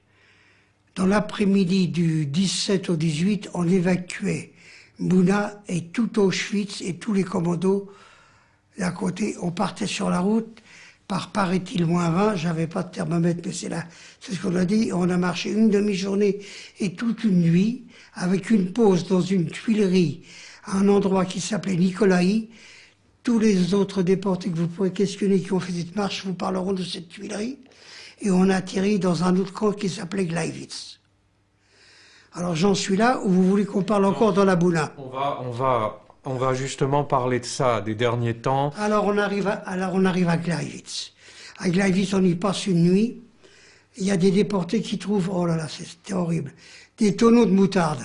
dans l'après-midi du 17 au 18, on évacuait Buna et tout Auschwitz et tous les commandos d'à côté. On partait sur la route par, paraît-il, -20, j'avais pas de thermomètre, mais c'est ce qu'on a dit. On a marché une demi-journée et toute une nuit, avec une pause dans une tuilerie, à un endroit qui s'appelait Nikolaï. Tous les autres déportés que vous pourrez questionner qui ont fait cette marche vous parleront de cette tuilerie. Et on a atterri dans un autre camp qui s'appelait Gleiwitz. Alors j'en suis là, ou vous voulez qu'on parle encore dans la Buna?
On va justement parler de ça, des derniers temps.
Alors on arrive à Gleiwitz. À Gleiwitz, on y passe une nuit. Il y a des déportés qui trouvent, oh là là, c'était horrible, des tonneaux de moutarde.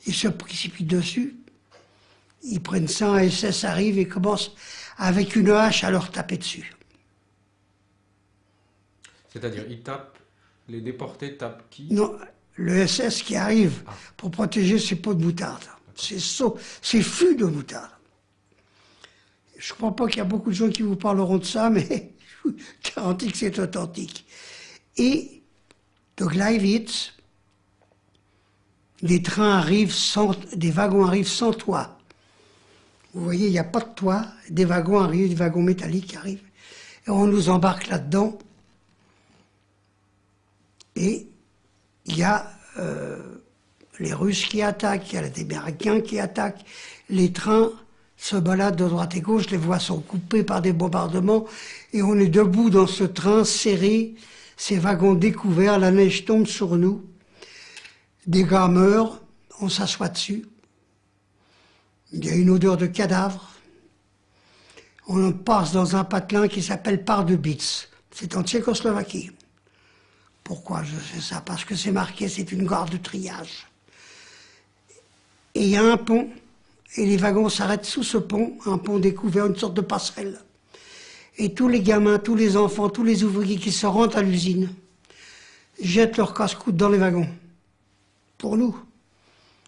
Ils se précipitent dessus, ils prennent ça, un SS arrive et commence avec une hache à leur taper dessus.
C'est-à-dire, les déportés tapent qui?
Non, le SS qui arrive pour protéger ses pots de moutarde. Ses fûts de moutarde. Je ne crois pas qu'il y a beaucoup de gens qui vous parleront de ça, mais je vous garantis que c'est authentique. Et de Gleiwitz, des trains arrivent des wagons arrivent sans toit. Vous voyez, il n'y a pas de toit, des wagons arrivent, des wagons métalliques arrivent, et on nous embarque là-dedans. Et il y a les Russes qui attaquent, il y a les Américains qui attaquent, les trains se baladent de droite et gauche, les voies sont coupées par des bombardements, et on est debout dans ce train serré, ces wagons découverts, la neige tombe sur nous, des gars meurent, on s'assoit dessus, il y a une odeur de cadavre, on passe dans un patelin qui s'appelle Pardubice, c'est en Tchécoslovaquie. Pourquoi je sais ça? Parce que c'est marqué, c'est une gare de triage. Et il y a un pont, et les wagons s'arrêtent sous ce pont, un pont découvert, une sorte de passerelle. Et tous les gamins, tous les enfants, tous les ouvriers qui se rendent à l'usine jettent leurs casse-croûtes dans les wagons. Pour nous,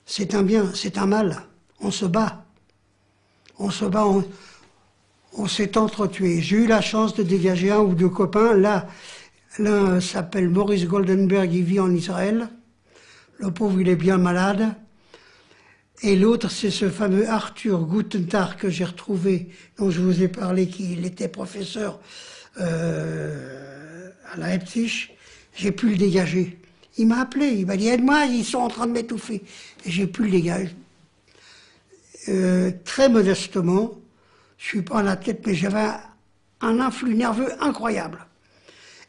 c'est un bien, c'est un mal. On se bat. On se bat, on s'est entretués. J'ai eu la chance de dégager un ou deux copains. L'un s'appelle Maurice Goldenberg, il vit en Israël. Le pauvre, il est bien malade. Et l'autre, c'est ce fameux Arthur Gutentag que j'ai retrouvé, dont je vous ai parlé, qu'il était professeur à Leipzig. J'ai pu le dégager. Il m'a appelé, il m'a dit « Aide-moi, ils sont en train de m'étouffer ». Et j'ai pu le dégager. Très modestement, je suis pas en la tête, mais j'avais un influx nerveux incroyable.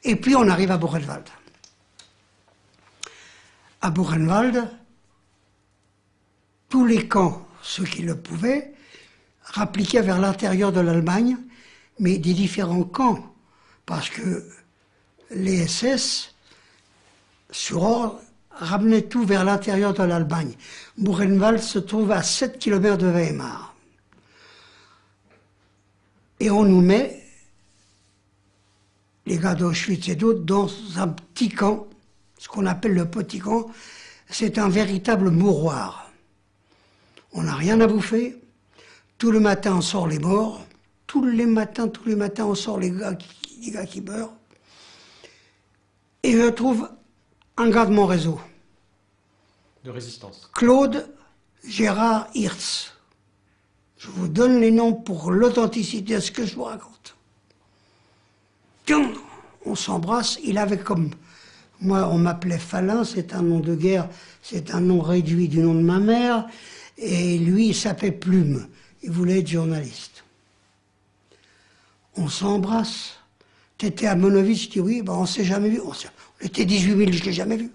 Et puis on arrive à Buchenwald. À Buchenwald, tous les camps, ceux qui le pouvaient, rappliquaient vers l'intérieur de l'Allemagne, mais des différents camps, parce que les SS, sur ordre, ramenaient tout vers l'intérieur de l'Allemagne. Buchenwald se trouve à 7 km de Weimar. Et on nous met, les gars d'Auschwitz et d'autres, dans un petit camp, ce qu'on appelle le petit camp. C'est un véritable mouroir. On n'a rien à bouffer. Tout le matin, on sort les morts. Tous les matins, on sort les gars qui meurent. Et je trouve un gars de mon réseau.
De résistance.
Claude Gérard Hirtz. Je vous donne les noms pour l'authenticité de ce que je vous raconte. Tiens, on s'embrasse. Il avait comme... Moi, on m'appelait Falin, c'est un nom de guerre, c'est un nom réduit du nom de ma mère. Et lui, il s'appelait Plume. Il voulait être journaliste. On s'embrasse. T'étais à Monowitz, je dis oui, ben on s'est jamais vu. On était 18 000, je l'ai jamais vu.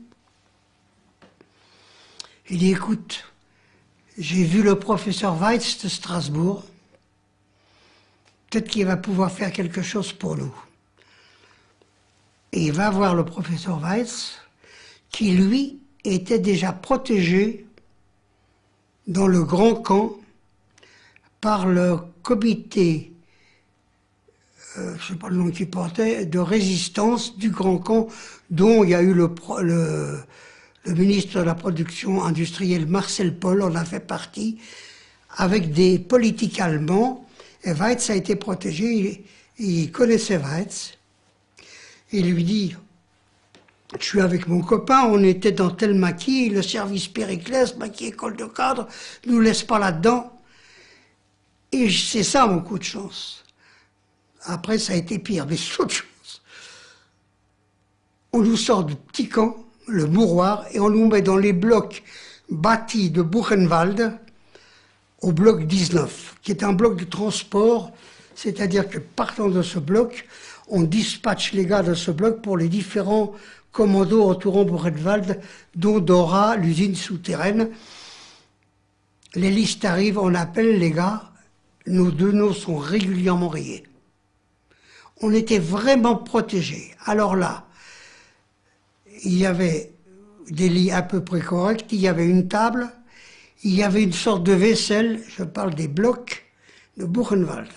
Il dit, écoute, j'ai vu le professeur Weitz de Strasbourg. Peut-être qu'il va pouvoir faire quelque chose pour nous. Et il va voir le professeur Weitz, qui lui était déjà protégé dans le grand camp par le comité, je ne sais pas le nom qu'il portait, de résistance du grand camp, dont il y a eu le ministre de la production industrielle Marcel Paul en a fait partie, avec des politiques allemands. Et Weitz a été protégé, il connaissait Weitz. Il lui dit, je suis avec mon copain, on était dans tel maquis, le service Périclès, maquis école de cadre, nous laisse pas là-dedans. Et c'est ça mon coup de chance. Après, ça a été pire, mais c'est autre chose. On nous sort du petit camp, le mouroir, et on nous met dans les blocs bâtis de Buchenwald, au bloc 19, qui est un bloc de transport, c'est-à-dire que partant de ce bloc, on dispatche les gars de ce bloc pour les différents commandos entourant Buchenwald, dont Dora, l'usine souterraine. Les listes arrivent, on appelle les gars, nos deux noms sont régulièrement rayés. On était vraiment protégés. Alors là, il y avait des lits à peu près corrects, il y avait une table, il y avait une sorte de vaisselle, je parle des blocs de Buchenwald.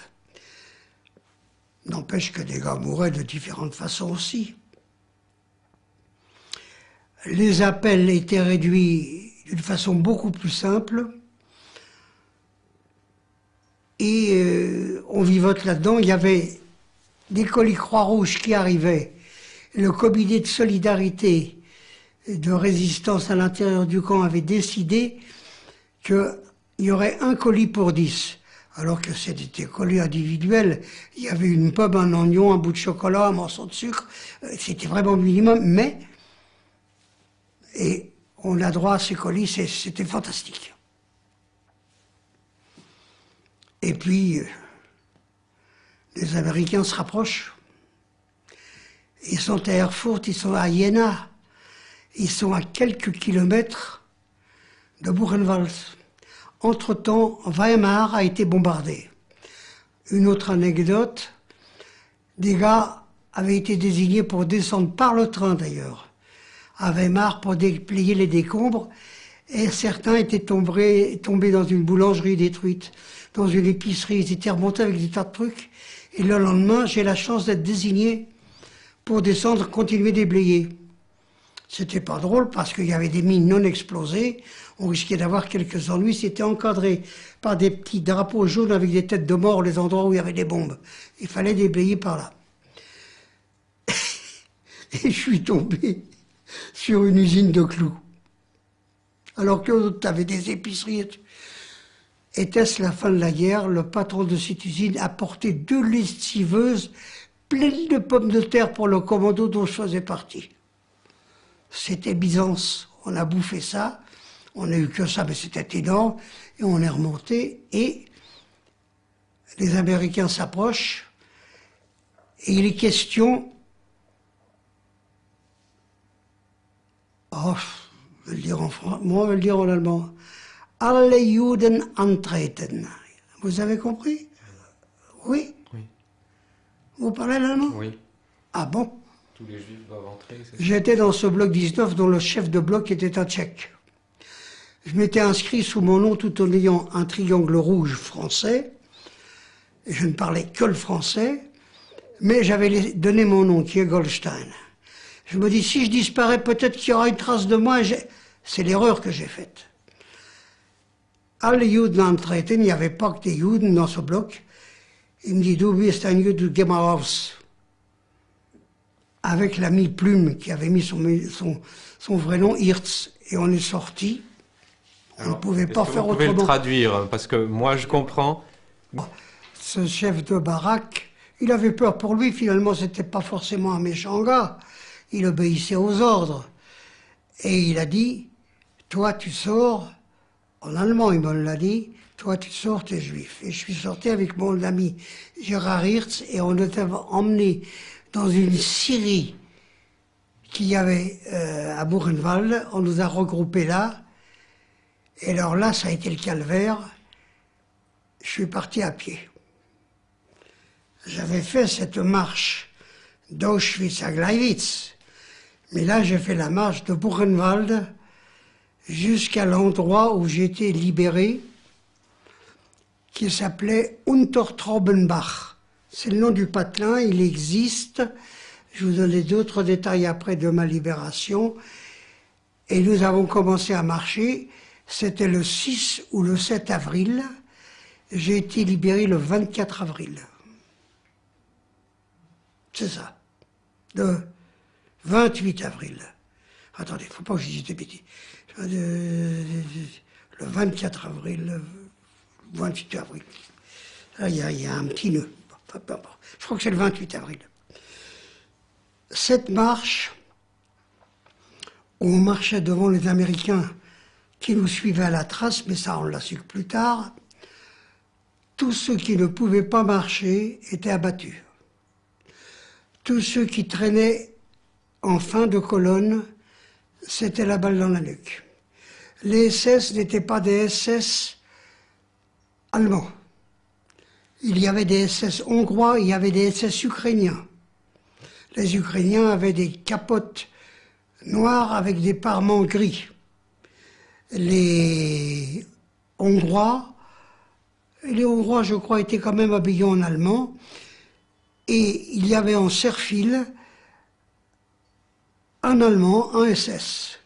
N'empêche que des gars mouraient de différentes façons aussi. Les appels étaient réduits d'une façon beaucoup plus simple. Et on vivote là-dedans. Il y avait des colis Croix-Rouge qui arrivaient. Le comité de solidarité de résistance à l'intérieur du camp avaient décidé qu'il y aurait un colis pour 10. Alors que c'était des colis individuels. Il y avait une pomme, un oignon, un bout de chocolat, un morceau de sucre. C'était vraiment minimum, mais... Et on a droit à ces colis, c'était fantastique. Et puis, les Américains se rapprochent. Ils sont à Erfurt, ils sont à Jena. Ils sont à quelques kilomètres de Buchenwald. Entre-temps, Weimar a été bombardé. Une autre anecdote, des gars avaient été désignés pour descendre par le train d'ailleurs, à Weimar pour déplier les décombres, et certains étaient tombés dans une boulangerie détruite, dans une épicerie, ils étaient remontés avec des tas de trucs, et le lendemain, j'ai la chance d'être désigné pour descendre, continuer déblayer. C'était pas drôle parce qu'il y avait des mines non explosées, on risquait d'avoir quelques ennuis, c'était encadré par des petits drapeaux jaunes avec des têtes de mort, les endroits où il y avait des bombes. Il fallait déblayer par là. Et je suis tombé sur une usine de clous. Alors que tu avais des épiceries. Était-ce la fin de la guerre? Le patron de cette usine a porté 2 lessiveuses pleines de pommes de terre pour le commando dont je faisais partie. C'était Byzance. On a bouffé ça. On n'a eu que ça, mais c'était énorme. Et on est remonté. Et les Américains s'approchent. Et il est question... Oh, je vais le dire en français. Moi, je vais le dire en allemand. Alle Juden antreten. Vous avez compris? Oui?
Oui.
Vous parlez l'allemand?
Oui.
Ah bon?
Tous les Juifs doivent entrer, c'est ça?
J'étais dans ce bloc 19 dont le chef de bloc était un Tchèque. Je m'étais inscrit sous mon nom tout en ayant un triangle rouge français. Et je ne parlais que le français, mais j'avais donné mon nom, qui est Goldstein. Je me dis, si je disparais, peut-être qu'il y aura une trace de moi. C'est l'erreur que j'ai faite. Alle Juden antreten, il n'y avait pas que des Juden dans ce bloc. Il me dit, du bist ein Jude, geh mal raus. Avec l'ami Plume qui avait mis son vrai nom, Hirtz, et on est sorti. On ne pouvait pas faire autrement.
Vous pouvez le traduire, parce que moi je comprends.
Ce chef de baraque, il avait peur pour lui, finalement c'était pas forcément un méchant gars. Il obéissait aux ordres. Et il a dit, toi tu sors, en allemand il me l'a dit, toi tu sors, t'es juif. Et je suis sorti avec mon ami Gérard Hirtz et on était emmené dans une scierie qu'il y avait à Buchenwald. On nous a regroupés là. Et alors là, ça a été le calvaire. Je suis parti à pied. J'avais fait cette marche d'Auschwitz à Gleiwitz. Mais là, j'ai fait la marche de Buchenwald jusqu'à l'endroit où j'étais libéré, qui s'appelait Untertraubenbach. C'est le nom du patelin, il existe. Je vous donnerai d'autres détails après de ma libération. Et nous avons commencé à marcher. C'était le 6 ou le 7 avril. J'ai été libéré le 24 avril. C'est ça. Le 28 avril. Attendez, il ne faut pas que je dise des bêtises. Le 24 avril, le 28 avril. Là, il y a un petit nœud. Je crois que c'est le 28 avril. Cette marche, où on marchait devant les Américains qui nous suivaient à la trace, mais ça on l'a su plus tard, tous ceux qui ne pouvaient pas marcher étaient abattus. Tous ceux qui traînaient en fin de colonne, c'était la balle dans la nuque. Les SS n'étaient pas des SS allemands. Il y avait des SS hongrois, il y avait des SS ukrainiens. Les Ukrainiens avaient des capotes noires avec des parements gris. Les Hongrois, je crois, étaient quand même habillés en allemand. Et il y avait en serre-file un Allemand, un SS,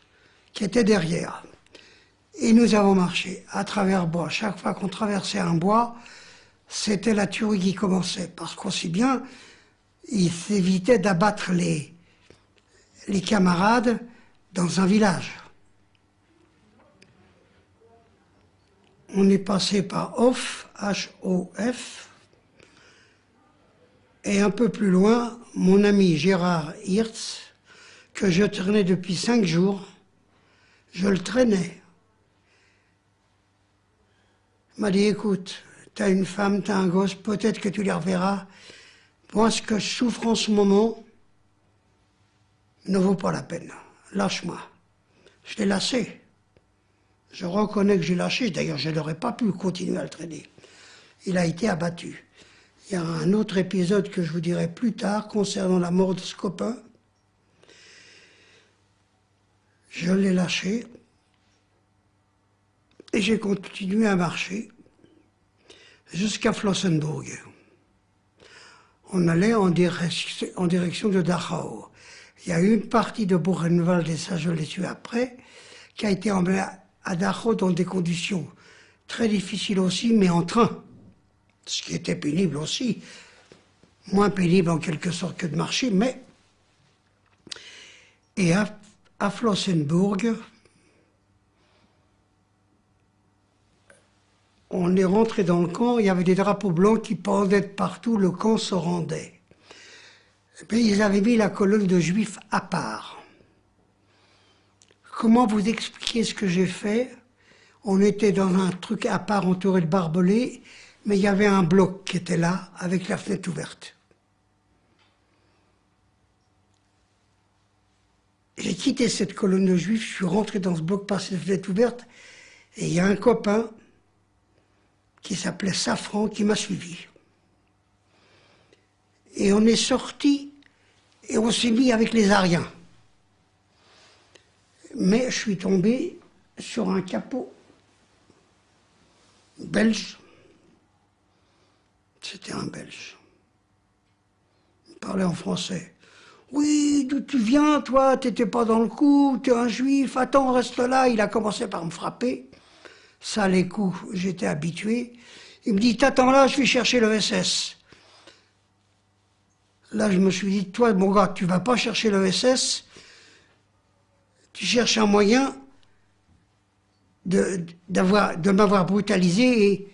qui était derrière. Et nous avons marché à travers bois. Chaque fois qu'on traversait un bois, c'était la tuerie qui commençait. Parce qu'aussi bien, ils évitaient d'abattre les camarades, dans un village. On est passé par Hof, H-O-F, et un peu plus loin, mon ami Gérard Hirtz, que je traînais depuis 5 jours, je le traînais. Il m'a dit, écoute, t'as une femme, t'as un gosse, peut-être que tu les reverras. Moi, ce que je souffre en ce moment ne vaut pas la peine. Lâche-moi. Je l'ai lâché. Je reconnais que j'ai lâché. D'ailleurs, je n'aurais pas pu continuer à le traîner. Il a été abattu. Il y a un autre épisode que je vous dirai plus tard concernant la mort de ce copain. Je l'ai lâché et j'ai continué à marcher jusqu'à Flossenburg. On allait en direction de Dachau. Il y a eu une partie de Buchenwald, et ça je l'ai su après, qui a été emmenée à Dachau dans des conditions très difficiles aussi, mais en train. Ce qui était pénible aussi. Moins pénible en quelque sorte que de marcher, mais... Et à Flossenburg, on est rentré dans le camp, il y avait des drapeaux blancs qui pendaient de partout, le camp se rendait. Mais ils avaient mis la colonne de juifs à part. Comment vous expliquer ce que j'ai fait? On était dans un truc à part entouré de barbelés, mais il y avait un bloc qui était là, avec la fenêtre ouverte. J'ai quitté cette colonne de juifs, je suis rentré dans ce bloc par cette fenêtre ouverte, et il y a un copain qui s'appelait Safran qui m'a suivi. Et on est sorti et on s'est mis avec les Ariens. Mais je suis tombé sur un capot belge. C'était un Belge. Il parlait en français. Oui, d'où tu viens, toi? T'étais pas dans le coup, t'es un juif, attends, reste là. Il a commencé par me frapper. Ça, les coups, j'étais habitué. Il me dit, t'attends là, je vais chercher le SS. Là, je me suis dit, toi, mon gars, tu vas pas chercher le SS, tu cherches un moyen de m'avoir brutalisé et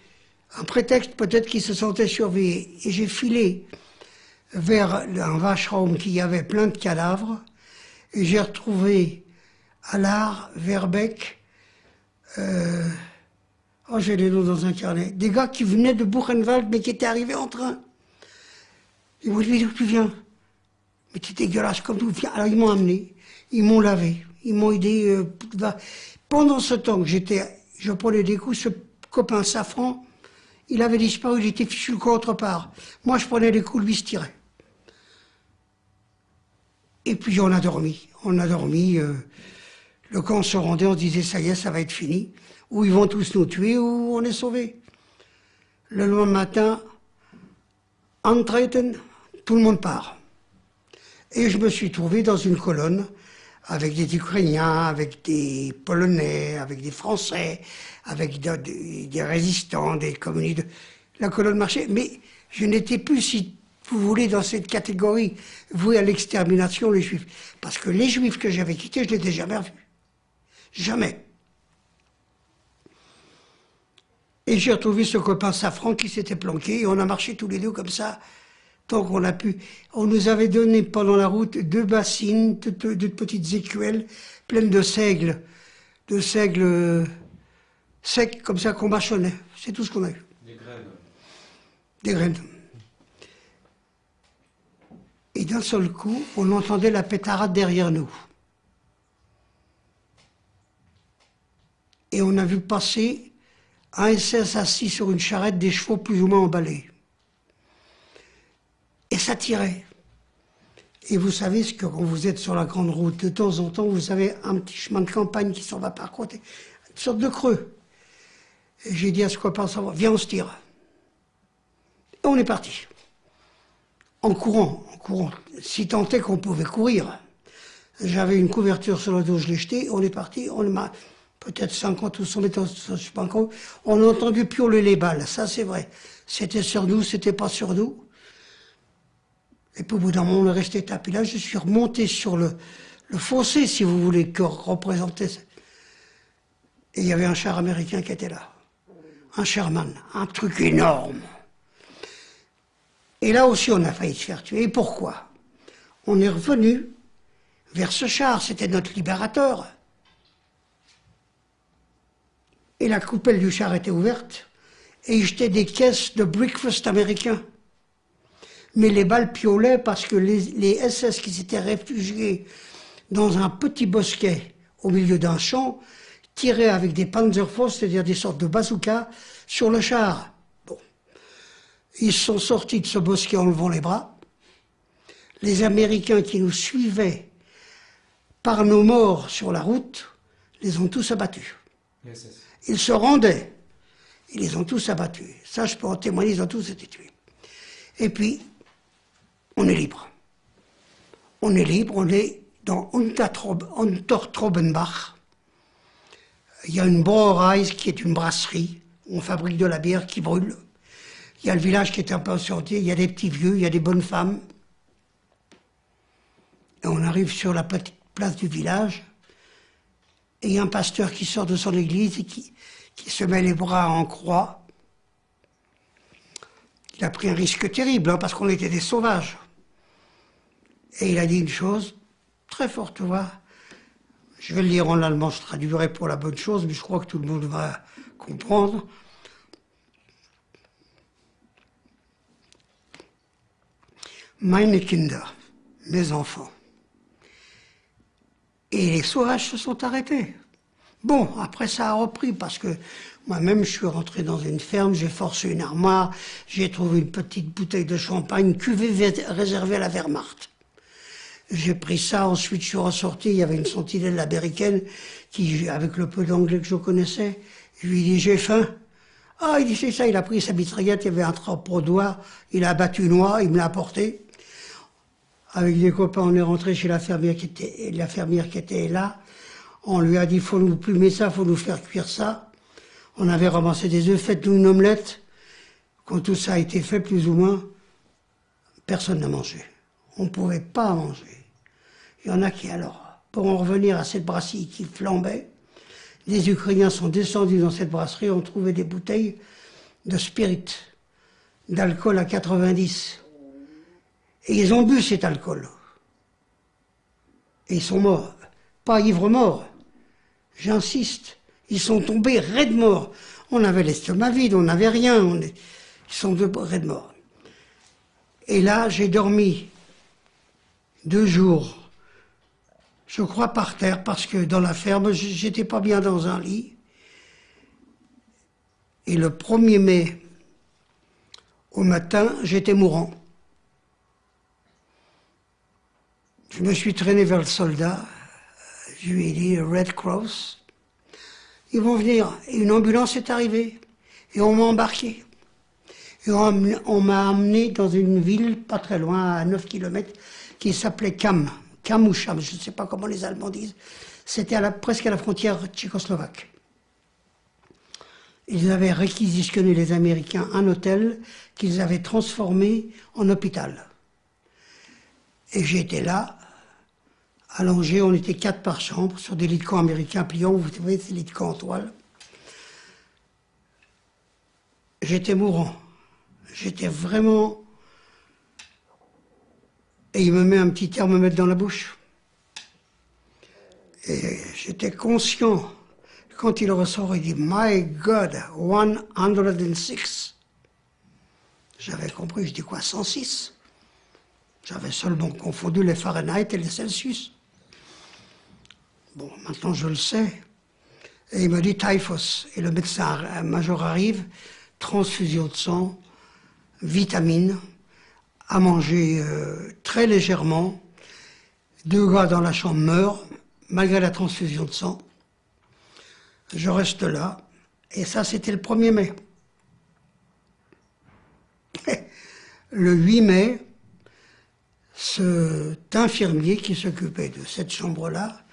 un prétexte peut-être qu'il se sentait surveillé. Et j'ai filé vers un Wachraum qui avait plein de cadavres et j'ai retrouvé Allard, Verbeek, j'ai les noms dans un carnet, des gars qui venaient de Buchenwald mais qui étaient arrivés en train. Ils m'ont dit, d'où tu viens? Mais t'es dégueulasse, comme d'où tu viens? Alors ils m'ont amené, ils m'ont lavé, ils m'ont aidé. Pendant ce temps que je prenais des coups, ce copain Safran, il avait disparu, il était fichu le camp autre part. Moi je prenais des coups, lui se tirait. Et puis on a dormi, le camp se rendait, on se disait ça y est, ça va être fini. Ou ils vont tous nous tuer, ou on est sauvés. Le lendemain matin, Antreten, tout le monde part. Et je me suis trouvé dans une colonne avec des Ukrainiens, avec des Polonais, avec des Français, avec des résistants, des communistes. La colonne marchait, mais je n'étais plus, si vous voulez, dans cette catégorie vouée à l'extermination, les Juifs. Parce que les Juifs que j'avais quittés, je ne les ai jamais revus. Jamais. Et j'ai retrouvé ce copain Safran qui s'était planqué, et on a marché tous les deux comme ça, tant qu'on a pu. On nous avait donné pendant la route 2 bassines, deux petites écuelles, pleines de seigles secs, comme ça qu'on mâchonnait. C'est tout ce qu'on a eu.
Des graines.
Des graines. Et d'un seul coup, on entendait la pétarade derrière nous. Et on a vu passer un SS assis sur une charrette, des chevaux plus ou moins emballés. Et ça tirait. Et vous savez, ce que quand vous êtes sur la grande route, de temps en temps, vous avez un petit chemin de campagne qui s'en va par côté, une sorte de creux. Et j'ai dit à ce copain, viens, on se tire. Et on est parti. En courant, si tant est qu'on pouvait courir. J'avais une couverture sur le dos, je l'ai jetée, on est parti, peut-être 50 ou 100 mètres, je sais pas encore. On a entendu pioler les balles, ça c'est vrai. C'était sur nous, c'était pas sur nous. Et puis au bout d'un moment, on est resté tapé là. Je suis remonté sur le fossé, si vous voulez, que représentait. Et il y avait un char américain qui était là. Un Sherman, un truc énorme. Et là aussi, on a failli se faire tuer. Et pourquoi? On est revenu vers ce char, c'était notre libérateur. Et la coupelle du char était ouverte, et il jetait des caisses de breakfast américains. Mais les balles piolaient parce que les SS qui s'étaient réfugiés dans un petit bosquet au milieu d'un champ tiraient avec des Panzerfaust, c'est-à-dire des sortes de bazookas, sur le char. Bon. Ils sont sortis de ce bosquet en levant les bras. Les Américains qui nous suivaient par nos morts sur la route les ont tous abattus. Ils se rendaient. Ils les ont tous abattus. Ça, je peux en témoigner, ils ont tous été tués. Et puis, on est libre. On est libre, on est dans Untertrobenbach. Il y a une Brauerei qui est une brasserie. On fabrique de la bière qui brûle. Il y a le village qui est un peu enchanté. Il y a des petits vieux, il y a des bonnes femmes. Et on arrive sur la petite place du village. Et il y a un pasteur qui sort de son église et qui se met les bras en croix. Il a pris un risque terrible, hein, parce qu'on était des sauvages. Et il a dit une chose très forte, tu vois. Je vais le lire en allemand, je traduirai pour la bonne chose, mais je crois que tout le monde va comprendre. Meine Kinder, mes enfants. Et les sauvages se sont arrêtés. Bon, après ça a repris, parce que moi-même je suis rentré dans une ferme, j'ai forcé une armoire, j'ai trouvé une petite bouteille de champagne, une cuvée réservée à la Wehrmacht. J'ai pris ça, ensuite je suis ressorti, il y avait une sentinelle américaine qui, avec le peu d'anglais que je connaissais, je lui ai dit j'ai faim. Ah, il dit c'est ça, il a pris sa mitraillette, il y avait un trappe d'oie, il a abattu une oie, il me l'a apporté. Avec des copains, on est rentré chez la fermière qui était là. On lui a dit, faut nous plumer ça, faut nous faire cuire ça. On avait ramassé des œufs, faites-nous une omelette. Quand tout ça a été fait, plus ou moins, personne n'a mangé. On ne pouvait pas manger. Il y en a qui, alors, pour en revenir à cette brasserie qui flambait, les Ukrainiens sont descendus dans cette brasserie, ont trouvé des bouteilles de spirit, d'alcool à 90. Et ils ont bu cet alcool. Et ils sont morts. Pas ivres morts. J'insiste. Ils sont tombés raides morts. On avait l'estomac vide, on n'avait rien. Ils sont raides morts. Et là, j'ai dormi 2 jours, je crois par terre, parce que dans la ferme, j'étais pas bien dans un lit. Et le 1er mai, au matin, j'étais mourant. Je me suis traîné vers le soldat, je lui ai dit « Red Cross ». Ils vont venir. Et une ambulance est arrivée. Et on m'a embarqué. Et on m'a amené dans une ville, pas très loin, à 9 km, qui s'appelait Cham. Cham ou Cham, je ne sais pas comment les Allemands disent. C'était presque à la frontière tchécoslovaque. Ils avaient réquisitionné, les Américains, un hôtel qu'ils avaient transformé en hôpital. Et j'étais là, allongé, on était 4 par chambre, sur des lits de camp américains pliants, vous voyez, ces lits de camp en toile. J'étais mourant. J'étais vraiment... Et il me met un petit thermomètre dans la bouche. Et j'étais conscient. Quand il ressort, il dit « My God, 106 ». J'avais compris, je dis quoi, 106 ? J'avais seulement confondu les Fahrenheit et les Celsius. Bon, maintenant je le sais. Et il me dit typhus. Et le médecin major arrive, transfusion de sang, vitamines, à manger très légèrement. 2 gars dans la chambre meurent, malgré la transfusion de sang. Je reste là. Et ça, c'était le 1er mai. Le 8 mai, cet infirmier qui s'occupait de cette chambre-là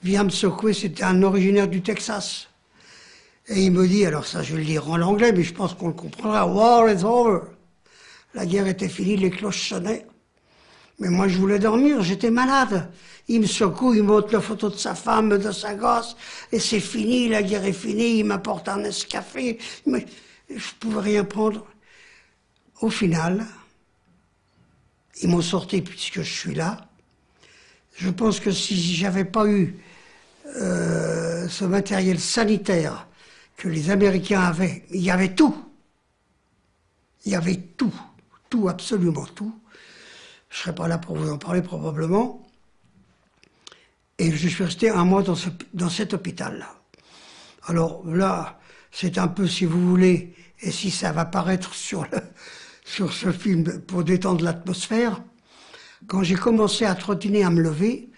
vient me secouer, c'était un originaire du Texas. Et il me dit, alors ça je vais le lire en anglais, mais je pense qu'on le comprendra, « War is over ». La guerre était finie, les cloches sonnaient. Mais moi, je voulais dormir, j'étais malade. Il me secoue, il montre la photo de sa femme, de sa gosse, et c'est fini, la guerre est finie, il m'apporte un Nescafé, mais je pouvais rien prendre. Au final, ils m'ont sorti puisque je suis là. Je pense que si j'avais pas eu ce matériel sanitaire que les Américains avaient, il y avait tout. Il y avait tout, tout, absolument tout. Je ne serais pas là pour vous en parler probablement. Et je suis resté un mois dans cet hôpital-là. Alors là, c'est un peu, si vous voulez, et si ça va paraître sur ce film pour détendre l'atmosphère, quand j'ai commencé à trottiner, à me lever,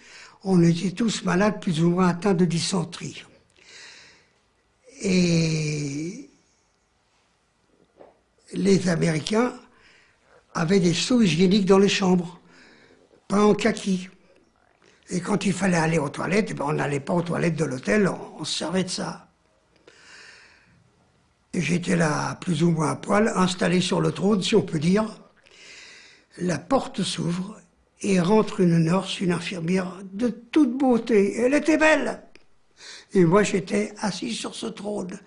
on était tous malades, plus ou moins atteints de dysenterie. Et les Américains avaient des seaux hygiéniques dans les chambres, pas en kaki. Et quand il fallait aller aux toilettes, on n'allait pas aux toilettes de l'hôtel, on se servait de ça. Et j'étais là, plus ou moins à poil, installé sur le trône, si on peut dire. La porte s'ouvre et rentre une nurse, une infirmière de toute beauté. Elle était belle. Et moi, j'étais assis sur ce trône.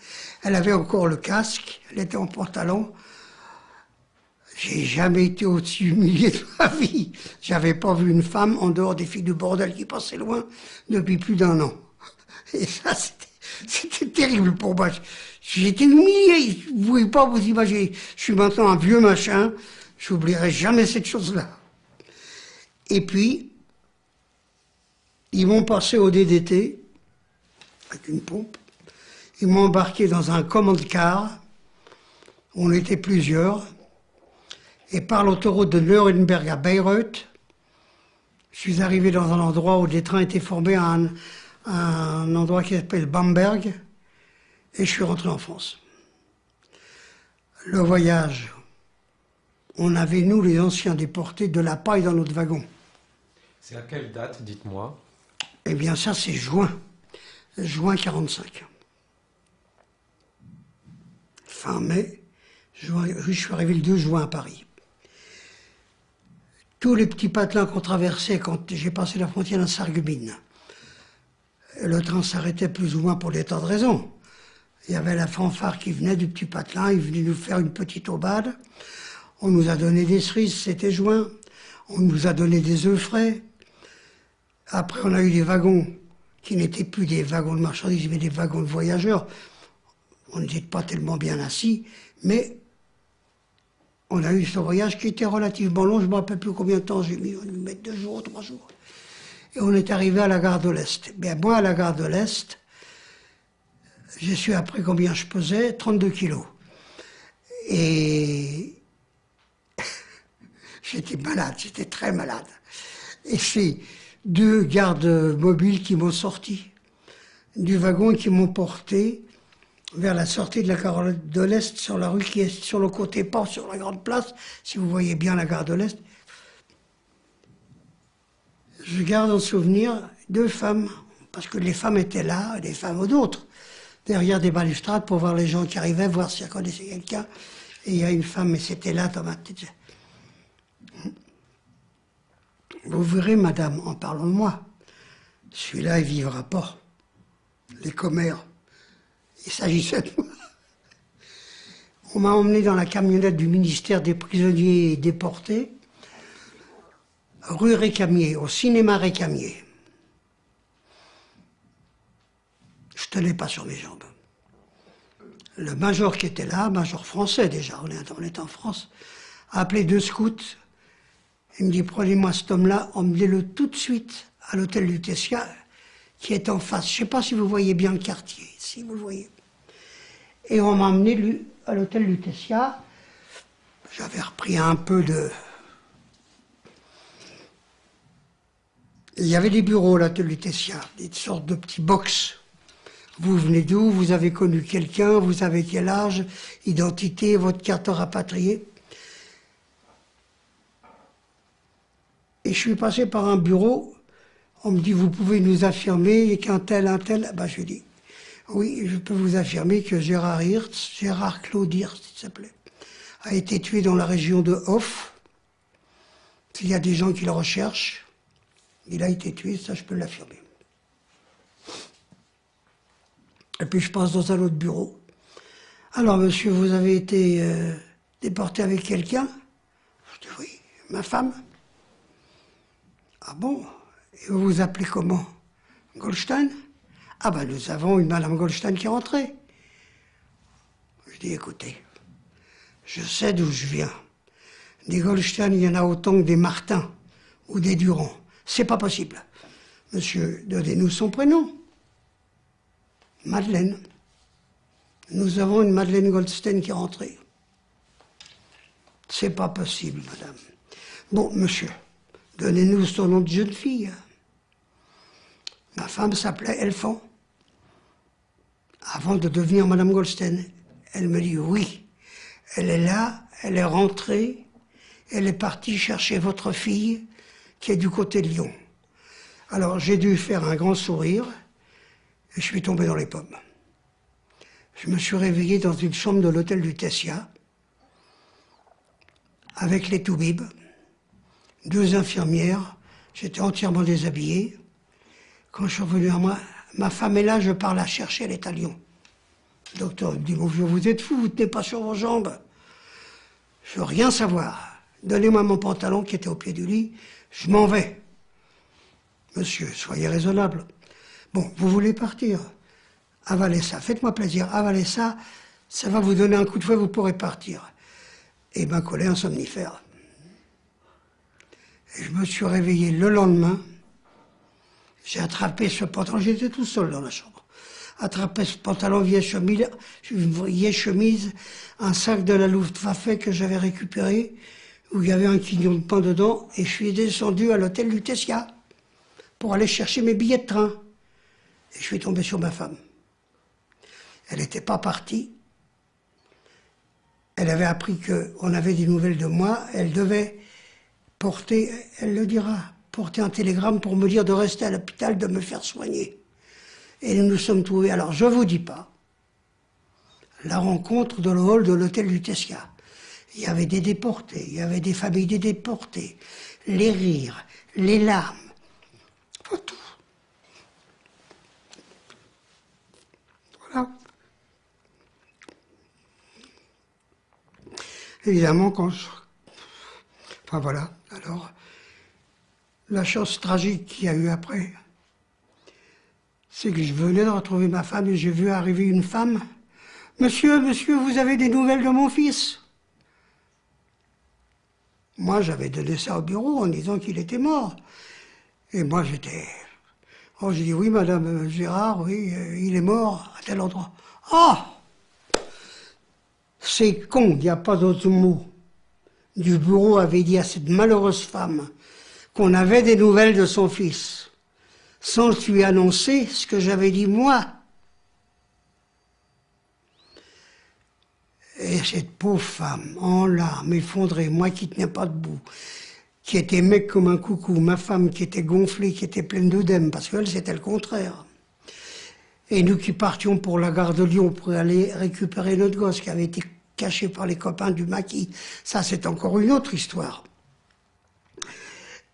Elle avait encore le casque, elle était en pantalon. J'ai jamais été aussi humilié de ma vie. J'avais pas vu une femme en dehors des filles du bordel qui passaient loin depuis plus d'1 an. Et ça, c'était terrible pour moi. J'étais humilié. Vous pouvez pas vous imaginer. Je suis maintenant un vieux machin. J'oublierai jamais cette chose-là. Et puis, ils m'ont passé au DDT avec une pompe. Ils m'ont embarqué dans un command car. On était plusieurs. Et par l'autoroute de Nuremberg à Bayreuth, je suis arrivé dans un endroit où des trains étaient formés à un endroit qui s'appelle Bamberg, et je suis rentré en France. Le voyage, on avait, nous les anciens déportés, de la paille dans notre wagon.
C'est à quelle date, dites-moi?
Eh bien ça c'est juin 45. Fin mai, je suis arrivé le 2 juin à Paris. Tous les petits patelins qu'on traversait quand j'ai passé la frontière à Sarreguemines. Le train s'arrêtait plus ou moins pour des tas de raisons. Il y avait la fanfare qui venait du petit patelin, il venait nous faire une petite aubade. On nous a donné des cerises, c'était juin. On nous a donné des œufs frais. Après, on a eu des wagons qui n'étaient plus des wagons de marchandises, mais des wagons de voyageurs. On n'était pas tellement bien assis, mais on a eu ce voyage qui était relativement long. Je ne me rappelle plus combien de temps j'ai mis, on a dû mettre 2 jours, 3 jours. Et on est arrivé à la gare de l'Est. Bien, moi, à la gare de l'Est, je suis après combien je pesais, 32 kilos. Et j'étais malade, j'étais très malade. Et c'est 2 gardes mobiles qui m'ont sorti du wagon et qui m'ont porté vers la sortie de la gare de l'Est, sur la rue qui est sur le côté, pas sur la grande place, si vous voyez bien la gare de l'Est. Je garde en souvenir 2 femmes, parce que les femmes étaient là, des femmes ou d'autres, derrière des balustrades pour voir les gens qui arrivaient, voir si elles connaissaient quelqu'un. Et il y a une femme, mais c'était là dans ma tête. Vous verrez, madame, en parlant de moi, celui-là, il vivra pas. Les commères. Il s'agissait de moi. On m'a emmené dans la camionnette du ministère des prisonniers déportés, rue Récamier, au cinéma Récamier. Je tenais pas sur mes jambes. Le major qui était là, major français déjà, on est en France, a appelé 2 scouts. Il me dit, prenez-moi cet homme-là, emmenez-le tout de suite à l'hôtel Lutetia, qui est en face. Je ne sais pas si vous voyez bien le quartier, si vous le voyez. Et on m'a emmené à l'hôtel Lutetia. J'avais repris un peu de... Il y avait des bureaux à l'hôtel Lutetia, des sortes de petits box. Vous venez d'où? Vous avez connu quelqu'un? Vous avez quel âge? Identité, votre carte rapatriée? Et je suis passé par un bureau, on me dit, vous pouvez nous affirmer qu'un tel, ben je dis, oui, je peux vous affirmer que Gérard Claude Hirtz, il s'appelait, a été tué dans la région de Hof, S'il y a des gens qui le recherchent, il a été tué, ça je peux l'affirmer. Et puis je passe dans un autre bureau. Alors monsieur, vous avez été déporté avec quelqu'un? Je dis oui, ma femme. Ah bon? Et vous vous appelez comment? Goldstein? Ah ben nous avons une madame Goldstein qui est rentrée. Je dis écoutez, je sais d'où je viens. Des Goldstein, il y en a autant que des Martin ou des Durand. C'est pas possible. Monsieur, donnez-nous son prénom. Madeleine. Nous avons une Madeleine Goldstein qui est rentrée. C'est pas possible, madame. Bon, monsieur, donnez-nous son nom de jeune fille. Ma femme s'appelait Elfan. Avant de devenir madame Goldstein, elle me dit oui. Elle est là, elle est rentrée, elle est partie chercher votre fille qui est du côté de Lyon. Alors j'ai dû faire un grand sourire et je suis tombé dans les pommes. Je me suis réveillé dans une chambre de l'hôtel du Tessia avec les toubibs, 2 infirmières, j'étais entièrement déshabillé. Quand je suis revenu à moi, ma femme est là, je pars la chercher, elle est à Lyon. Le docteur me dit, mon vieux, vous êtes fou, vous ne tenez pas sur vos jambes. Je veux rien savoir. Donnez-moi mon pantalon qui était au pied du lit, je m'en vais. Monsieur, soyez raisonnable. Bon, vous voulez partir? Avalez ça, faites-moi plaisir, avalez ça, ça va vous donner un coup de fouet, vous pourrez partir. Et m'a collé un somnifère. Et je me suis réveillé le lendemain, j'ai attrapé ce pantalon, j'étais tout seul dans la chambre. Attrapé ce pantalon, vieille chemise, un sac de la Luftwaffe que j'avais récupéré, où il y avait un quignon de pain dedans, et je suis descendu à l'hôtel du Tessia pour aller chercher mes billets de train. Et je suis tombé sur ma femme. Elle n'était pas partie. Elle avait appris qu'on avait des nouvelles de moi. Elle devait porter, elle le dira, porter un télégramme pour me dire de rester à l'hôpital, de me faire soigner. Et nous nous sommes trouvés, alors je ne vous dis pas, la rencontre dans le hall de l'hôtel du Tessia. Il y avait des déportés, il y avait des familles des déportés, les rires, les larmes, tout. Voilà. Évidemment, enfin voilà, alors, la chose tragique qu'il y a eu après, c'est que je venais de retrouver ma femme et j'ai vu arriver une femme. « Monsieur, monsieur, vous avez des nouvelles de mon fils ?» Moi, j'avais donné ça au bureau en disant qu'il était mort. Et moi, j'étais... Oh, j'ai dit, oui, madame Gérard, oui, il est mort à tel endroit. Oh! C'est con, il n'y a pas d'autre mot. Du bureau avait dit à cette malheureuse femme qu'on avait des nouvelles de son fils, sans lui annoncer ce que j'avais dit moi. Et cette pauvre femme, en larmes, effondrée, moi qui ne tenais pas debout, qui était mec comme un coucou, ma femme qui était gonflée, qui était pleine d'œdème, parce qu'elle, c'était le contraire. Et nous qui partions pour la gare de Lyon pour aller récupérer notre gosse qui avait été caché par les copains du maquis, ça c'est encore une autre histoire.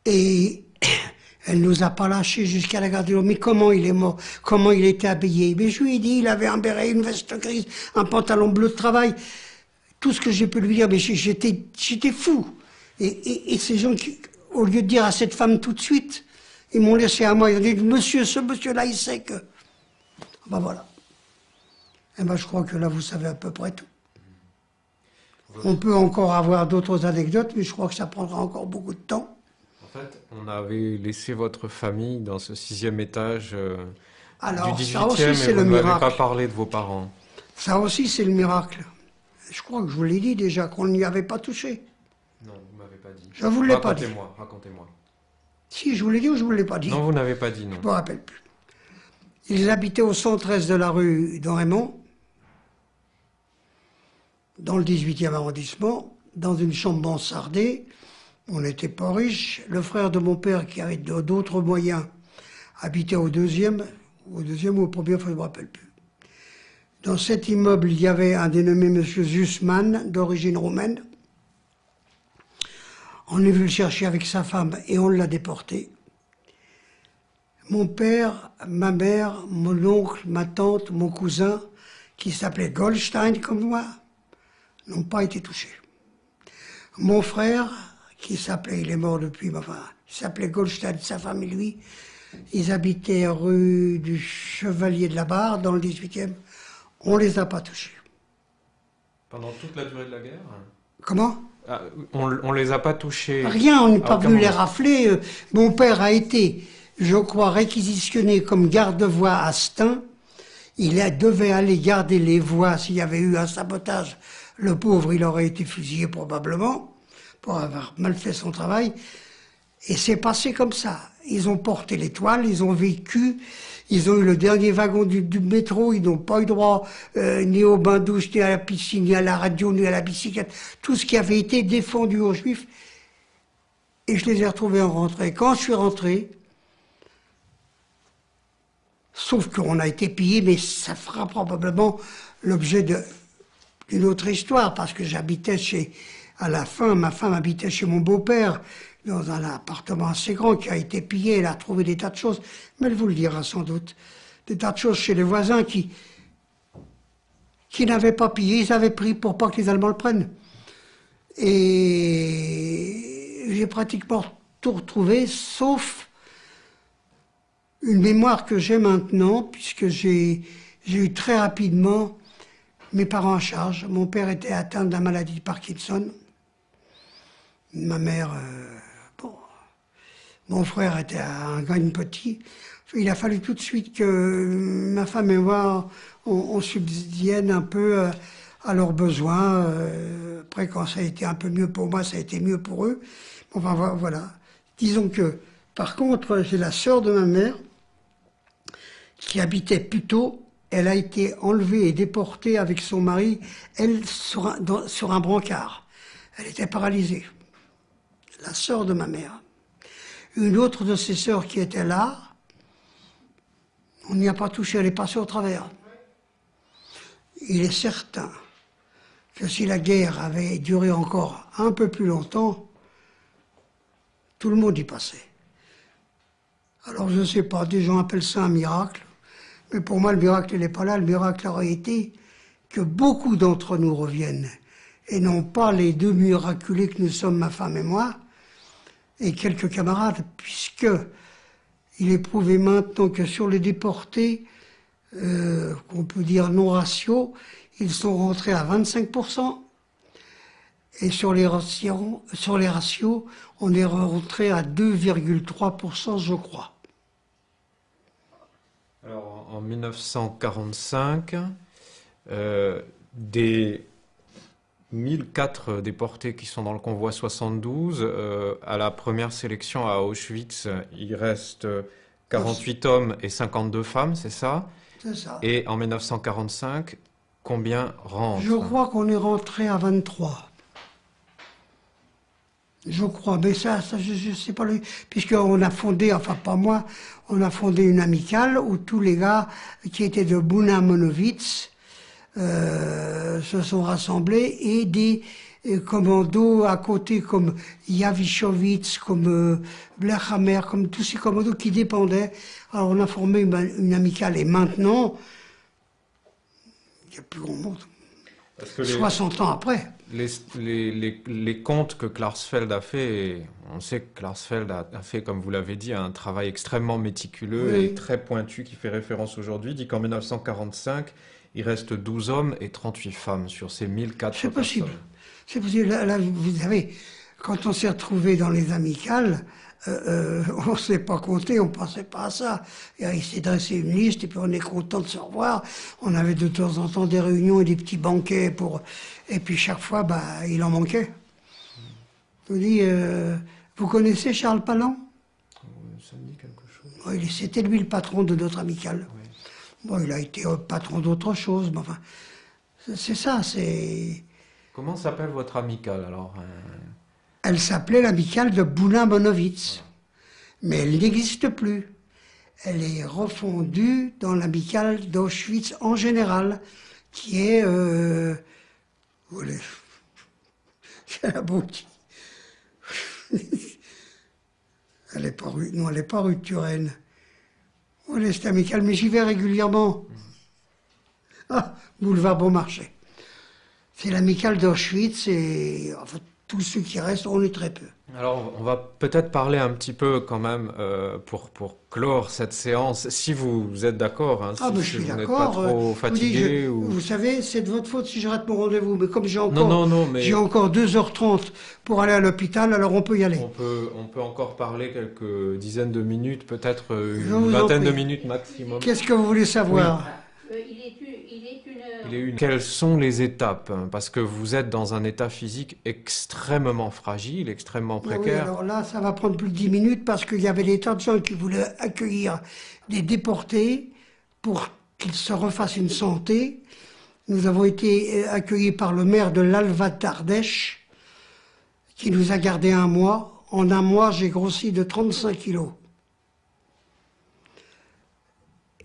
Et elle nous a pas lâchés jusqu'à la gare de Lyon. Mais comment il est mort? Comment il était habillé? Mais je lui ai dit, il avait un béret, une veste grise, un pantalon bleu de travail. Tout ce que j'ai pu lui dire, mais j'étais fou. Et ces gens qui, au lieu de dire à cette femme tout de suite, ils m'ont laissé à moi. Ils ont dit, monsieur, ce monsieur-là, il sait que... Ben voilà. Et ben je crois que là, vous savez à peu près tout. On peut encore avoir d'autres anecdotes, mais je crois que ça prendra encore beaucoup de temps.
En fait, on avait laissé votre famille dans ce 6e étage
Alors,
du
ça aussi,
18e
c'est
et vous
le
ne m'avez
miracle.
pas parlé de vos parents.
Ça aussi, c'est le miracle. Je crois que je vous l'ai dit déjà, qu'on n'y avait pas touché.
Non, vous ne m'avez pas dit.
Je vous l'ai pas dit.
Racontez-moi, racontez-moi.
Si, je vous l'ai dit ou je ne vous l'ai pas dit?
Non, vous n'avez pas dit, non.
Je ne me rappelle plus. Ils habitaient au 113 de la rue d'Orémont, dans le 18e arrondissement, dans une chambre mansardée. On n'était pas riches. Le frère de mon père, qui avait d'autres moyens, habitait au deuxième ou au premier, je ne me rappelle plus. Dans cet immeuble, il y avait un dénommé M. Zussmann, d'origine roumaine. On est venu le chercher avec sa femme et on l'a déporté. Mon père, ma mère, mon oncle, ma tante, mon cousin, qui s'appelait Goldstein comme moi, n'ont pas été touchés. Mon frère, qui s'appelait, il est mort depuis, mais enfin, il s'appelait Goldstein, sa femme et lui, ils habitaient rue du Chevalier de la Barre, dans le 18e. On les a pas touchés.
Pendant toute la durée de la guerre?
Comment?
Ah, on les a pas touchés?
Rien, on n'est pas venu les
moment.
rafler. Mon père a été, je crois, réquisitionné comme garde-voie à Stein. Devait aller garder les voies s'il y avait eu un sabotage. Le pauvre, il aurait été fusillé probablement pour avoir mal fait son travail. Et c'est passé comme ça. Ils ont porté l'étoile, ils ont vécu, ils ont eu le dernier wagon du métro, ils n'ont pas eu droit ni au bain-douche, ni à la piscine, ni à la radio, ni à la bicyclette. Tout ce qui avait été défendu aux Juifs. Et je les ai retrouvés en rentrée. Quand je suis rentré, sauf qu'on a été pillé, mais ça fera probablement l'objet d'une autre histoire, parce que j'habitais à la fin, ma femme habitait chez mon beau-père, dans un appartement assez grand qui a été pillé. Elle a trouvé des tas de choses, mais elle vous le dira sans doute. Des tas de choses chez les voisins qui n'avaient pas pillé, ils avaient pris pour pas que les Allemands le prennent. Et j'ai pratiquement tout retrouvé, sauf une mémoire que j'ai maintenant, puisque j'ai eu très rapidement mes parents en charge. Mon père était atteint de la maladie de Parkinson. Ma mère, mon frère était un gagne petit. Il a fallu tout de suite que ma femme et moi, on subsidienne un peu à leurs besoins. Après, quand ça a été un peu mieux pour moi, ça a été mieux pour eux. Enfin, voilà. Disons que, par contre, j'ai la sœur de ma mère qui habitait Puteaux. Elle a été enlevée et déportée avec son mari, elle, sur un brancard. Elle était paralysée. La sœur de ma mère. Une autre de ses sœurs qui était là, on n'y a pas touché, elle est passée au travers. Il est certain que si la guerre avait duré encore un peu plus longtemps, tout le monde y passait. Alors je ne sais pas, des gens appellent ça un miracle, mais pour moi le miracle n'est pas là, le miracle aurait été que beaucoup d'entre nous reviennent, et non pas les deux miraculés que nous sommes, ma femme et moi, et quelques camarades, puisque il est prouvé maintenant que sur les déportés, qu'on peut dire non raciaux, ils sont rentrés à 25%, et sur les ratios, on est rentré à 2,3%, je crois.
Alors, en 1945, des 1004 déportés qui sont dans le convoi 72, à la première sélection à Auschwitz, il reste 48 hommes et 52 femmes, c'est ça?
C'est ça.
Et en 1945, combien rentrent?
Je crois qu'on est rentré à 23. Je crois, mais ça je sais pas, puisqu'on a fondé, enfin pas moi, on a fondé une amicale où tous les gars qui étaient de Buna Monowitz se sont rassemblés, et des commandos à côté comme Yavichowitz, comme Blechhammer, comme tous ces commandos qui dépendaient. Alors on a formé une amicale, et maintenant, il n'y a plus grand monde. 60 ans après.
Les comptes que Klarsfeld a fait, et on sait que Klarsfeld a fait, comme vous l'avez dit, un travail extrêmement méticuleux
Oui.
et très pointu qui fait référence aujourd'hui, dit qu'en 1945, il reste 12 hommes et 38 femmes sur ces 1004
C'est possible.
personnes.
C'est possible. Là, vous savez, quand on s'est retrouvés dans les amicales, on ne s'est pas compté, on ne pensait pas à ça. Et il s'est dressé une liste, et puis on est content de se revoir. On avait de temps en temps des réunions et des petits banquets et puis chaque fois, il en manquait. Je vous dis, vous connaissez Charles Palan?
Ça me dit quelque chose.
Oui, c'était lui le patron de notre amicale.
Oui.
Bon, il a été patron d'autre chose, mais enfin, c'est ça, c'est...
Comment s'appelle votre amicale alors?
Elle s'appelait l'amicale de Boulin-Bonowitz, mais elle n'existe plus. Elle est refondue dans l'amicale d'Auschwitz en général, qui est... voilà. C'est la beauté. Elle n'est pas rue, non, elle n'est pas rue de Turenne. Oh, l'Est amical, mais j'y vais régulièrement. Ah, boulevard Beaumarchais. C'est l'amicale d'Auschwitz et enfin, tous ceux qui restent, on est très peu.
Alors, on va peut-être parler un petit peu quand même pour clore cette séance, si vous êtes d'accord, hein,
Ah, ben je
si
suis
vous n'êtes pas
d'accord.
trop
Je vous dis,
fatigué ou...
vous savez, c'est de votre faute si je rate mon rendez-vous. Mais comme
Non, non, non,
j'ai
mais
encore 2h30 pour aller à l'hôpital, alors on peut y aller.
on peut encore parler quelques dizaines de minutes, peut-être
Je
une
vous en
vingtaine de
prie.
minutes maximum.
Qu'est-ce que vous voulez savoir?
Il est Quelles sont les étapes? Parce que vous êtes dans un état physique extrêmement fragile, extrêmement
Ah oui,
précaire.
alors là, ça va prendre plus de 10 minutes parce qu'il y avait des tas de gens qui voulaient accueillir des déportés pour qu'ils se refassent une santé. Nous avons été accueillis par le maire de l'Alva d'Ardèche qui nous a gardés un mois. En un mois, j'ai grossi de 35 kilos.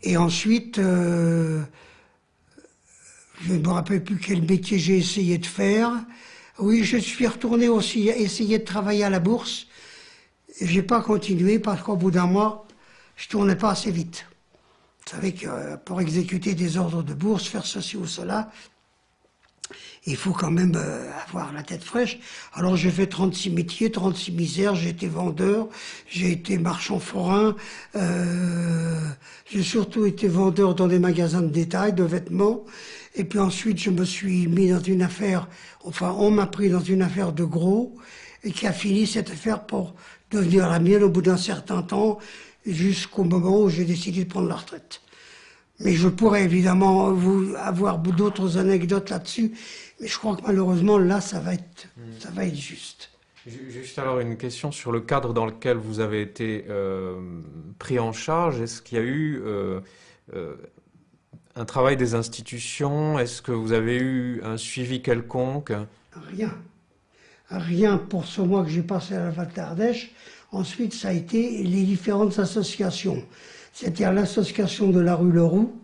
Et ensuite, je ne me rappelle plus quel métier j'ai essayé de faire. Oui, je suis retourné aussi essayer de travailler à la bourse. Je n'ai pas continué parce qu'au bout d'un mois, je ne tournais pas assez vite. Vous savez que pour exécuter des ordres de bourse, faire ceci ou cela, il faut quand même avoir la tête fraîche. Alors j'ai fait 36 métiers, 36 misères, j'ai été vendeur, j'ai été marchand forain, j'ai surtout été vendeur dans des magasins de détail, de vêtements. Et puis ensuite je me suis mis dans une affaire, enfin on m'a pris dans une affaire de gros, et qui a fini cette affaire pour devenir la mienne au bout d'un certain temps, jusqu'au moment où j'ai décidé de prendre la retraite. Mais je pourrais évidemment vous avoir d'autres anecdotes là-dessus, mais je crois que malheureusement là ça va être juste.
Juste alors une question sur le cadre dans lequel vous avez été pris en charge. Est-ce qu'il y a eu un travail des institutions? Est-ce que vous avez eu un suivi quelconque?
Rien. Rien pour ce mois que j'ai passé à la Val d'Ardèche. Ensuite, ça a été les différentes associations. C'est-à-dire l'association de la rue Leroux,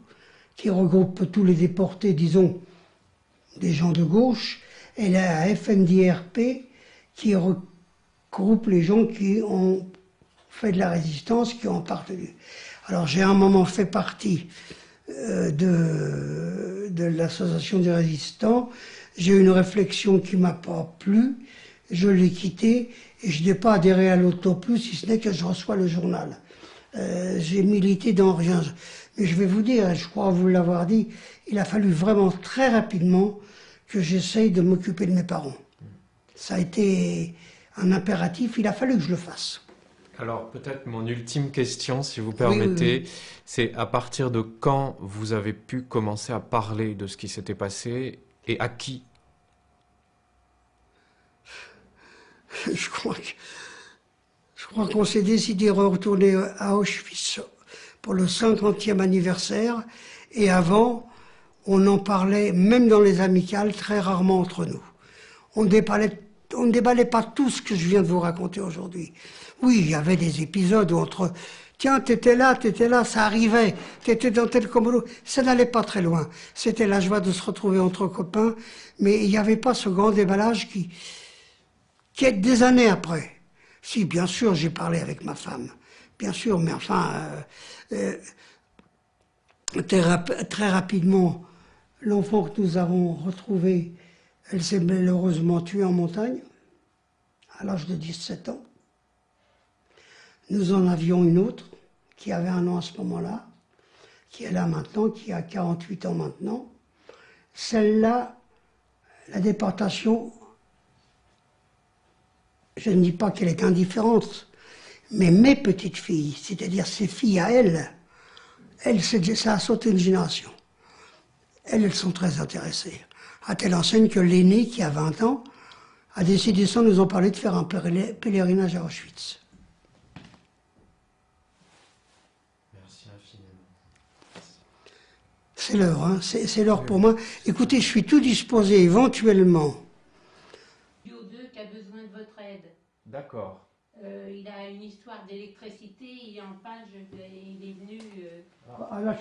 qui regroupe tous les déportés, disons, des gens de gauche, et la FNDRP, qui regroupe les gens qui ont fait de la résistance, qui ont appartenu. Alors j'ai un moment fait partie de l'association des résistants. J'ai eu une réflexion qui m'a pas plu, je l'ai quitté et je n'ai pas adhéré à l'auto plus, si ce n'est que je reçois le journal. J'ai milité dans rien. Mais je vais vous dire, je crois vous l'avoir dit, il a fallu vraiment très rapidement que j'essaye de m'occuper de mes parents. Ça a été un impératif, il a fallu que je le fasse.
Alors peut-être mon ultime question, si vous
Oui,
permettez,
oui.
c'est à partir de quand vous avez pu commencer à parler de ce qui s'était passé et à qui?
Je crois qu'on s'est décidé de retourner à Auschwitz pour le 50e anniversaire. Et avant, on en parlait, même dans les amicales, très rarement entre nous. On ne déballait pas tout ce que je viens de vous raconter aujourd'hui. Oui, il y avait des épisodes où entre... Tiens, t'étais là, ça arrivait, t'étais dans tel commode. Ça n'allait pas très loin. C'était la joie de se retrouver entre copains, mais il n'y avait pas ce grand déballage qui est des années après. Si, bien sûr, j'ai parlé avec ma femme. Bien sûr, mais enfin, très rapidement, l'enfant que nous avons retrouvé, elle s'est malheureusement tuée en montagne, à l'âge de 17 ans. Nous en avions une autre, qui avait 1 an à ce moment-là, qui est là maintenant, qui a 48 ans maintenant. Celle-là, la déportation, je ne dis pas qu'elle est indifférente, mais mes petites filles, c'est-à-dire ses filles à elles, ça a sauté une génération. Elles sont très intéressées. À telle enseigne que l'aînée, qui a 20 ans, a décidé sans nous en parler de faire un pèlerinage à Auschwitz.
Merci infiniment.
C'est l'heure, hein, c'est l'heure pour moi. Écoutez, je suis tout disposé éventuellement.
Qui a besoin de votre aide.
D'accord.
Il a une histoire d'électricité, il est en panne, il est venu...
À la